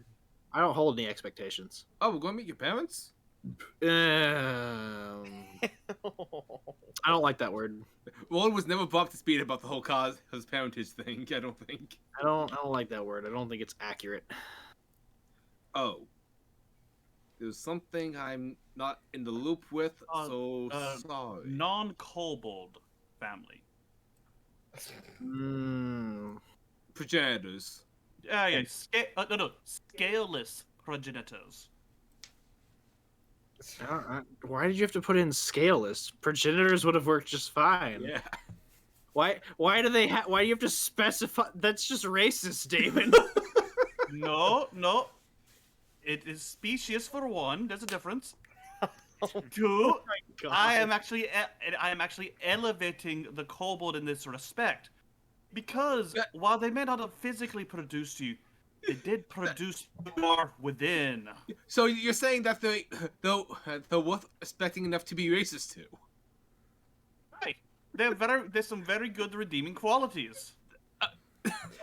I don't hold any expectations. Oh, we're going to meet your parents? I don't like that word. Roland was never brought up to speed about the whole cause his parentage thing. I don't think. I don't like that word. I don't think it's accurate. Oh, there's something I'm not in the loop with. So sorry. Non-kobold family. Progenitors. Yeah. Scaleless progenitors. Why did you have to put in scaleless? Progenitors would have worked just fine. Yeah. Why do they why do you have to specify? That's just racist, Damon. No. It is species for one. There's a difference. Two. God. I am actually elevating the kobold in this respect, because while they may not have physically produced you, they did produce who you are within. So you're saying that they're worth expecting enough to be racist to? Right. There's some very good redeeming qualities.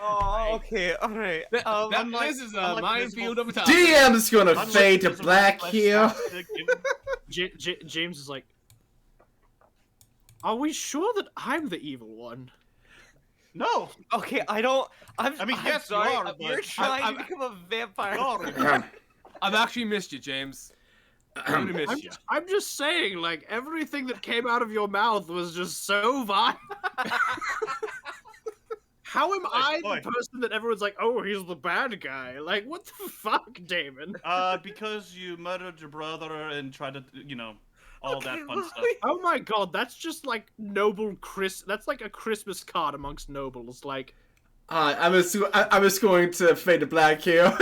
Oh, okay, all right. Unlike- this is unlike a minefield of a topic. DM's gonna Unlike fade to visible black flesh here. plastic, James is like, are we sure that I'm the evil one? No. Okay, I don't. I'm Yes, sorry. you are. You're But trying to become a vampire. I've actually missed you, James. I really missed you. I'm just saying, like, everything that came out of your mouth was just so vile. How am I Oi. the person that everyone's like, oh, he's the bad guy? Like, what the fuck, Damon? Because you murdered your brother and tried to, all that fun stuff. Oh my god, that's just like noble That's like a Christmas card amongst nobles. Like, I was going to fade to black here.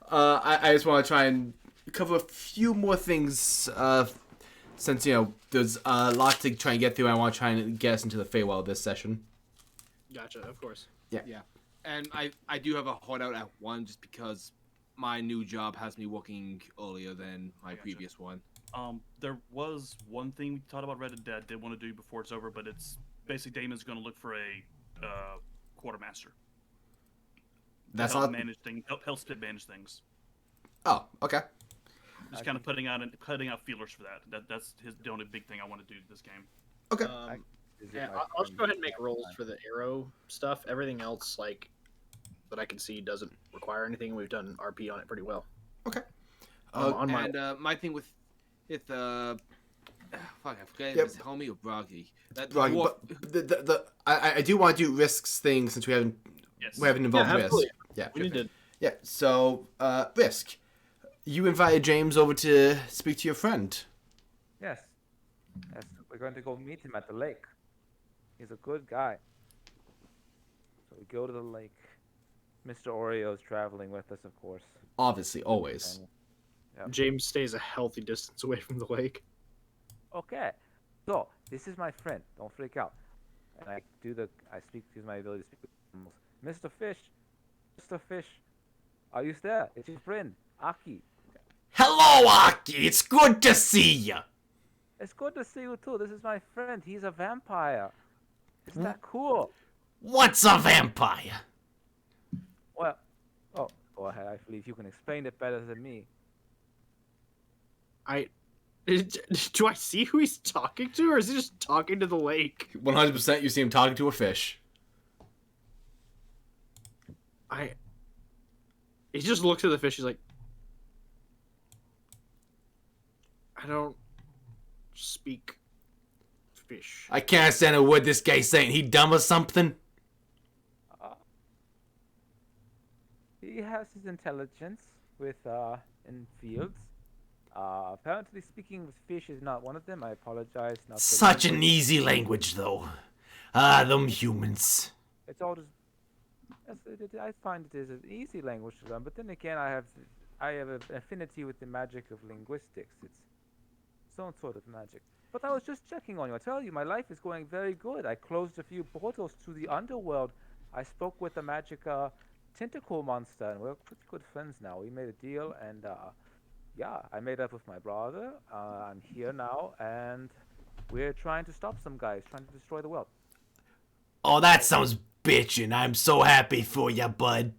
I just want to try and cover a few more things. Since there's a lot to try and get through, I want to try and get us into the Feywild this session. gotcha, of course. Yeah. And I do have a holdout at 1 just because my new job has me working earlier than my Gotcha. previous one. There was one thing we talked about Reddit that I did want to do before it's over, but it's basically Damon's going to look for a quartermaster. That's help not. manage things. Help split manage things. Oh, okay. Just kind of putting out feelers for that. That's the only big thing I want to do this game. Okay. Yeah, I'll just go ahead and make rolls for the arrow stuff. Everything else, like, that I can see doesn't require anything. We've done RP on it pretty well. Okay. On my My thing with fuck, I forget Yep. if it's Homie or Broggy. Right, but I do want to do risks thing since we haven't Yes. involved risk. absolutely. Yeah. We did. Yeah. So risk. You invited James over to speak to your friend. Yes. We're going to go meet him at the lake. He's a good guy. So we go to the lake. Mr. Oreo's traveling with us, of course. Obviously, always. Yep. James stays a healthy distance away from the lake. Okay. So, this is my friend. Don't freak out. And I use my ability to speak with animals. Mr. Fish, are you there? It's your friend, Aki. Hello, Aki. It's good to see you. It's good to see you too. This is my friend. He's a vampire. Isn't that cool? What's a vampire? Well, go ahead. I believe you can explain it better than me. Do I see who he's talking to, or is he just talking to the lake? 100%. You see him talking to a fish. He just looks at the fish. He's like, I don't speak fish. I can't stand a word this guy's saying. He dumb or something? He has his intelligence in fields. Apparently, speaking with fish is not one of them. I apologize. Not the Such an language. easy language, though. Ah, them humans. It's all just. I find it is an easy language to learn, but then again, I have an affinity with the magic of linguistics. It's some sort of magic. But I was just checking on you. I tell you, my life is going very good. I closed a few portals to the underworld. I spoke with the magic tentacle monster, and we're pretty good friends now. We made a deal, and yeah, I made up with my brother. I'm here now, and we're trying to stop some guys trying to destroy the world. Oh, that sounds bitchin'. I'm so happy for ya, bud.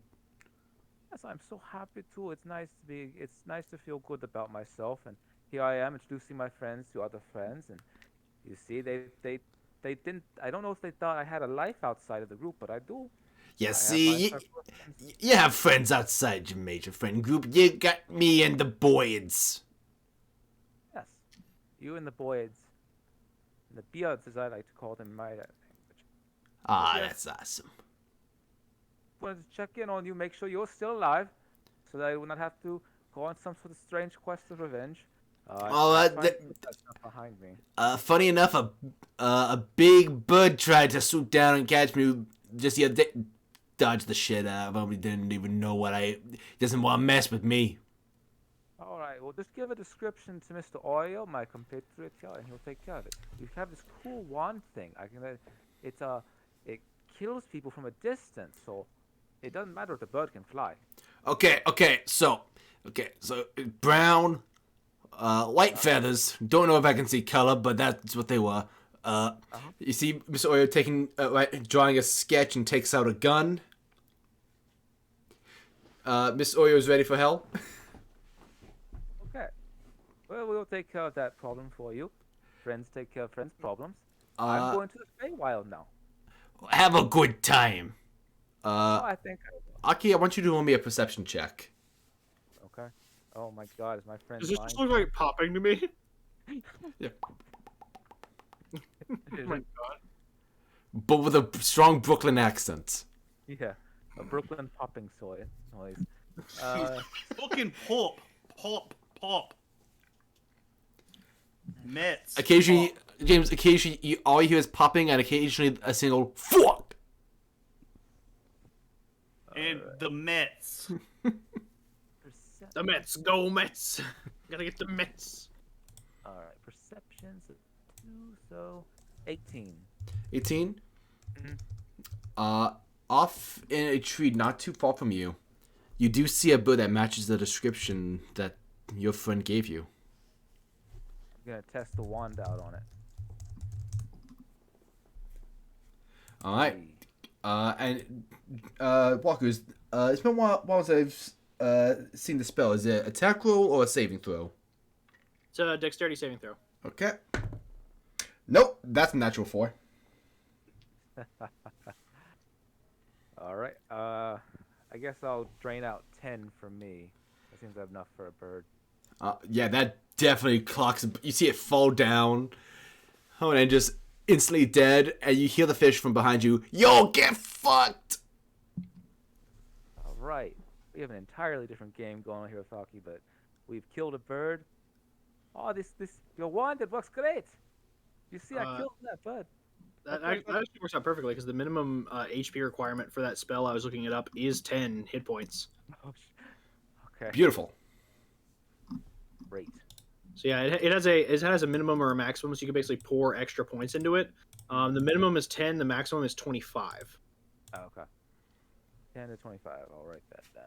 Yes, I'm so happy too. It's nice to be. It's nice to feel good about myself, and here I am introducing my friends to other friends, and you see, they didn't. I don't know if they thought I had a life outside of the group, but I do. You I have my see, circle of friends. you have friends outside your major friend group. You got me and the boys. Yes, you and the boys, and the beards, as I like to call them in my language. Ah, Yes. that's awesome. Wanted to check in on you, make sure you're still alive, so that I will not have to go on some sort of strange quest of revenge. Oh, I that- find that stuff behind me. Funny enough, a big bird tried to swoop down and catch me just the other day. Dodged the shit out of him. He didn't even know doesn't want to mess with me. All right, well, just give a description to Mr. Oil, my compatriot here, and he'll take care of it. You have this cool wand thing. It kills people from a distance, so it doesn't matter if the bird can fly. Okay, so brown, white feathers. Don't know if I can see color, but that's what they were. You see Mr. Oyo drawing a sketch and takes out a gun. Miss Oyo is ready for hell. Okay. Well, we'll take care of that problem for you. Friends take care of friends' problems. I'm Uh, going to the Feywild now. have a good time. Oh, I think I will. Aki, I want you to roll me a perception check. Okay. Oh my God, is my friend Does this lying? just look like popping to me? Is my it- But with a strong Brooklyn accent. Yeah, a Brooklyn popping noise. Fucking pop, pop, pop. Mets. Occasionally, pop. James, all you hear is popping and occasionally a single fuck. And the Mets. The Mets, go Mets! Gotta get the Mets. All right, perceptions of 2, so 18. 18? Mhm. Off in a tree not too far from you, you do see a bird that matches the description that your friend gave you. I'm gonna test the wand out on it. Alright. See. Walkers, it's been a while since I've seen the spell. Is it attack roll or a saving throw? It's a dexterity saving throw. Okay. Nope, that's a natural 4. All right. I guess I'll drain out 10 from me. That seems enough for a bird. Yeah, that definitely clocks. You see it fall down, and then just instantly dead, and you hear the fish from behind you. Yo, get fucked! All right. We have an entirely different game going on here with Falky, but we've killed a bird. Oh, your wand, it works great. You see, I killed that bird. That actually works out perfectly because the minimum HP requirement for that spell, I was looking it up, is 10 hit points. Oh, okay. Beautiful. Great. So yeah, it has a minimum or a maximum, so you can basically pour extra points into it. The minimum is 10, the maximum is 25. Oh, okay. 10 to 25. I'll write that down.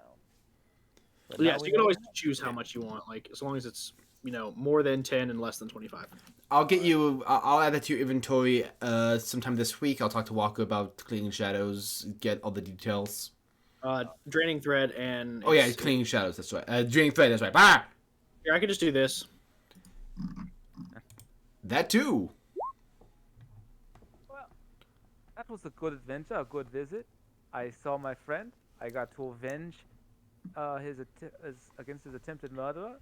But Yeah, now so we you can know- always choose how much you want, like as long as it's more than 10 and less than 25. I'll get you. I'll add that to your inventory sometime this week. I'll talk to Walker about cleaning shadows, get all the details. Draining thread and Oh yeah, cleaning shadows. That's right. Draining thread. That's right. Ah, Here, I could just do this. that too. Well, that was a good adventure, a good visit. I saw my friend. I got to avenge against his attempted murderer.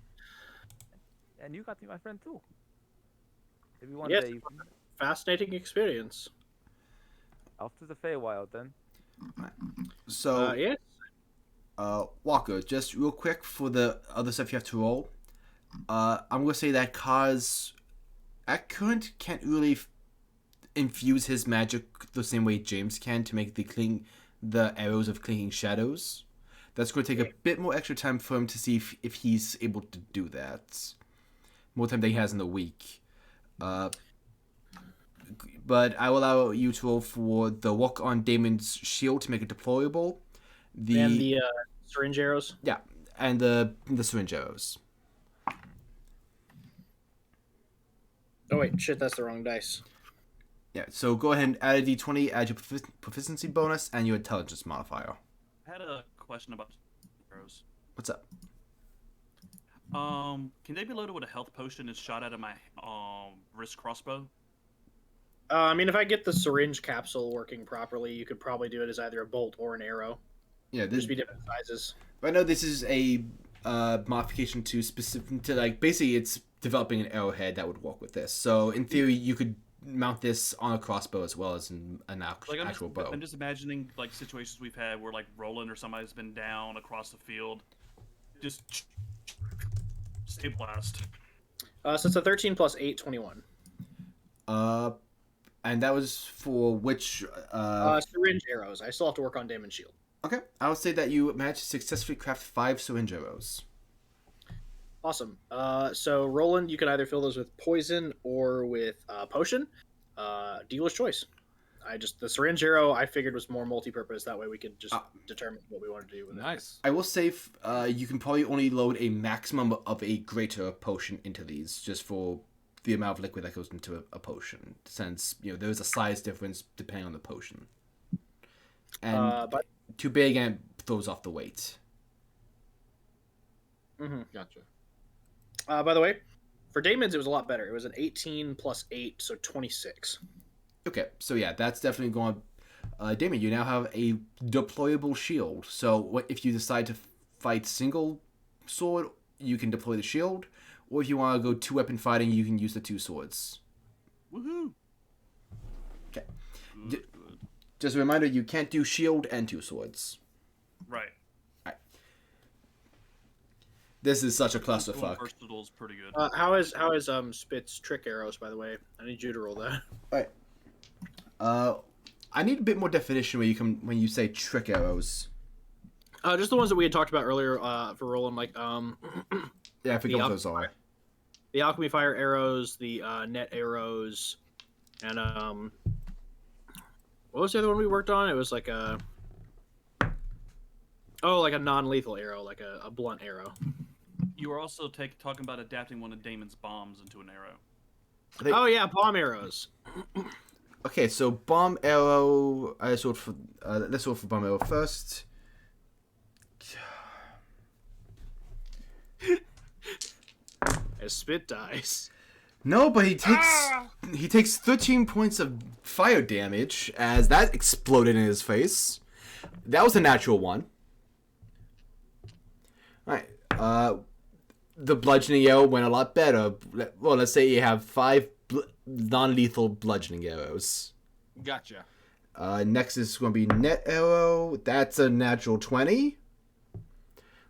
And you got to be my friend too. Maybe one Yes. day you can Fascinating experience. off to the Feywild then. So, Yeah. Walker, just real quick for the other stuff you have to roll. I'm gonna say that Kaz at current can't really infuse his magic the same way James can to make the arrows of clinging shadows. That's going to take a bit more extra time for him to see if he's able to do that. More time than he has in the week. But I will allow you to roll for the walk on Damon's shield to make it deployable. And the syringe arrows. Yeah, and the syringe arrows. Oh wait, shit, that's the wrong dice. Yeah, so go ahead and add a d20, add your proficiency bonus, and your intelligence modifier. I had a question about arrows. What's up? Can they be loaded with a health potion and shot out of my wrist crossbow? I mean, if I get the syringe capsule working properly, you could probably do it as either a bolt or an arrow. Yeah, Just be different sizes. Right now, this is a modification to basically it's developing an arrowhead that would work with this. So in theory, you could mount this on a crossbow as well as an actual bow. I'm just imagining like situations we've had where like Roland or somebody's been down across the field, just stay blast. So it's a 13 plus 8, 21. And that was for which Syringe arrows. I still have to work on Damon's shield. Okay, I would say that you managed to successfully craft 5 syringe arrows. Awesome. So Roland, you can either fill those with poison or with potion. Dealer's choice. The syringe arrow I figured was more multi-purpose. That way we could just determine what we want to do with it. Nice. I will say you can probably only load a maximum of a greater potion into these, just for the amount of liquid that goes into a potion, since there's a size difference depending on the potion. And but too big and throws off the weight. mm-hmm. Gotcha. By the way, for Damon's it was a lot better. It was an 18 plus 8, so 26. Okay, so yeah, that's definitely going. Damon, you now have a deployable shield. So if you decide to fight single sword, you can deploy the shield, or if you want to go 2-weapon fighting, you can use the 2 swords. Woohoo! Okay. Good. Just a reminder, you can't do shield and 2 swords. Right. This is such a clusterfuck. Versatile is pretty good. How is Spit's trick arrows, by the way? I need you to roll that. Alright. I need a bit more definition when you say trick arrows. Just the ones that we had talked about earlier for rolling, like Yeah, I forget what those are. the alchemy fire arrows, the net arrows, and what was the other one we worked on? It was like a non-lethal arrow, like a blunt arrow. You were also talking about adapting one of Damon's bombs into an arrow. Oh yeah, bomb arrows. Okay, so bomb arrow. Let's roll for bomb arrow first. As Spit dies. No, but he takes 13 points of fire damage as that exploded in his face. That was a natural one. Alright, the bludgeoning arrow went a lot better. Well, let's say you have 5 non-lethal bludgeoning arrows. Gotcha. Next is going to be net arrow. That's a natural 20.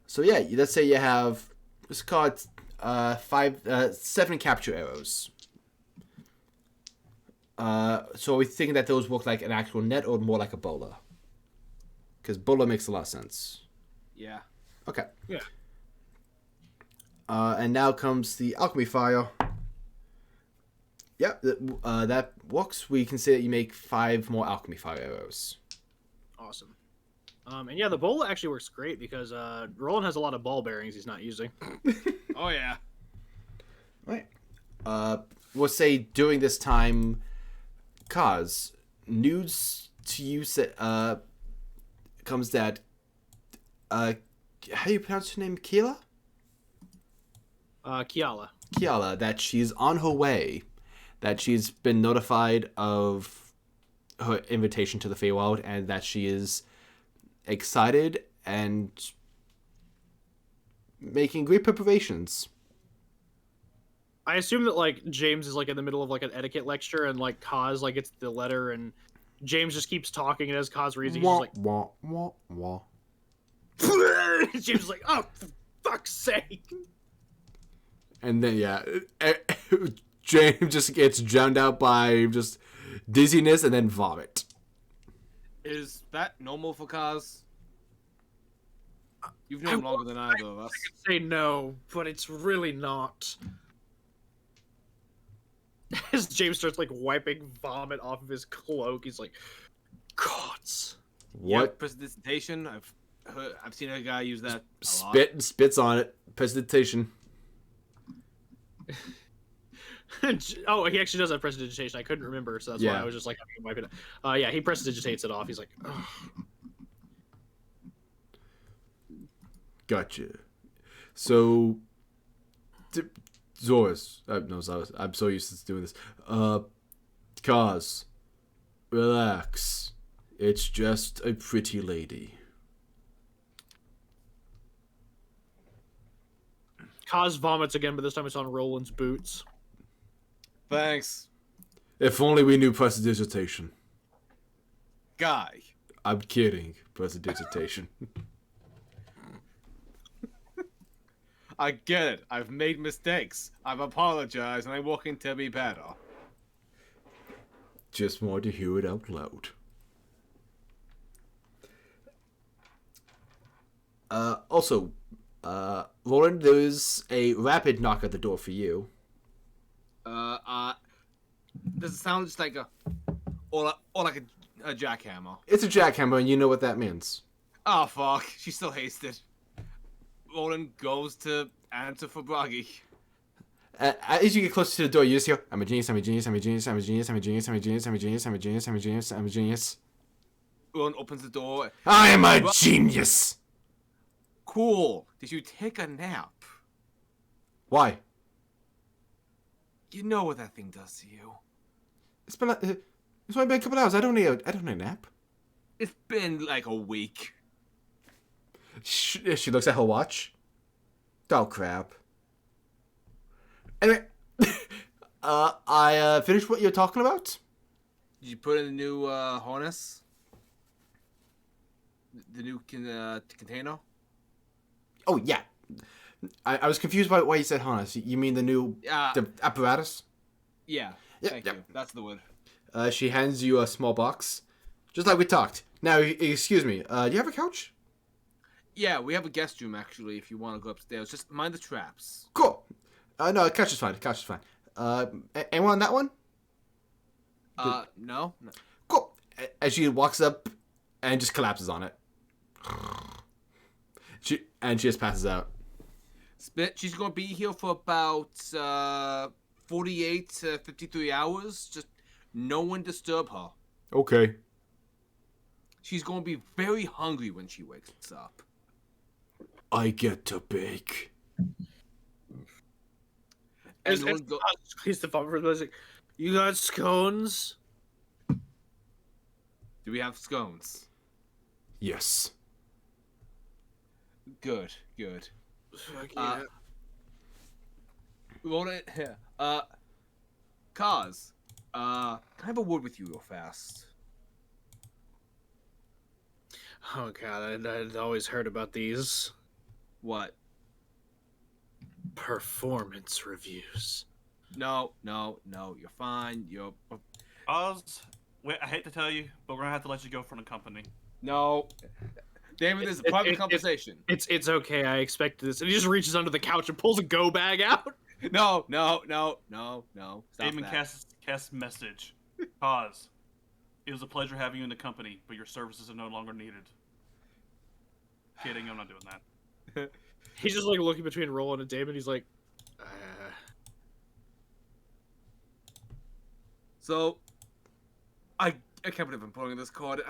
So yeah, let's say you have, let's call it 7 capture arrows. So are we thinking that those work like an actual net or more like a bowler? Because bowler makes a lot of sense. Yeah. Okay. Yeah. And now comes the alchemy fire. Yeah, that works. We can say that you make 5 more alchemy fire arrows. Awesome. And yeah, the bowl actually works great because Roland has a lot of ball bearings he's not using. Oh yeah. Right. We'll say during this time, Kaz, news to you comes that how do you pronounce her name? Kiala? Kiala. Kiala, that she's on her way. That she's been notified of her invitation to the Feywild, and that she is excited and making great preparations. I assume that like James is like in the middle of like an etiquette lecture, and like Kaz like gets the letter, and James just keeps talking, and as Kaz reads it, he's just like, wah, wah, wah. James is like, oh, for fuck's sake. And then James just gets drowned out by just dizziness and then vomit. Is that normal for Kaz? You've known longer than either of us. Say no, but it's really not. As James starts like wiping vomit off of his cloak, he's like, "Gods." What? Yeah, precipitation. I've seen a guy use that. Spits on it. Precipitation. Oh, he actually does have prestidigitation. I couldn't remember, so that's why Yeah. I was just like, wipe it. Yeah, he prestidigitates it off. He's like, "Ugh." Gotcha. So, Zoris. No, Zoris. I'm so used to doing this. Kaz, relax. It's just a pretty lady. Kaz vomits again, but this time it's on Roland's boots. Thanks, If only we knew prestidigitation. guy. I'm kidding. Prestidigitation. I get it. I've made mistakes. I've apologized, and I'm working to be better. Just wanted to hear it out loud. Also, Roland, there's a rapid knock at the door for you. Does it sound just like or like a jackhammer? It's a jackhammer, and you know what that means. Oh fuck, she's still hasted. Roland goes to answer for Bragi. As you get closer to the door, you just hear, I'm a genius, I'm a genius, I'm a genius, I'm a genius, I'm a genius, I'm a genius, I'm a genius, I'm a genius, I'm a genius, I'm a genius. Roland opens the door. I am a genius! Cool. Did you take a nap? Why? You know what that thing does to you. It's only been a couple hours. I don't need a nap. It's been like a week. She looks at her watch. Oh crap. Anyway, I finished what you're talking about. Did you put in the new harness? The new container? Oh yeah. I was confused by why you said harness. You mean the new the apparatus? Yeah. Yep, Thank yep. you. That's the word. She hands you a small box, just like we talked. Now, excuse me. Do you have a couch? Yeah, we have a guest room actually. If you want to go upstairs, just mind the traps. Cool. No, couch is fine. Couch is fine. Anyone on that one? No. Cool. As she walks up and just collapses on it. She just passes out. Spit. She's gonna be here for about 48 to 53 hours. Just no one disturb her. Okay. She's gonna be very hungry when she wakes up. I get to bake. And no one go- He's the vomit. He's like, "You got scones?" Do we have scones? Yes. Good. Good. Fuck yeah. Roland, Kaz, can I have a word with you real fast? Oh god, I'd always heard about these What? performance reviews. No, you're fine. You're... Oz, wait, I hate to tell you, but we're gonna have to let you go from the company. No. David, this is a private conversation. It's okay. I expected this. And he just reaches under the couch and pulls a go bag out. No. Stop Damon that. casts message. Pause. It was a pleasure having you in the company, but your services are no longer needed. Kidding, I'm not doing that. He's just like looking between Roland and Damon. He's like, So, I can't believe I'm pulling this card.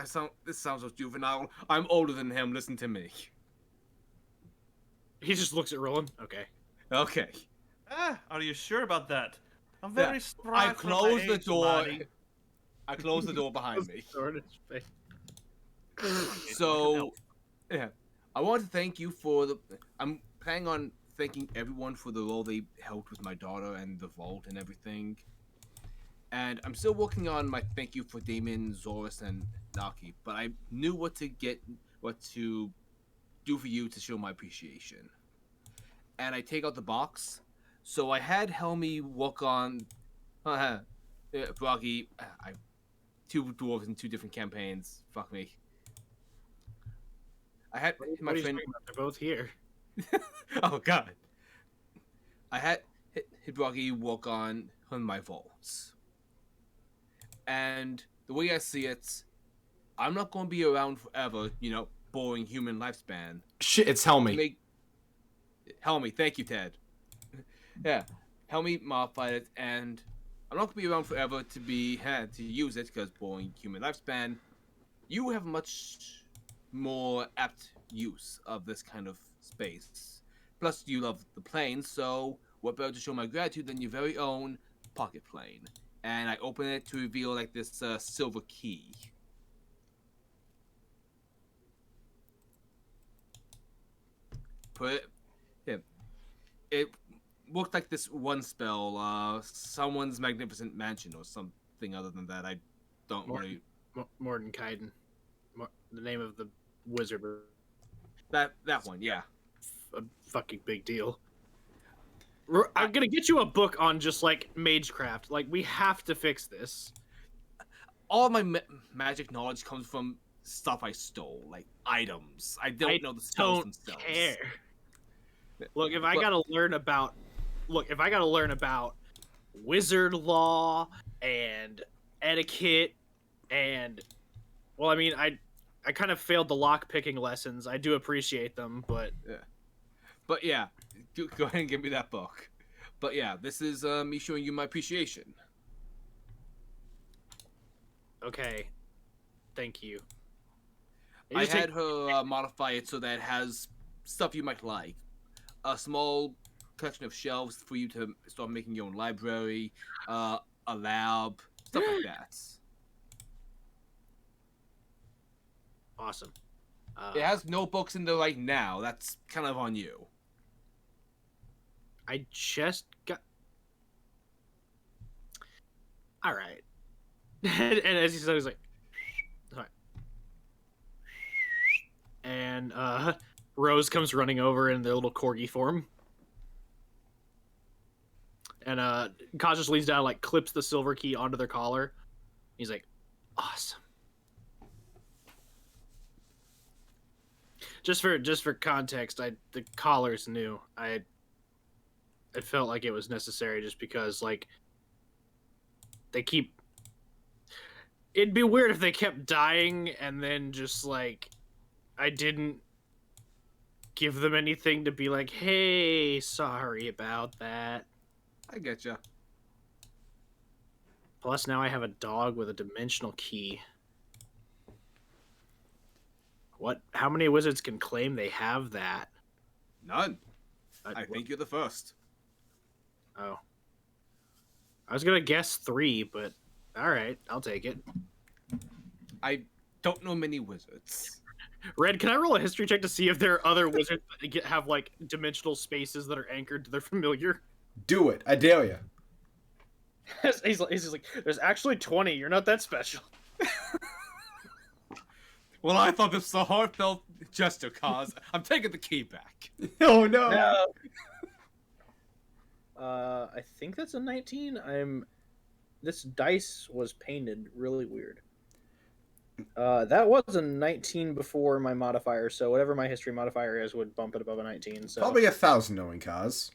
This sounds so juvenile. I'm older than him. Listen to me. he just looks at Roland. Okay. Okay. Are you sure about that? I'm Yeah, very surprised. I closed the door. I closed the door behind me. Sword in his face. So, yeah, I want to thank you for the. I'm planning on thanking everyone for the role they helped with my daughter and the vault and everything. And I'm still working on my thank you for Damon, Zoris, and Naki. But I knew what to do for you to show my appreciation. And I take out the box. So I had Helmy walk on. Brocky, I two dwarves in 2 different campaigns. Fuck me. I had my What are you friend. talking about? They're both here. Oh God. I had Brocky walk on my vaults, and the way I see it, I'm not going to be around forever. Boring human lifespan. Shit, it's Helmy. Helmy, thank you, Ted. Yeah, Helmy modified it, and I'm not gonna be around forever to use it because boring human lifespan. You have much more apt use of this kind of space. Plus, you love the plane, so what better to show my gratitude than your very own pocket plane? And I open it to reveal like this silver key. Put it. Yeah. It looked like this one spell, someone's magnificent mansion or something other than that. I don't really. Mordenkainen. The name of the wizard. That one, yeah. A fucking big deal. I'm gonna get you a book on just like magecraft. Like, we have to fix this. All my magic knowledge comes from stuff I stole, like items. I don't know the spells themselves. Care. Look, if I gotta learn about wizard law and etiquette and, well, I mean, I kind of failed the lock picking lessons. I do appreciate them, but yeah, go ahead and give me that book. But yeah, this is me showing you my appreciation. okay, thank you. I had her modify it so that it has stuff you might like. A small collection of shelves for you to start making your own library, a lab, stuff like that. Awesome. It has no books in there right now. That's kind of on you. I just got. All right. And as he said, he's like, all right. And Rose comes running over in their little corgi form. And Kaz just leans down, like, clips the silver key onto their collar. He's like, awesome. Just for context, the collar's new. It felt like it was necessary just because, like, they keep. It'd be weird if they kept dying and then just, like, I didn't give them anything to be like, hey, sorry about that. I getcha. Plus, now I have a dog with a dimensional key. What? How many wizards can claim they have that? None. I think you're the first. Oh. I was gonna guess 3, but alright, I'll take it. I don't know many wizards. Red, can I roll a history check to see if there are other wizards that have, like, dimensional spaces that are anchored to their familiar? Do it. I dare you. He's just like, there's actually 20, you're not that special. Well, I thought this was a heartfelt gesture, Kaz. I'm taking the key back. Oh no. I think that's a 19. This dice was painted really weird. That was a 19 before my modifier, so whatever my history modifier is would bump it above a 19. So Probably 1,000 knowing Kaz.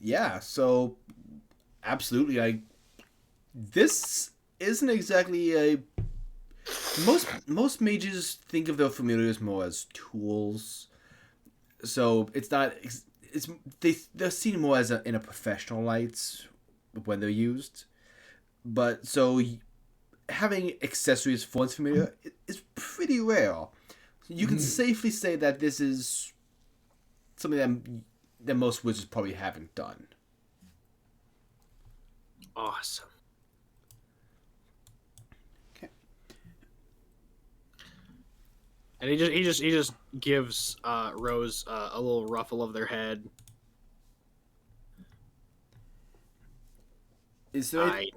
Yeah, so absolutely this isn't exactly a most mages think of their familiars more as tools. So it's not they're seen more as in a professional light when they're used. But so having accessories for one's familiar is pretty rare. You can safely say that this is something that most wizards probably haven't done. awesome. Okay. And he just gives Rose a little ruffle of their head. Is there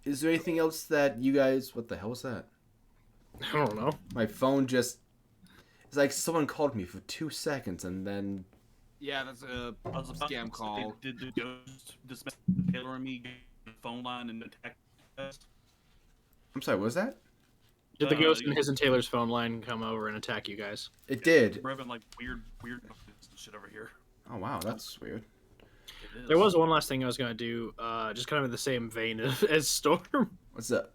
anything else that you guys? What the hell was that? I don't know. My phone just. It's like someone called me for 2 seconds and then Yeah, that's a I was about scam to call. say, did the ghost dismiss Taylor and me get the phone line and attack us? I'm sorry, what was that? Did the Uh, ghost and his and Taylor's phone line come over and attack you guys? It did. We're having like weird noises and shit over here. Oh wow, that's weird. It is. There was one last thing I was gonna do, just kind of in the same vein as Storm. What's up?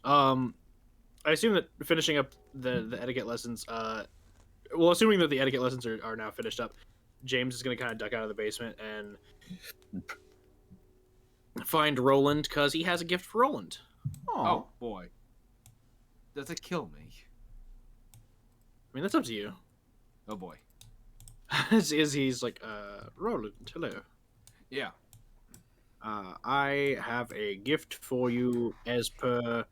I assume that finishing up the etiquette lessons, well, assuming that the etiquette lessons are now finished up, James is going to kind of duck out of the basement and find Roland, because he has a gift for Roland. Oh boy, does it kill me? I mean, that's up to you. Oh boy. He's like, Roland, hello. Yeah. I have a gift for you as per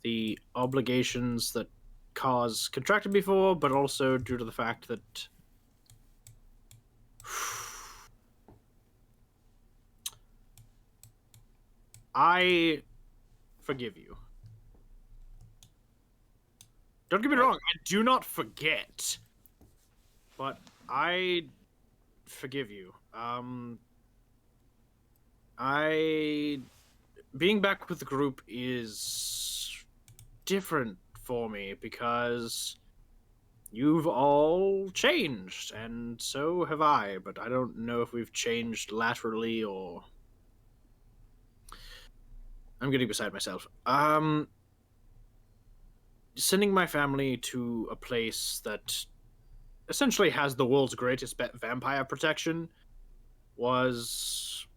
the obligations that Kaz contracted before, but also due to the fact that I forgive you. Don't get me wrong, I do not forget, but I forgive you. Being back with the group is different for me because you've all changed, and so have I, but I don't know if we've changed laterally or... I'm getting beside myself. Sending my family to a place that essentially has the world's greatest vampire protection was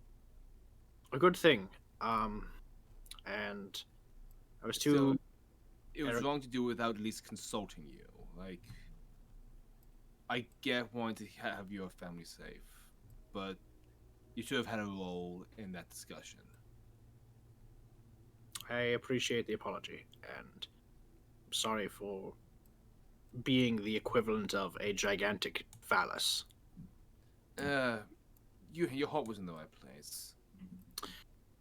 a good thing. And I was too... So, it was wrong to do without at least consulting you. Like, I get wanting to have your family safe, but you should have had a role in that discussion. I appreciate the apology, and I'm sorry for being the equivalent of a gigantic phallus. Your heart was in the right place.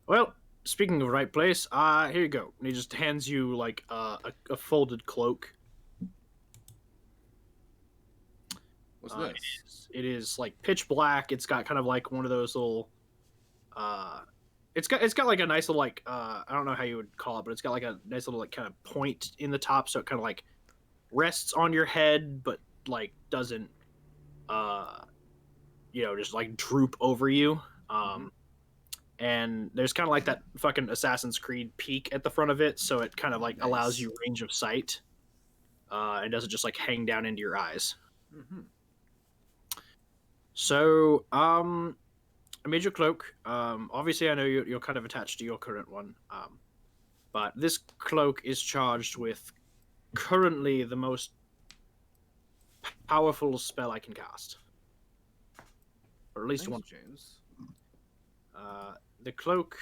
Well, speaking of right place, here you go. And he just hands you, like, a folded cloak. What's It this? it is, like, pitch black. It's got kind of, like, one of those little... It's got like a nice little, like, I don't know how you would call it, but it's got like a nice little, like, kind of point in the top, so it kind of like rests on your head, but like doesn't just like droop over you. And there's kind of like that fucking Assassin's Creed peak at the front of it, so it kind of like allows you range of sight, and doesn't just like hang down into your eyes. So I made your cloak. Obviously, I know you're kind of attached to your current one, but this cloak is charged with currently the most powerful spell I can cast, or at least Thanks, one. James. The cloak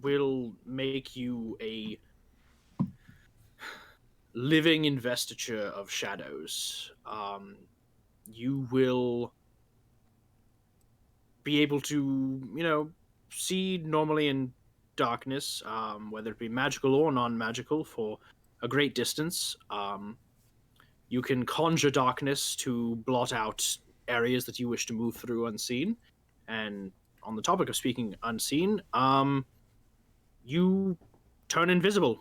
will make you a living investiture of shadows. You will be able to, see normally in darkness, whether it be magical or non-magical, for a great distance. You can conjure darkness to blot out areas that you wish to move through unseen. And on the topic of speaking unseen, you turn invisible,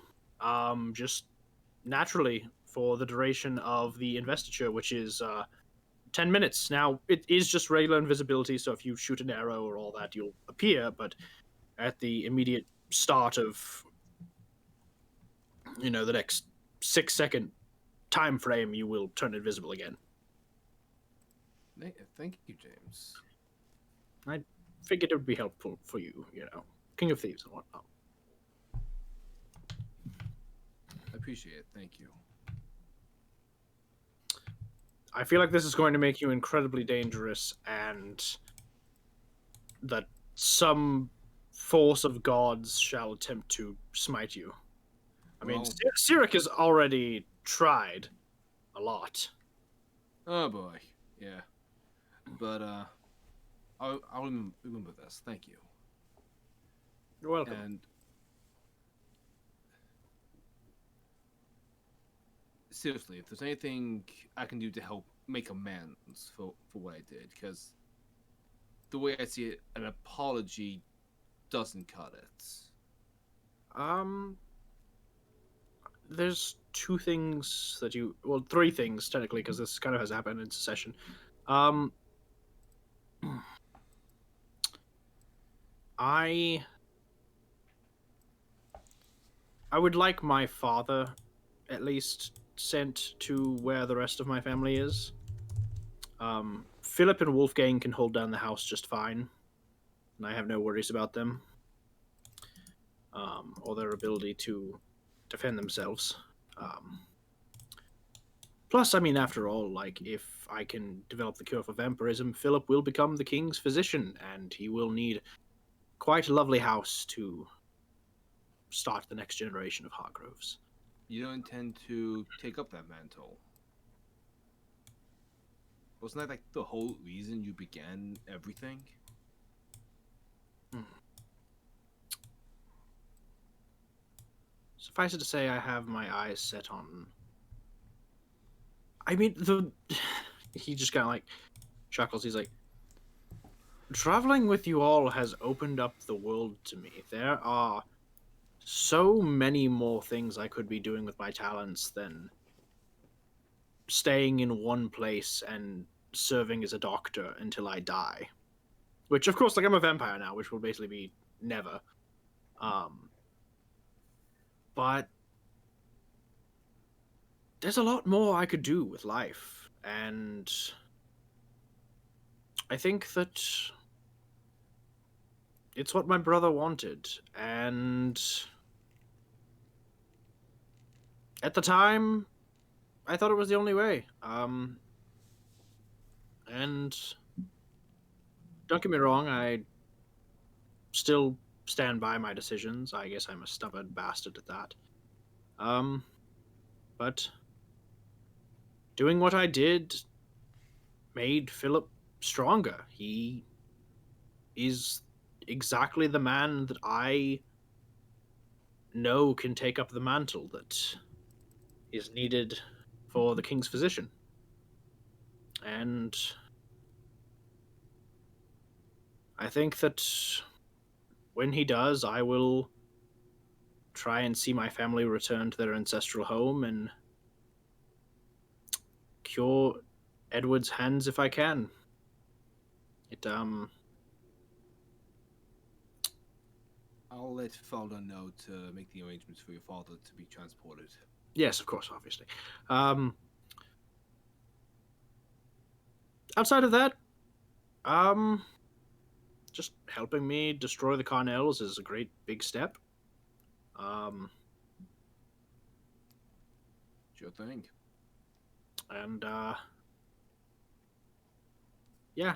just naturally for the duration of the investiture, which is 10 minutes. Now, it is just regular invisibility, so if you shoot an arrow or all that, you'll appear, but at the immediate start of, the next 6-second time frame, you will turn invisible again. Thank you, James. I figured it would be helpful for you, King of Thieves and whatnot. I appreciate it. Thank you. I feel like this is going to make you incredibly dangerous, and that some force of gods shall attempt to smite you. I mean, Well- Sirik has already tried a lot. Oh boy, yeah. But I'll remember this. Thank you. You're welcome. And seriously, if there's anything I can do to help make amends for what I did, because the way I see it, an apology doesn't cut it. There's three things technically, because this kind of has happened in succession. I would like my father at least sent to where the rest of my family is. Philip and Wolfgang can hold down the house just fine, and I have no worries about them, or their ability to defend themselves. Plus, I mean, after all, like, if I can develop the cure for vampirism, Philip will become the king's physician, and he will need quite a lovely house to start the next generation of Hargroves. You don't intend to take up that mantle. Wasn't that like the whole reason you began everything? Suffice it to say, I have my eyes set on. I mean, he just kind of like chuckles. He's like, traveling with you all has opened up the world to me. There are so many more things I could be doing with my talents than staying in one place and serving as a doctor until I die. Which, of course, like, I'm a vampire now, which will basically be never. But there's a lot more I could do with life, and I think that it's what my brother wanted, and at the time, I thought it was the only way. And don't get me wrong, I still stand by my decisions. I guess I'm a stubborn bastard at that. But doing what I did made Philip stronger. He is exactly the man that I know can take up the mantle that is needed for the king's physician. And I think that when he does, I will try and see my family return to their ancestral home and cure Edward's hands if I can. I'll let Falda know to make the arrangements for your father to be transported. Yes, of course, obviously. Outside of that, just helping me destroy the Carnels is a great big step. Sure thing. And yeah,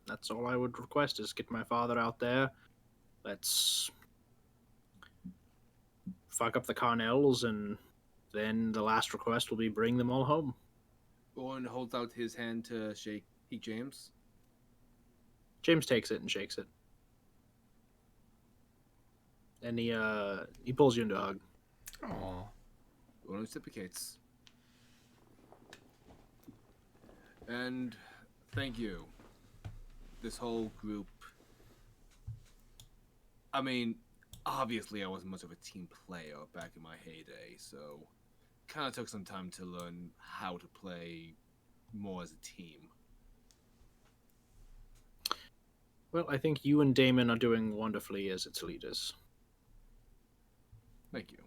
that's all I would request, is get my father out there. Let's fuck up the Carnels, and then the last request will be bring them all home. Owen holds out his hand to shake James. James takes it and shakes it. And he pulls you into a hug. Aww. Owen reciprocates. And thank you. This whole group. I mean, obviously I wasn't much of a team player back in my heyday, so kind of took some time to learn how to play more as a team. Well, I think you and Damon are doing wonderfully as its leaders. Thank you.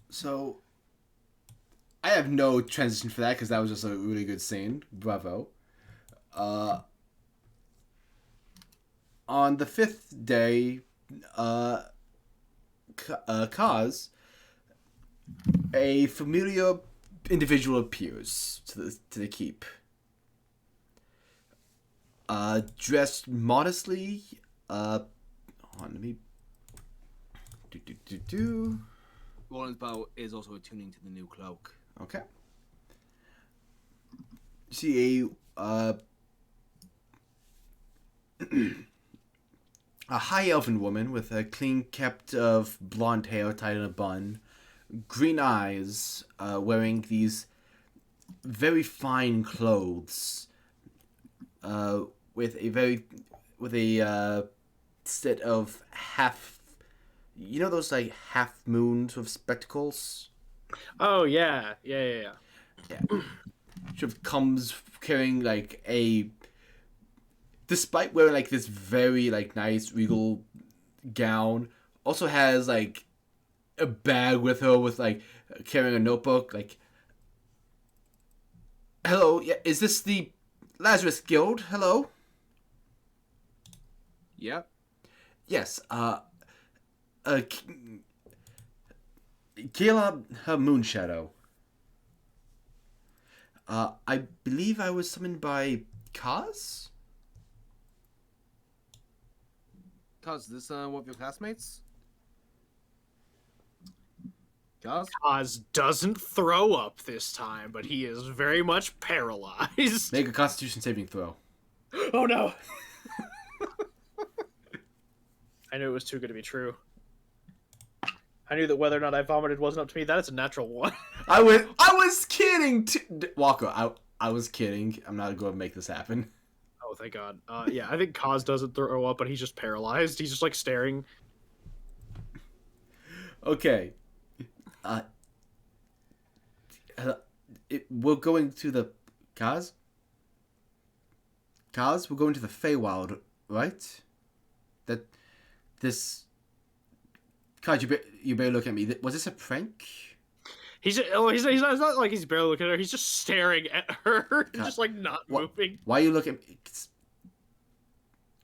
So, I have no transition for that because that was just a really good scene. Bravo. On the fifth day, Kaz, a familiar individual appears to the keep. Dressed modestly. Hold on, let me. Roland's bow is also attuning to the new cloak. Okay. You see a high elven woman with a clean kept of blonde hair tied in a bun, green eyes, wearing these very fine clothes, with a set of half, those like half moons with spectacles. Oh yeah. Yeah, sort of comes carrying like despite wearing like this very like nice regal gown, also has like a bag with her with like carrying a notebook. Like, hello, yeah, is this the Lazarus Guild? Hello. Yep. Yes. Kayla, her Moonshadow. I believe I was summoned by Kaz? Cause this one of your classmates? Cause? Oz doesn't throw up this time, but he is very much paralyzed. Make a Constitution saving throw. Oh no! I knew it was too good to be true. I knew that whether or not I vomited wasn't up to me. That is a natural one. I was kidding. Walker, I was kidding. I'm not going to make this happen. Oh, thank God. Yeah, I think Kaz doesn't throw up, but he's just paralyzed. He's just like staring. Okay. We're going to the Kaz. We're going to the Feywild, right? That this. Kaz, you better look at me. Was this a prank? He's not, it's not like he's barely looking at her. He's just staring at her, just like not moving. Why are you looking?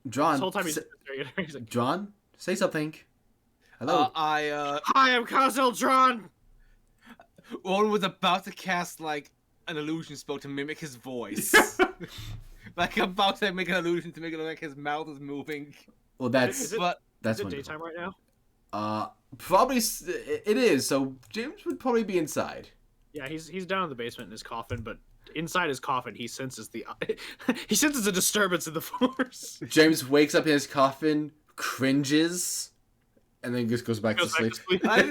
Dran. This whole time he's staring at her. He's like, Dran, say something. Hello. Hi, I'm Khazel Dran. Owen was about to cast like an illusion spell to mimic his voice. Like about to make an illusion to make it look like his mouth is moving. Well, that's Is it wonderful. daytime right now? Probably it is. So James would probably be inside. Yeah, he's down in the basement in his coffin, but inside his coffin he senses he senses a disturbance in the force. James wakes up in his coffin, cringes, and then just goes back to sleep. I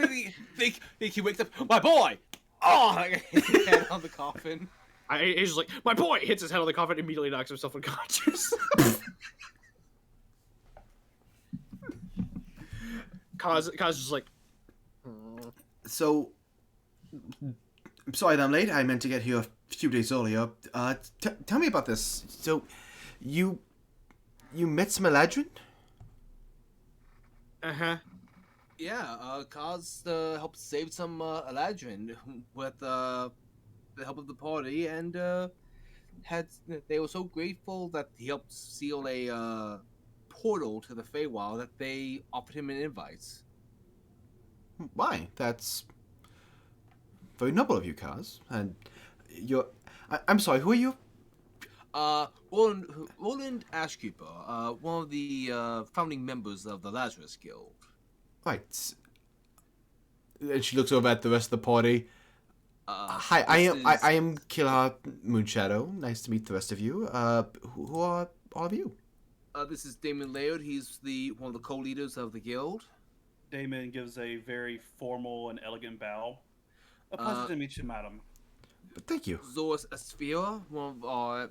think he wakes up. My boy! Oh, his head on the coffin. He's just like, my boy! Hits his head on the coffin, immediately knocks himself unconscious. Kaz just like... So, I'm sorry that I'm late. I meant to get here a few days earlier. Tell me about this. So, you met some Eladrin? Uh-huh. Yeah, Kaz helped save some Eladrin with the help of the party, and they were so grateful that he helped seal a portal to the Feywild that they offered him an invite. Why? That's very noble of you, Kaz. And I'm sorry, who are you? Roland Ashkeeper, one of the founding members of the Lazarus Guild. Right. And she looks over at the rest of the party. Hi, I am Killer Moonshadow. Nice to meet the rest of you. Who are all of you? This is Damon Laird. He's one of the co-leaders of the guild. Damon gives a very formal and elegant bow. A pleasure to meet you, madam. Thank you. Zoris Asphira, one of our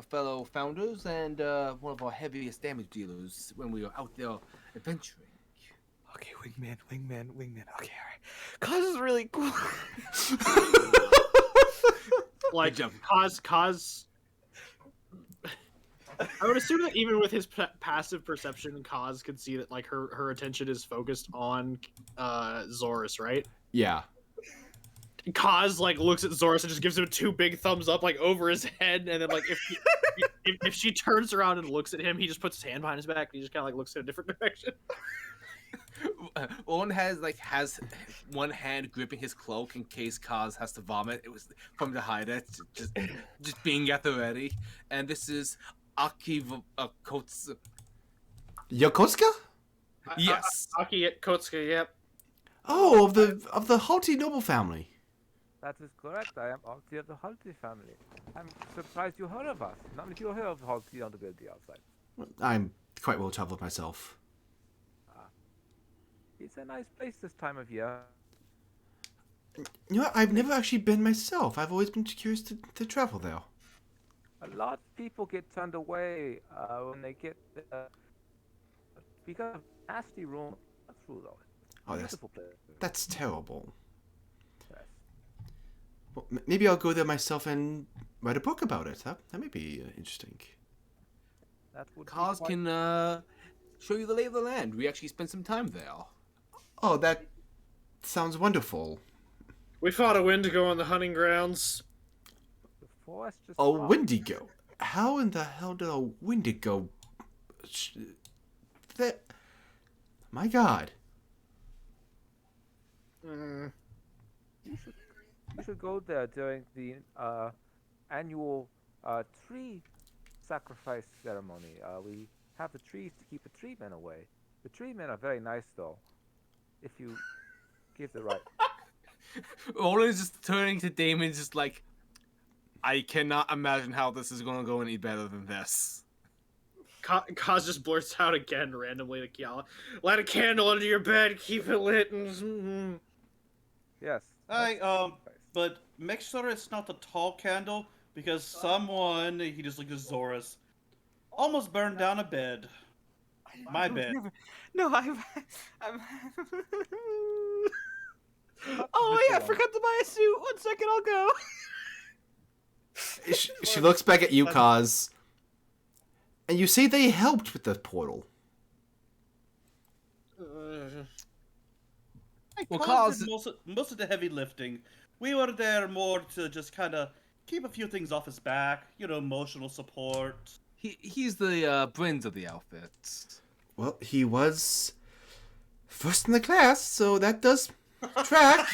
fellow founders and one of our heaviest damage dealers when we were out there adventuring. Okay, wingman. Okay, alright. Kaz is really cool. Like, Kaz... I would assume that even with his passive perception, Kaz could see that like her attention is focused on Zoris, right? Yeah. Kaz like looks at Zoris and just gives him 2 big thumbs up like over his head, and then like if she turns around and looks at him, he just puts his hand behind his back and he just kind of like looks in a different direction. Owen has one hand gripping his cloak in case Kaz has to vomit. It was from to hide it, just being at the ready. And this is Aki Kotsu. Yokosuka? Yes. Aki Kotsuka, yep. Oh, of the haughty noble family. That is correct. I am Ardaithe of the Halti family. I'm surprised you heard of us. Not many people heard of Halti on the building outside. I'm quite well traveled myself. It's a nice place this time of year. You know what? I've never actually been myself. I've always been curious to travel there. A lot of people get turned away when they get because of nasty room. That's true though. Oh, Beautiful place. that's terrible. Yes. Well, maybe I'll go there myself and write a book about it. That may be interesting. That would Kaz be quite... can show you the lay of the land. We actually spent some time there. Oh, that sounds wonderful. We fought a Wendigo on the hunting grounds. The forest just A far. Wendigo? How in the hell did a Wendigo... That... My god. You should go there during the annual tree sacrifice ceremony. We have the trees to keep the tree men away. The tree men are very nice, though, if you give the right. Olin is just turning to Damon, just like, I cannot imagine how this is going to go any better than this. Kaz just blurts out again randomly to Kiala. Light a candle under your bed, keep it lit, and... Yes. I that's nice. but make sure it's not the tall candle because someone, he just looked at Zorus, almost burned down a bed. My bed. No, I'm. Oh yeah, I forgot to buy a suit. 1 second, I'll go. She looks back at you, Kaz. And you say they helped with the portal. Well, Kaz did Kaz- most of the heavy lifting. We were there more to just kind of keep a few things off his back, emotional support. He's the brains of the outfit. Well, he was first in the class, so that does track.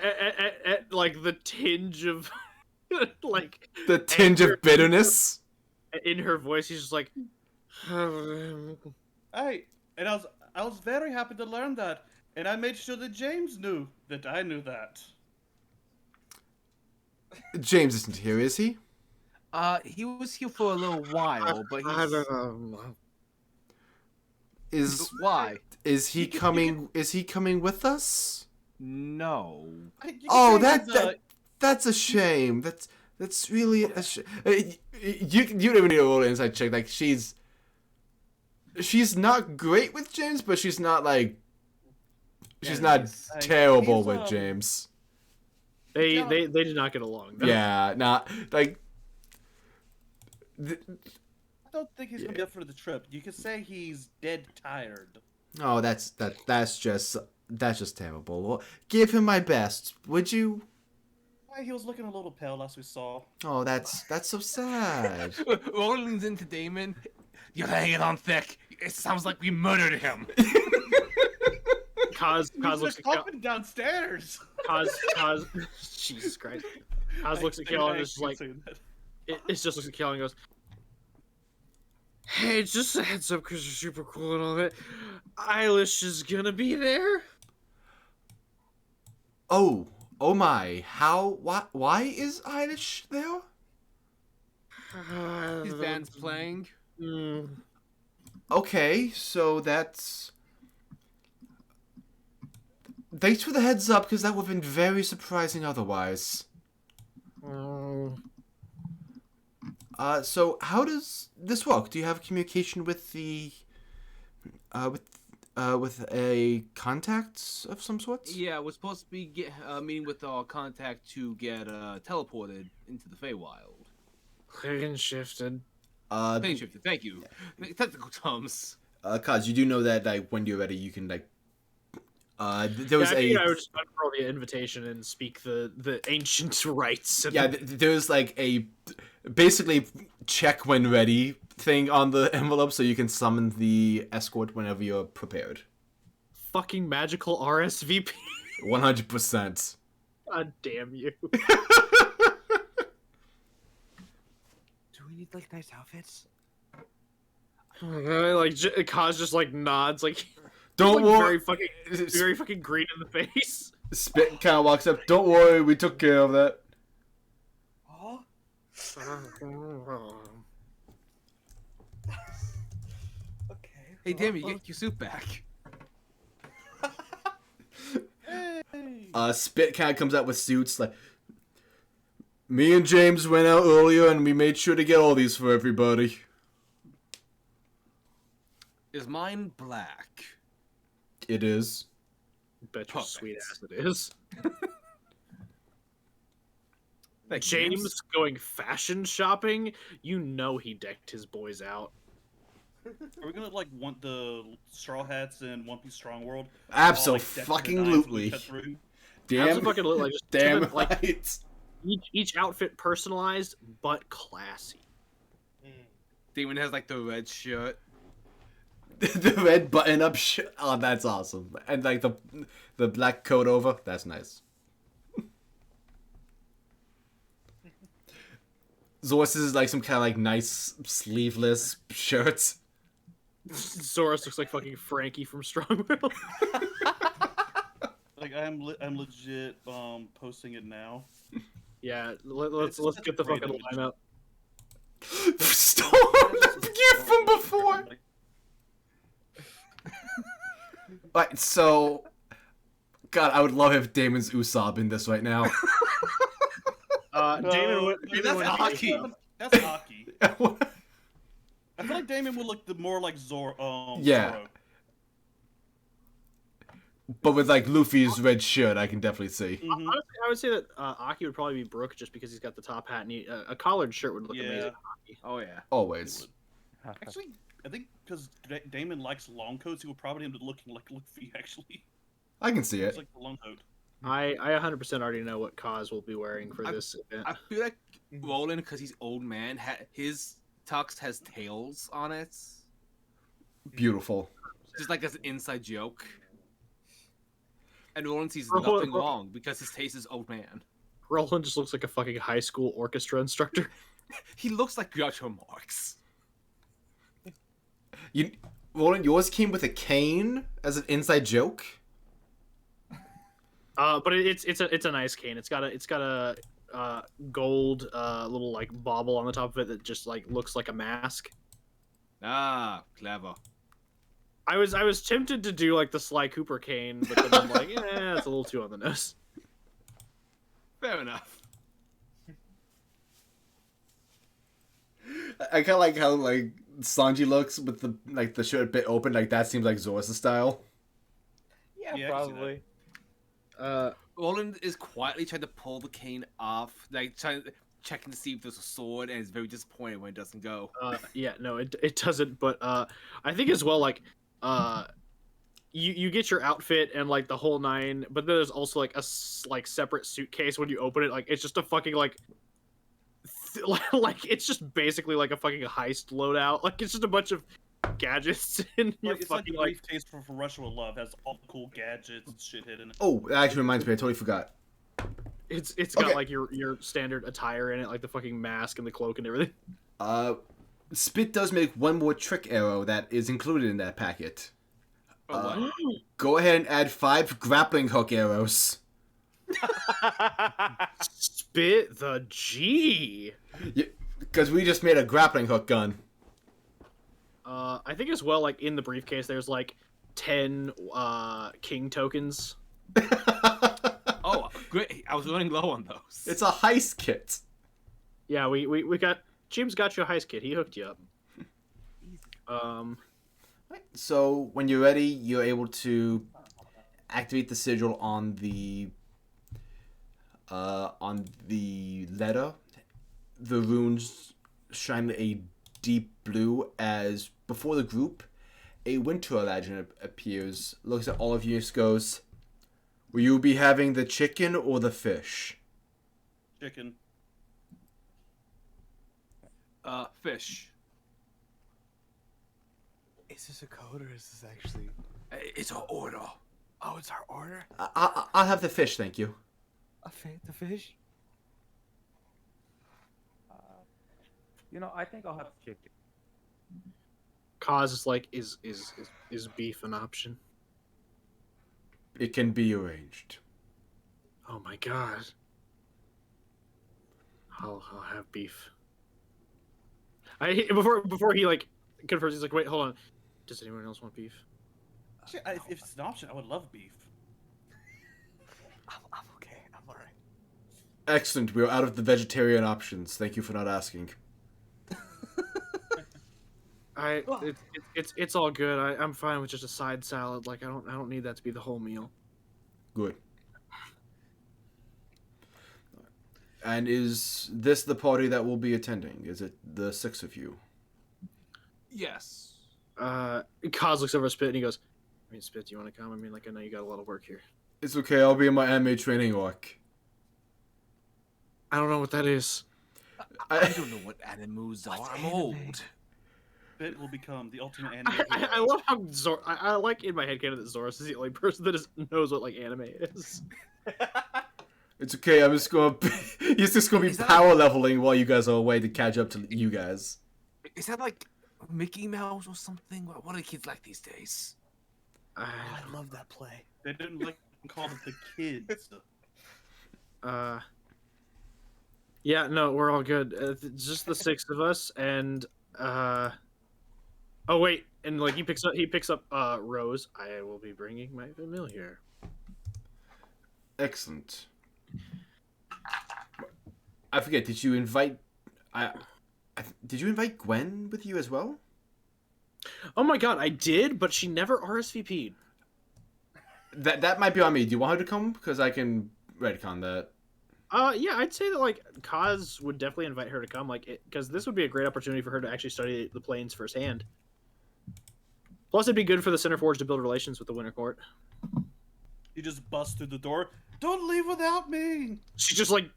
at like the tinge of like The tinge of bitterness. in her voice, he's just like, I was very happy to learn that, and I made sure that James knew that I knew that. James isn't here, is he? He was here for a little while, but I he's... don't know. Why? Is he coming? Is he coming with us? No. You can Oh, say he's, that's a shame. That's really a shame. You don't even need a roll inside check. Like she's not great with James, but she's not like she's not he's- terrible he's, with James. They did not get along. Though. Yeah, not like. I don't think he's gonna be up for the trip. You could say he's dead tired. Oh, that's just terrible. Well, give him my best, would you? He was looking a little pale last we saw. Oh, that's so sad. Roland leans into Damon. You're hanging on thick. It sounds like we murdered him. Kaz looks at Kiala. coffin downstairs. Kaz, Jesus Christ. Kaz looks at Kiala and is like, it's just looks at Kiala and goes, "Hey, just a heads up because you're super cool and all that. Eilish is gonna be there." Oh my! Why is Eilish there? His band's playing. Okay, so that's. Thanks for the heads up, because that would have been very surprising otherwise. So how does this work? Do you have communication with the, with a contact of some sort? Yeah, we're supposed to be meeting with our contact to get teleported into the Feywild. Plane shifted. Plane shifted, thank you. Technical terms. Kaz, you do know that like when you're ready, you can like. There was I think I would just unfurl the invitation and speak the ancient rites. And yeah, there's like a basically check when ready thing on the envelope, so you can summon the escort whenever you're prepared. fucking magical RSVP. 100%. God damn you. Do we need like nice outfits? Like Kaz just like nods, like Don't like, worry. very fucking green in the face. Spit kind of walks up. Don't worry, we took care of that. Oh. Okay. Hey, damn it, you get your suit back. Spit kind of comes out with suits like, me and James went out earlier and we made sure to get all these for everybody. Is mine black? It is. Bet your sweet ass it is. Thanks, James going fashion shopping? You know he decked his boys out. Are we gonna like want the Straw Hats in One Piece Strong World? Absolutely. Damn. Fucking like, just Damn to the, like right. each outfit personalized but classy. Damon has like the red shirt. The red button-up shirt. Oh, that's awesome. And like the black coat over. That's nice. Zorus is like some kind of like nice sleeveless shirts. Zorus looks like fucking Frankie from Strongwill. Like I'm legit posting it now. Yeah, let's get the fucking lineup. Stop! You from before. Right, so God, I would love if Damon's Usopp in this right now. Damon, That's hockey. That's hockey. I feel like Damon would look more like Zoro. Yeah. But with like Luffy's red shirt, I can definitely see. Mhm. Honestly, I would say that Aki would probably be Brook just because he's got the top hat and a collared shirt would look amazing. Oh yeah. Always. Actually, I think because Damon likes long coats, he would probably end up looking like Luffy. Actually, I can see it's it. like the long coat. I 100% already know what Kaz will be wearing for this event. I feel like Roland, because he's old man, his tux has tails on it, Beautiful. just like as an inside joke. And Roland sees Roland- nothing wrong because his taste is old man. Roland just looks like a fucking high school orchestra instructor. He looks like Groucho Marx. Roland, yours came with a cane as an inside joke. But it's a nice cane. It's got a gold little like bauble on the top of it that just like looks like a mask. Ah, clever. I was tempted to do like the Sly Cooper cane, but then I'm like, yeah, it's a little too on the nose. Fair enough. I kind of like how like Sanji looks with the shirt a bit open. Like that seems like Zor's style. Yeah, Yeah, I can see probably. Roland is quietly trying to pull the cane off, like checking to see if there's a sword, and is very disappointed when it doesn't go. Yeah, no, it doesn't. But I think as well, like, you get your outfit and like the whole nine, but then there's also like a separate suitcase when you open it. Like it's just a fucking like it's just basically like a fucking heist loadout. Like it's just a bunch of gadgets in your It's like fucking the like. briefcase for Russia with Love has all the cool gadgets and shit hidden in it. Oh, that actually reminds me. I totally forgot. It's Okay. got like your standard attire in it, like the fucking mask and the cloak and everything. Spit does make one more trick arrow that is included in that packet. What? Go ahead and add 5 grappling hook arrows. Spit the G. Because we just made a grappling hook gun. I think as well, like in the briefcase, there's like 10 king tokens. Oh, great! I was running low on those. It's a heist kit. Yeah, we got James got you a heist kit. He hooked you up. So when you're ready, you're able to activate the sigil on the letter. The runes shine a deep blue as before the group, a winter legend appears, looks at all of you and goes, will you be having the chicken or the fish? Chicken. Fish. Is this a code or is this actually? It's our order. Oh, it's our order. I'll have the fish, thank you. The fish. I think I'll have chicken. Kaz is like, is beef an option? It can be arranged. Oh my god. I'll have beef. Before he like confirms, he's like, wait, hold on. Does anyone else want beef? Actually, if it's an option, I would love beef. Excellent. We are out of the vegetarian options. Thank you for not asking. It's all good. I'm fine with just a side salad. Like I don't need that to be the whole meal. Good. And is this the party that we'll be attending? Is it the 6 of you? Yes. Kaz looks over at Spit and he goes, I mean, Spit, do you want to come? I mean, like, I know you got a lot of work here. It's okay. I'll be in my anime training arc. I don't know what that is. I don't know what animus are. I'm old. Bit will become the ultimate anime. I love how I like in my head canon that Zoros is the only person that knows what like anime is. It's okay. I'm just gonna. He's just gonna be power leveling while you guys are away to catch up to you guys. Is that like Mickey Mouse or something? What are kids like these days? I love that play. They didn't like call it the kids. Yeah, no, we're all good. It's just the 6 of us, and oh wait, and like he picks up Rose. I will be bringing my familiar. Excellent. I forget. Did you invite? Did you invite Gwen with you as well? Oh my god, I did, but she never RSVP'd. That might be on me. Do you want her to come? Because I can retcon that. Yeah, I'd say that like Kaz would definitely invite her to come, like, because this would be a great opportunity for her to actually study the planes firsthand. Plus, it'd be good for the Center Forge to build relations with the Winter Court. You just bust through the door. Don't leave without me. She just like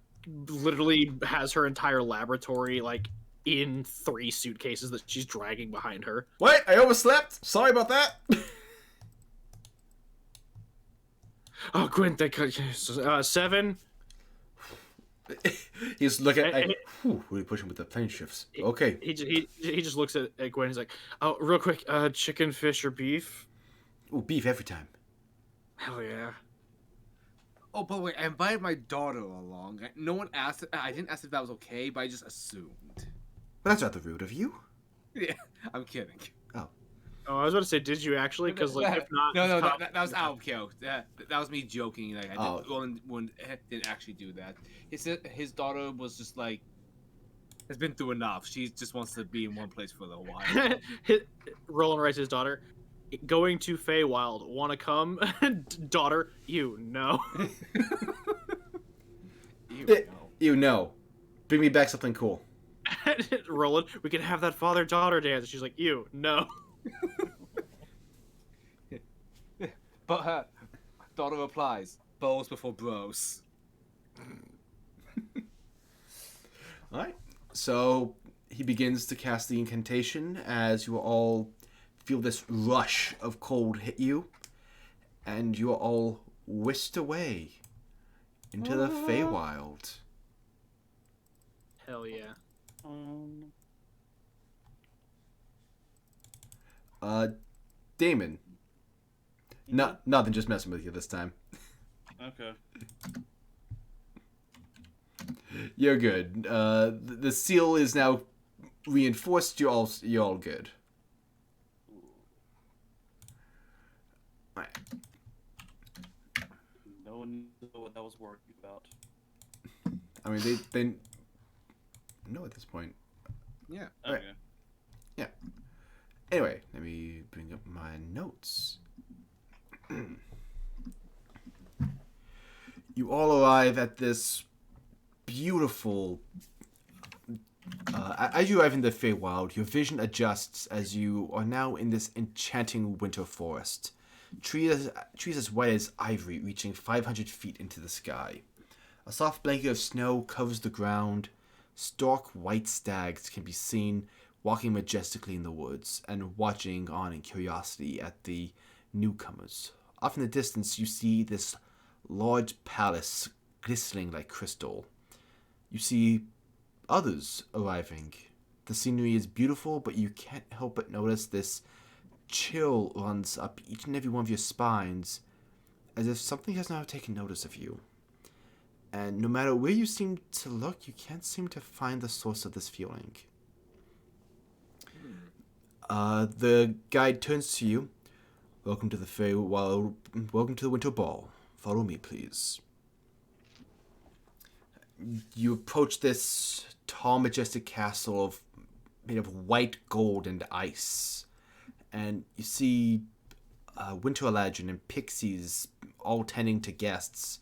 literally has her entire laboratory like in 3 suitcases that she's dragging behind her. Wait, I overslept. Sorry about that. Oh, Gwen, 7. He's looking at. Really pushing with the plane shifts. Okay. He just looks at Gwen. He's like, "Oh, real quick, chicken, fish, or beef?" Ooh, beef every time. Hell yeah. Oh, by the way, I invited my daughter along. No one asked. I didn't ask if that was okay, but I just assumed. But that's rather rude of you. Yeah, I'm kidding. Oh, I was about to say, did you actually? Because like, if not, No, that was out of character. That was me joking. Like I didn't actually do that. His daughter was just like has been through enough. She just wants to be in one place for a little while. Roland writes his daughter, going to Feywild. Want to come, daughter? You know. You know. Bring me back something cool. Roland, we can have that father-daughter dance. She's like, you no. But her daughter replies, "Balls before bros." Alright. So he begins to cast the incantation as you all feel this rush of cold hit you. And you are all whisked away into the Feywild. Hell yeah. Damon. Nothing, just messing with you this time. Okay. You're good. The seal is now reinforced. You're all good. Right. No one knew what that was worried about. I mean, they know at this point. Yeah. Okay. Yeah. Anyway, let me bring up my notes. You all arrive at this beautiful. As you arrive in the Feywild, your vision adjusts as you are now in this enchanting winter forest. Trees as white as ivory reaching 500 feet into the sky. A soft blanket of snow covers the ground. Stark white stags can be seen walking majestically in the woods and watching on in curiosity at the newcomers. Off in the distance, you see this large palace glistening like crystal. You see others arriving. The scenery is beautiful, but you can't help but notice this chill runs up each and every one of your spines, as if something has now taken notice of you. And no matter where you seem to look, you can't seem to find the source of this feeling. The guide turns to you. Welcome to the Welcome to the Winter Ball. Follow me, please. You approach this tall, majestic castle made of white gold and ice, and you see Winter Legend and pixies all tending to guests.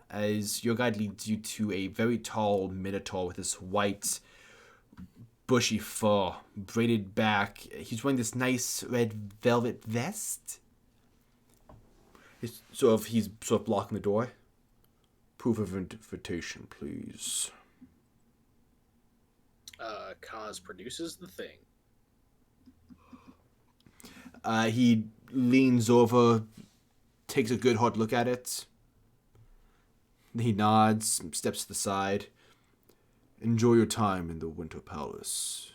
As your guide leads you to a very tall minotaur with this white, bushy fur braided back. He's wearing this nice red velvet vest. He's sort of blocking the door. Proof of invitation, please. Kaz produces the thing. He leans over, takes a good hard look at it. He nods, steps to the side. Enjoy your time in the Winter Palace.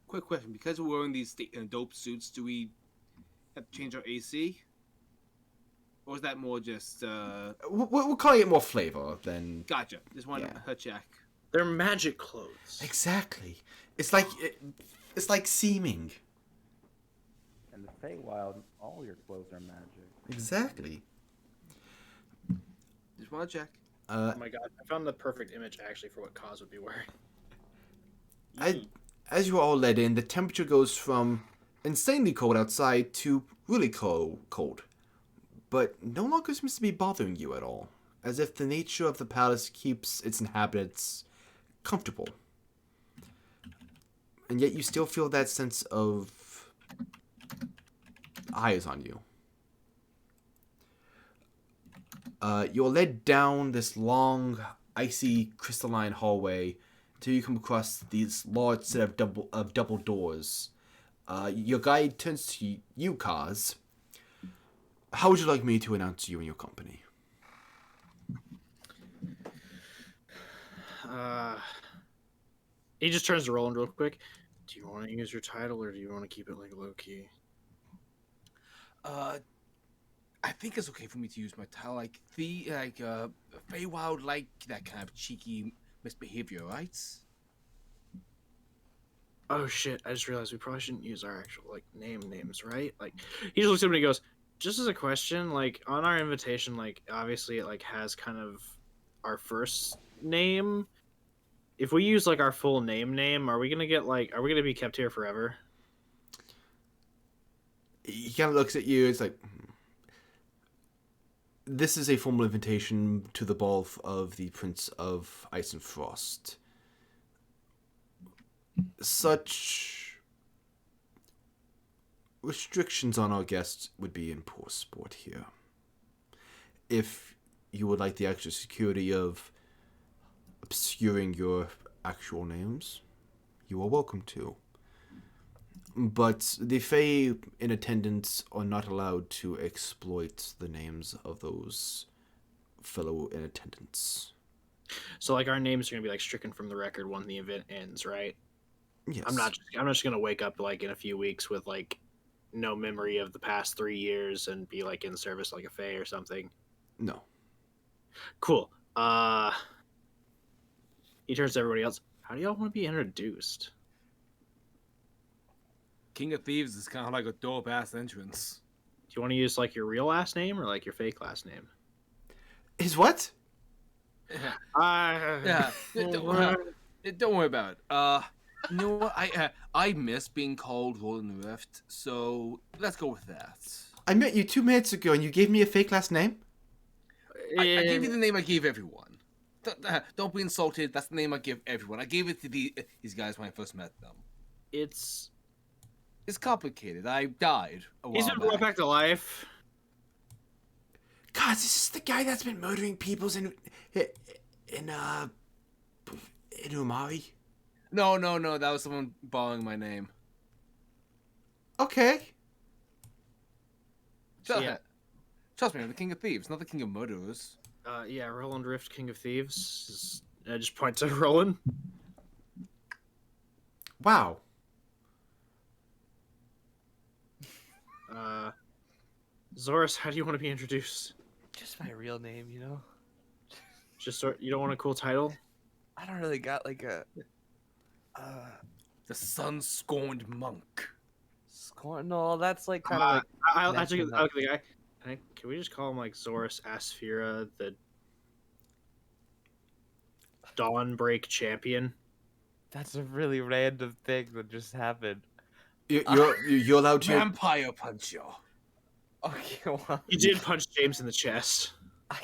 Quick question. Because we're wearing these dope suits, do we have to change our AC? Or is that more just, We're calling it more flavor than... Gotcha. Just wanted Yeah. to check. They're magic clothes. Exactly. It's like seeming. In the Feywild, all your clothes are magic. Exactly. Just want to check. Oh my god, I found the perfect image actually for what Kaz would be wearing. As you are all led in, the temperature goes from insanely cold outside to really cold. But no longer seems to be bothering you at all. As if the nature of the palace keeps its inhabitants comfortable. And yet you still feel that sense of eyes on you. You're led down this long, icy, crystalline hallway until you come across these large set of double doors. Your guide turns to you, Kaz. How would you like me to announce you and your company? He just turns to Roland real quick. Do you want to use your title or do you want to keep it like low key? I think it's okay for me to use my title, Feywild, like that kind of cheeky misbehavior, right? Oh shit! I just realized we probably shouldn't use our actual names, right? Like, he just looks at me and he goes, "Just as a question, like on our invitation, like obviously it has kind of our first name. If we use our full name, are we gonna get are we gonna be kept here forever?" He kind of looks at you. It's like, this is a formal invitation to the ball of the Prince of Ice and Frost. Such restrictions on our guests would be in poor sport here. If you would like the extra security of obscuring your actual names, you are welcome to. But the Fae in attendance are not allowed to exploit the names of those fellow in attendance. So our names are gonna be stricken from the record when the event ends, right? Yes. I'm not just gonna wake up in a few weeks with no memory of the past 3 years and be in service like a Fae or something. No. Cool. He turns to everybody else. How do y'all want to be introduced? King of Thieves is kind of like a dope ass entrance. Do you want to use your real last name or your fake last name? His what? Yeah. Don't worry about it. You know what? I miss being called Roland Rift, so let's go with that. I met you 2 minutes ago and you gave me a fake last name? I gave you the name I gave everyone. Don't be insulted. That's the name I give everyone. I gave it to these guys when I first met them. It's complicated. I died a while He's been brought back to life. God, this is the guy that's been murdering peoples in Umari? No. That was someone borrowing my name. Okay. Trust me, I'm the King of Thieves, not the King of Murderers. Yeah, Roland Rift, King of Thieves. I just point to Roland. Wow. Zoris, how do you want to be introduced? Just my real name, you know. You don't want a cool title? I don't really got a. The sun-scorned monk. Scorn? No, that's kind of I'll take the guy. Can we just call him Zoris Asphira, the Dawnbreak champion. That's a really random thing that just happened. You're allowed to. Vampire puncher. Okay, well, He did punch James in the chest.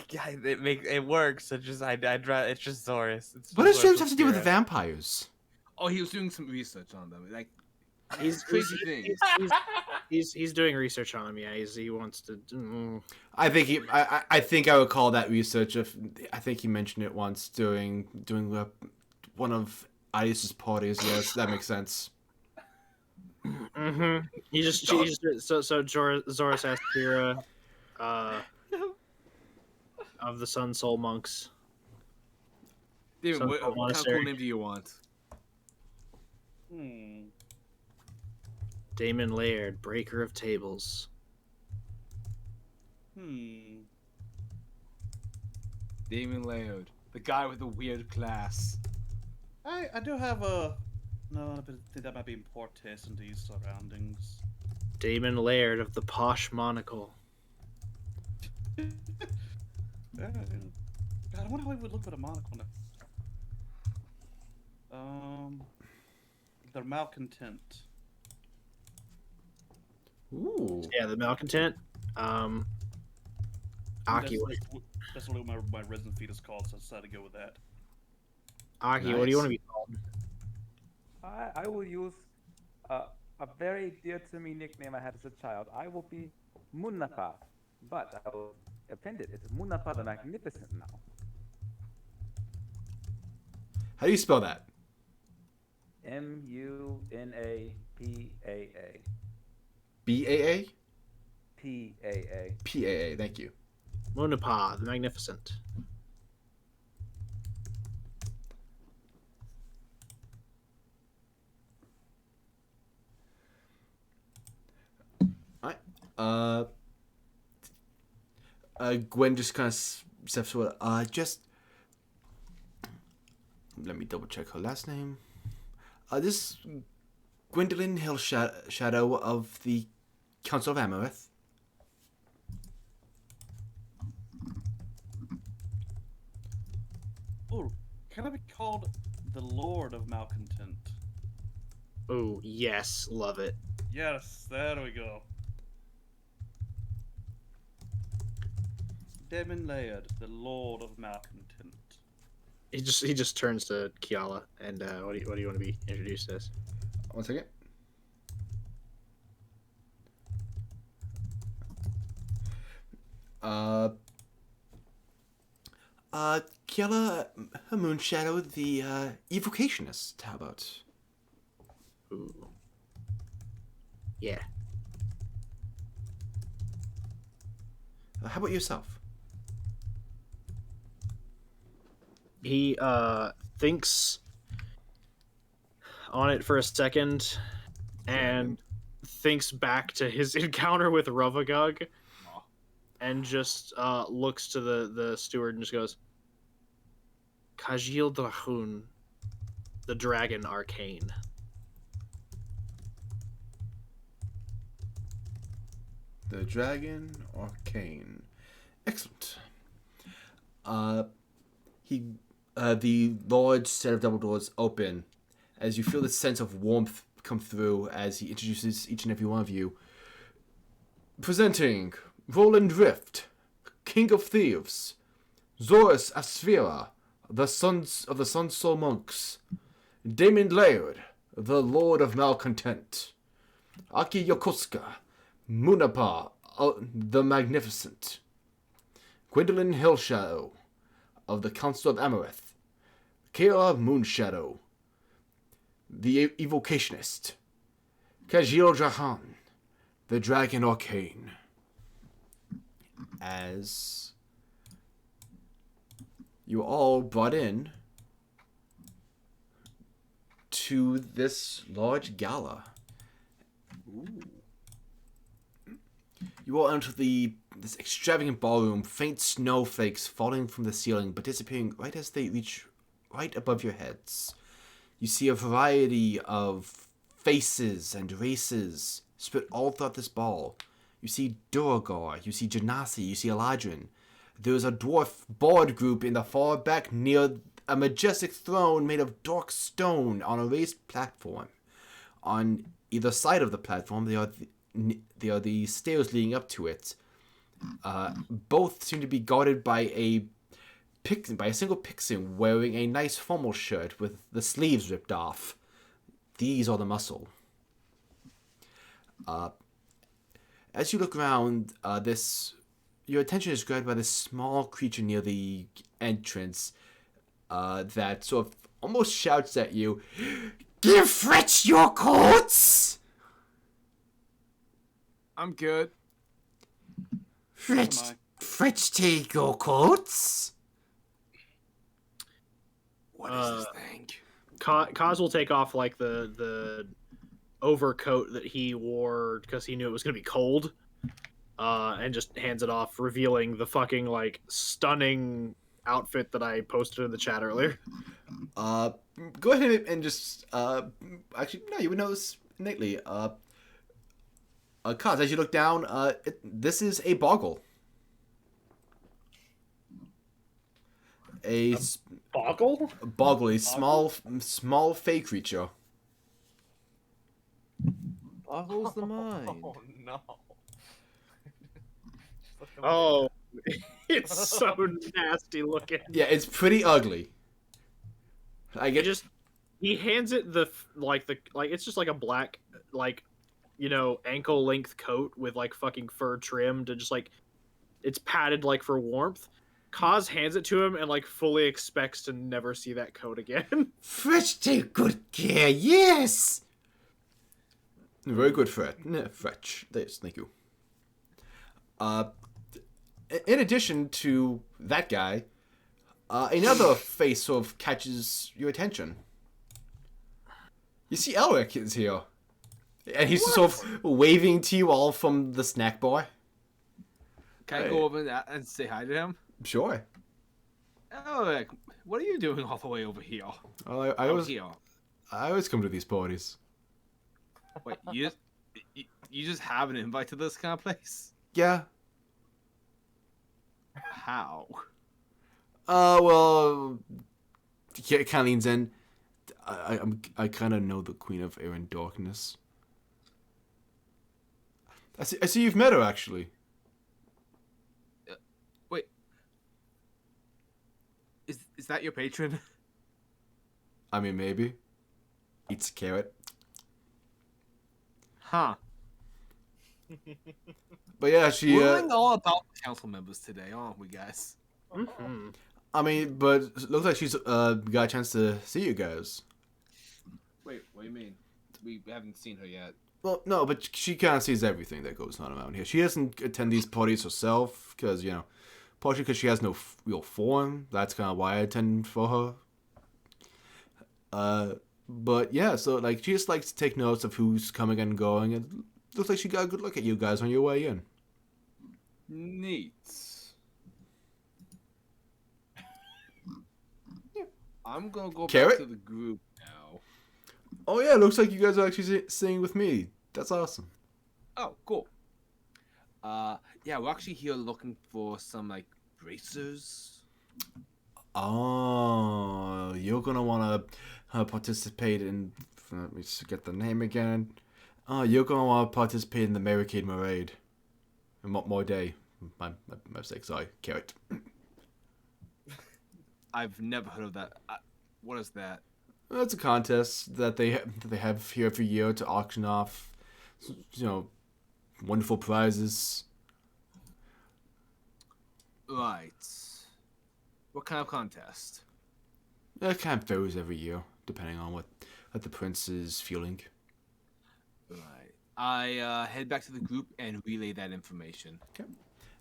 it works. It's just it's just Zorus. It's What just does James Zorus' have to do with the spirit. vampires? Oh, he was doing some research on them. Like He's crazy things. He's doing research on him. Yeah, he wants to. I think I think I would call that research. I think he mentioned it once doing one of Ardaith's parties. Yes, that makes sense. Mm-hmm. He just so Zoroaster of the Sun Soul monks. David, Some what kind of monastery. cool name do you want? Damon Laird, breaker of tables. Damon Laird, the guy with the weird class. I do have a... No, but I think that might be in poor taste in these surroundings. Damon Laird of the posh monocle. God, I wonder how he would look with a monocle now. They're malcontent. Ooh. Yeah, the malcontent. Aki. That's what my resin feed is called, so I decided to go with that. Aki, what do you want to be called? I will use a very dear to me nickname I had as a child. I will be Munapa, but I will append it. It's Munapa the Magnificent now. How do you spell that? Munapaa. BAA? PAA. PAA. Thank you. Munapa, the Magnificent. Gwen just kind of steps forward. Just let me double check her last name. This Gwendolyn Hill Shadow of the Council of Amarith. Oh, can I be called the Lord of Malcontent? Oh, yes, love it. Yes, there we go. Damon Laird, the Lord of Malcontent. He just turns to Kiala and what do you want to be introduced as? 1 second. Kiala Moonshadow, the evocationist. How about? Ooh. Yeah. How about yourself? He thinks on it for a second and thinks back to his encounter with Rovagug and just looks to the steward and just goes, Khazel Dran, the dragon arcane. The Dragon Arcane. Excellent. The large set of double doors open as you feel the sense of warmth come through as he introduces each and every one of you. Presenting Roland Rift, King of Thieves, Zorus Asphera, the Sons of the Sun Soul Monks, Damon Laird, the Lord of Malcontent, Aki Yokosuka, Munapa, the Magnificent, Gwendolyn Hillshadow of the Council of Amarith, Kayla Moonshadow, the Evocationist, Khazel Dran, the Dragon Arcane. As you all brought in to this large gala. Ooh. You all enter this extravagant ballroom, faint snowflakes falling from the ceiling, but disappearing right as they reach right above your heads. You see a variety of faces and races spread all throughout this ball. You see Duragar, you see Genasi, you see Eladrin. There's a dwarf bard group in the far back near a majestic throne made of dark stone on a raised platform. On either side of the platform, there are the stairs leading up to it. Both seem to be guarded by a single pixie wearing a nice formal shirt with the sleeves ripped off. These are the muscle. As you look around, your attention is grabbed by this small creature near the entrance that sort of almost shouts at you, "Give Fritz your coats!" I'm good. Fritz, take your coats. What is this thing? Kaz will take off like the overcoat that he wore because he knew it was gonna be cold, and just hands it off, revealing the fucking like stunning outfit that I posted in the chat earlier. Go ahead and just actually no, you would know this innately. Kaz, as you look down, this is a boggle. A Boggle? boggle, a small fey creature. Boggles the mind. Oh no. Oh, it's so nasty looking. Yeah, it's pretty ugly. I get He hands it it's just like a black ankle length coat with like fucking fur trim to just like it's padded like for warmth. Kaz hands it to him and like fully expects to never see that coat again. Fretch, take good care. Yes. Very good, Fretch. Yes, thank you. In addition to that guy, another face sort of catches your attention. You see Elric is here. And he's just sort of waving to you all from the snack bar. Can I go over and say hi to him? Sure. Alec, what are you doing all the way over here? I always come to these parties. Wait, you just have an invite to this kind of place? Yeah. How? Well, he kind of leans in. I kind of know the Queen of Air and Darkness. I see you've met her, actually. Wait. Is that your patron? I mean, maybe. Eats a carrot. Huh. But yeah, she... We're learning all about council members today, aren't we, guys? Mm-hmm. I mean, but it looks like she's got a chance to see you guys. Wait, what do you mean? We haven't seen her yet. Well, no, but she kind of sees everything that goes on around here. She doesn't attend these parties herself, because, partially because she has no real form. That's kind of why I attend for her. But yeah, so, like, she just likes to take notes of who's coming and going, and looks like she got a good look at you guys on your way in. Neat. I'm gonna go Carrot? back to the group now. Oh yeah, looks like you guys are actually staying with me. That's awesome. Oh, cool. Yeah, we're actually here looking for some, like, bracers. Oh, you're gonna want to participate in... Let me just get the name again. Oh, you're gonna want to participate in the Barricade Parade. More day. My mistake, sorry. Carrot. I've never heard of that. What is that? It's a contest that they have here every year to auction off, wonderful prizes. Right. What kind of contest? It kind of varies every year, depending on what the prince is feeling. Right. I head back to the group and relay that information. Okay.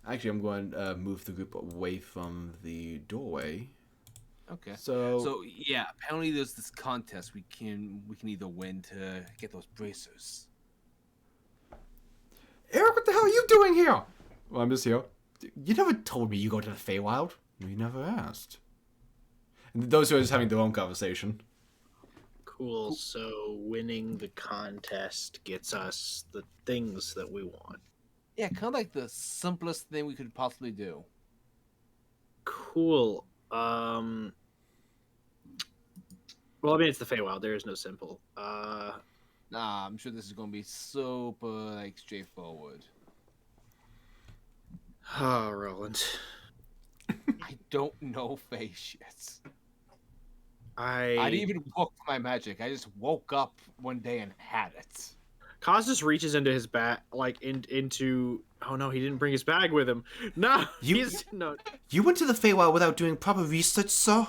Actually, I'm going to move the group away from the doorway. Okay. So yeah, apparently there's this contest we can either win to get those bracers. Eric, what the hell are you doing here? Well, I'm just here. You never told me you go to the Feywild. You never asked. And those who are just having their own conversation. Cool. So winning the contest gets us the things that we want. Yeah, kind of like the simplest thing we could possibly do. Cool. Well, I mean, it's the Feywild. There is no simple. Nah, I'm sure this is gonna be super like straightforward. Oh, Roland. I don't know Fey shit. I I didn't even look for my magic. I just woke up one day and had it. Kaz just reaches into his bag, like into. Oh no, he didn't bring his bag with him. No, no. You went to the Feywild without doing proper research, sir?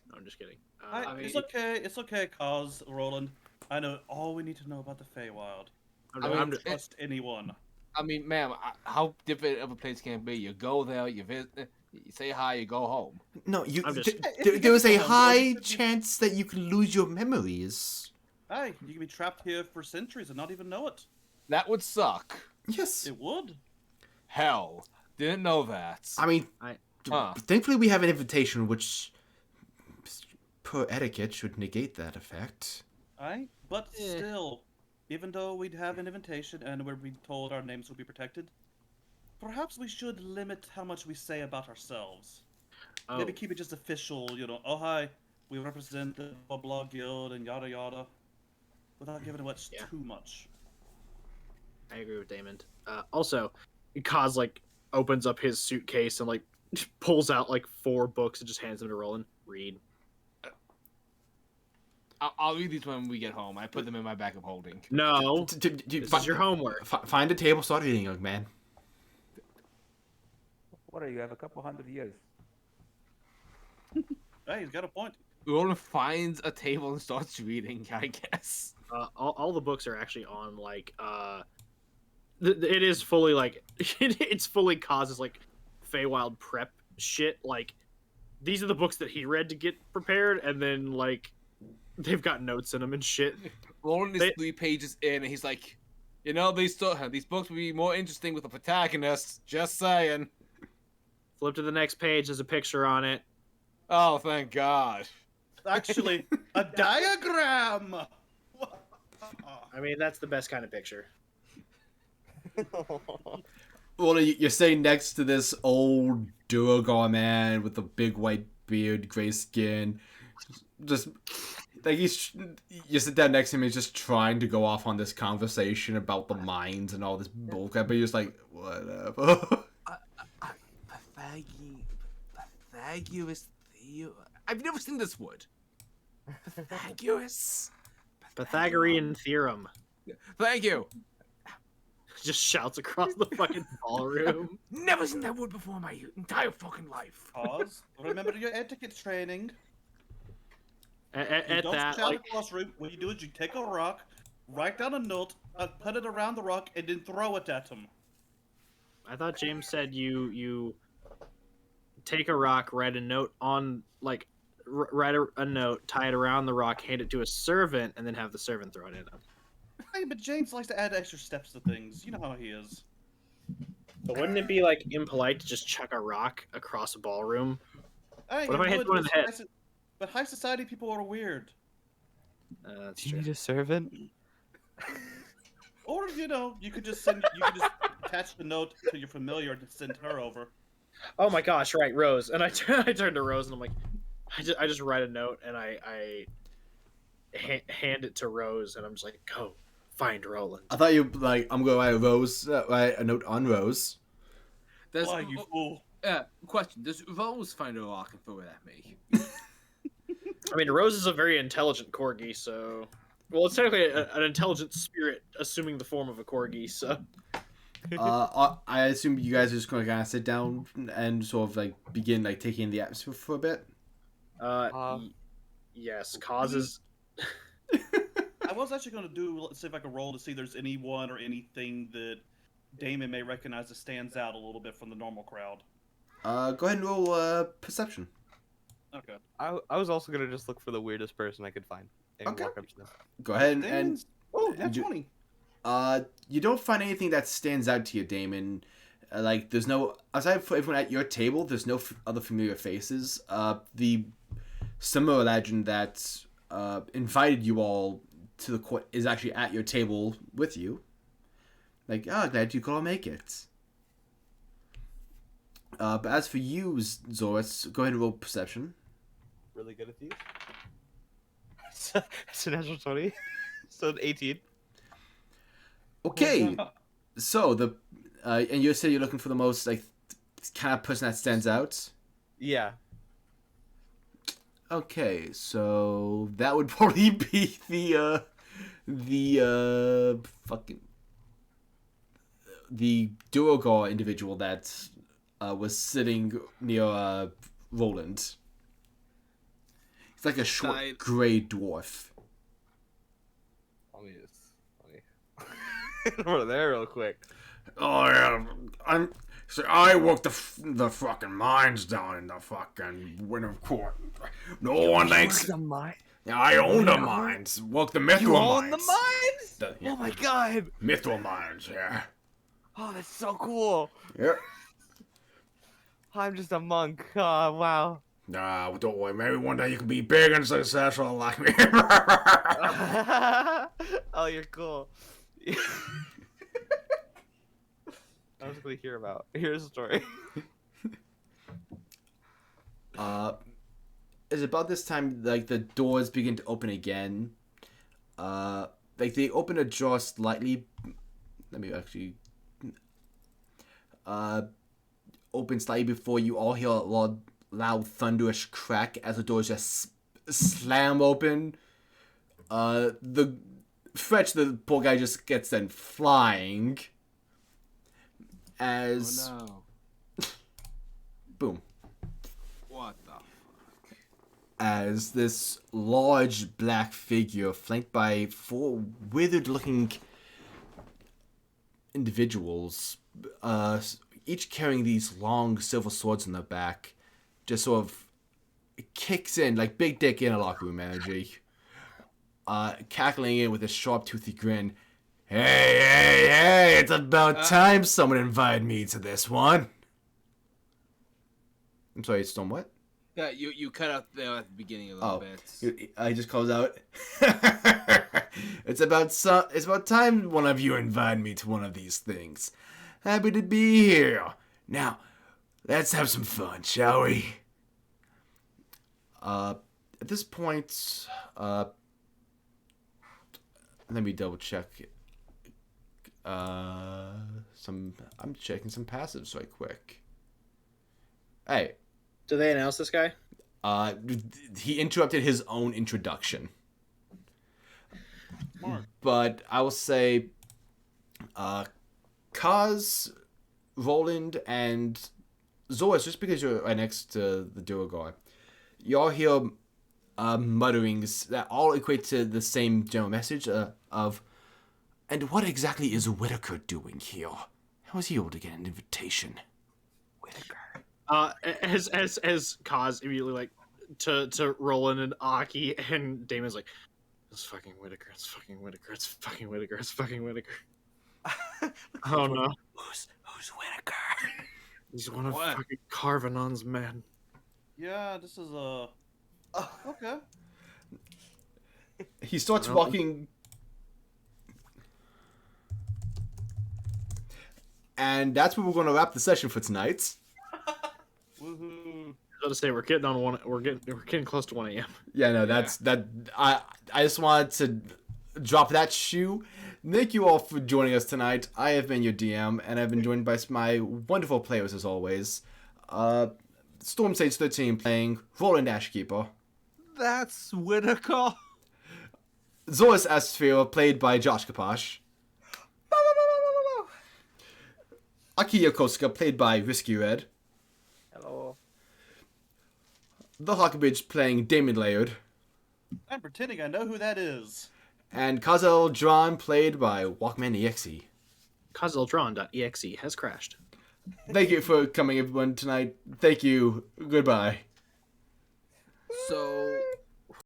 No, I'm just kidding. I mean, It's okay, cause Roland. I know all we need to know about the Feywild. I'm Don't trust anyone. I mean, ma'am, how different of a place can it be? You go there, you visit, you say hi, you go home. No, I'm just- there is a high chance that you can lose your memories. Hey, you can be trapped here for centuries and not even know it. That would suck. Yes. It would. Hell, didn't know that. I mean, Huh. thankfully we have an invitation, which, per etiquette, should negate that effect. Aye, but still, even though we'd have an invitation and we're being told our names will be protected, perhaps we should limit how much we say about ourselves. Oh, Maybe keep it just official, oh hi, we represent the blah blah guild and yada yada, without giving away too much. I agree with Damon. Also, Kaz like opens up his suitcase and like pulls out like 4 books and just hands them to Roland. Read. I'll read these when we get home. I put them in my bag of holding. No, this is your homework. Find a table, start reading, young man. What are you? Have a couple hundred years. Hey, he's got a point. Roland finds a table and starts reading, I guess. All the books are actually on like it is fully like it's fully Kaz's like Feywild prep shit. Like these are the books that he read to get prepared, and then like they've got notes in them and shit. Roland is 3 pages in, and he's like, you know, these books would be more interesting with a protagonist. Just saying. Flip to the next page. There's a picture on it. Oh, thank God. Actually, a diagram! I mean, that's the best kind of picture. Well, you're sitting next to this old Duergar man with a big white beard, gray skin. Just like you sit down next to him, he's just trying to go off on this conversation about the mines and all this bullcrap, but you're just like, whatever. Pythagoras theorem. I've never seen this word. Pythagoras. Pythagorean theorem. Thank you. Just shouts across the fucking ballroom. Never seen that word before in my entire fucking life. Pause. Remember your etiquette training. At Don't that, shout like, across room. What you do is you take a rock, write down a note, put it around the rock, and then throw it at him. I thought James said you take a rock, write a note on like write a note, tie it around the rock, hand it to a servant, and then have the servant throw it in him. Hey, but James likes to add extra steps to things. You know how he is. But wouldn't it be like impolite to just chuck a rock across a ballroom? Hey, What if it I hit would, one in but the head? But high society people are weird. That's Do you true. need a servant? Or you could just attach the note to your familiar and send her over. Oh my gosh, right, Rose. And I turn to Rose and I'm like, I just write a note and I hand it to Rose and I'm just like, go find Roland. I thought you like I'm gonna write a note on Rose. Does, Why, you fool? question: does Rose find a rock and throw it at me? I mean, Rose is a very intelligent corgi, so well, it's technically an intelligent spirit assuming the form of a corgi. So I assume you guys are just gonna kind of sit down and sort of like begin like taking in the atmosphere for a bit. yes, causes. I was actually going to see if I could roll to see if there's anyone or anything that Damon may recognize that stands out a little bit from the normal crowd. Go ahead and roll perception. Okay. I was also gonna just look for the weirdest person I could find and Okay. walk up to them. Go ahead and Damon's... Oh, that's you- 20. you don't find anything that stands out to you, Damon. Like there's no aside from everyone at your table, there's no other familiar faces. The similar legend that invited you all to the court is actually at your table with you. Like, glad you could all make it. But as for you, Zoris, go ahead and roll perception. Really good at these. It's a natural 20. So 18. Okay, so and you said you're looking for the most like kind of person that stands out. Yeah. Okay, so that would probably be the Duergar individual that was sitting near Roland. He's like a short Side- gray dwarf. Let me over there real quick. Oh yeah, I work the fucking mines down in the fucking Winter Court. No one thinks. Yeah, I own the mines. Work the Mithril You mines. own the mines? Yeah, Oh my god. Mithril mines, yeah. Oh, that's so cool. Yeah. I'm just a monk. Oh, wow. Nah, don't worry. Maybe one day you can be big and successful like me. Oh, you're cool. I was going to here's a story. It's about this time like the doors begin to open again. Like they open a jaw slightly. Let me actually. Open slightly before you all hear a loud thunderous crack as the doors just slam open. The Fetch, the poor guy, just gets sent flying. As Oh no. boom. What the fuck? As this large black figure flanked by 4 withered-looking individuals, each carrying these long silver swords on their back, just sort of kicks in like big dick in a locker room energy, cackling in with a sharp toothy grin. Hey, it's about time someone invited me to this one. I'm sorry, Storm, what? Yeah, you cut out there at the beginning a little bit. I just calls out. It's about time one of you invited me to one of these things. Happy to be here. Now, let's have some fun, shall we? At this point, let me double check. I'm checking some passives right quick. Hey. Do they announce this guy? He interrupted his own introduction. Mark. But I will say, Kaz, Roland, and Zoras, just because you're right next to the Duergar, you all hear mutterings that all equate to the same general message of, and what exactly is Whitaker doing here? How was he able to get an invitation? Whitaker. As Kaz immediately like to Roland and Aki and Damon's like, it's fucking Whitaker, it's fucking Whitaker, it's fucking Whitaker, it's fucking Whitaker. Oh no. Who's Whitaker? He's one of What? fucking Carvanon's men. Yeah, this is okay. He starts No. walking. And that's where we're going to wrap the session for tonight. Woohoo! I was about to say we're getting close to 1 a.m. Yeah, no, that. I just wanted to drop that shoe. Thank you all for joining us tonight. I have been your DM, and I've been joined by my wonderful players as always. Storm Sage 13 playing Roland Ashkeeper. That's Whitaker. Zoras Asphere played by Josh Kapash. Aki Yokosuka played by Risky Red. Hello. The Huckabridge playing Damon Laird. I'm pretending I know who that is. And Khazel Dran played by Walkman EXE. KhazelDran.exe has crashed. Thank you for coming, everyone, tonight. Thank you. Goodbye. So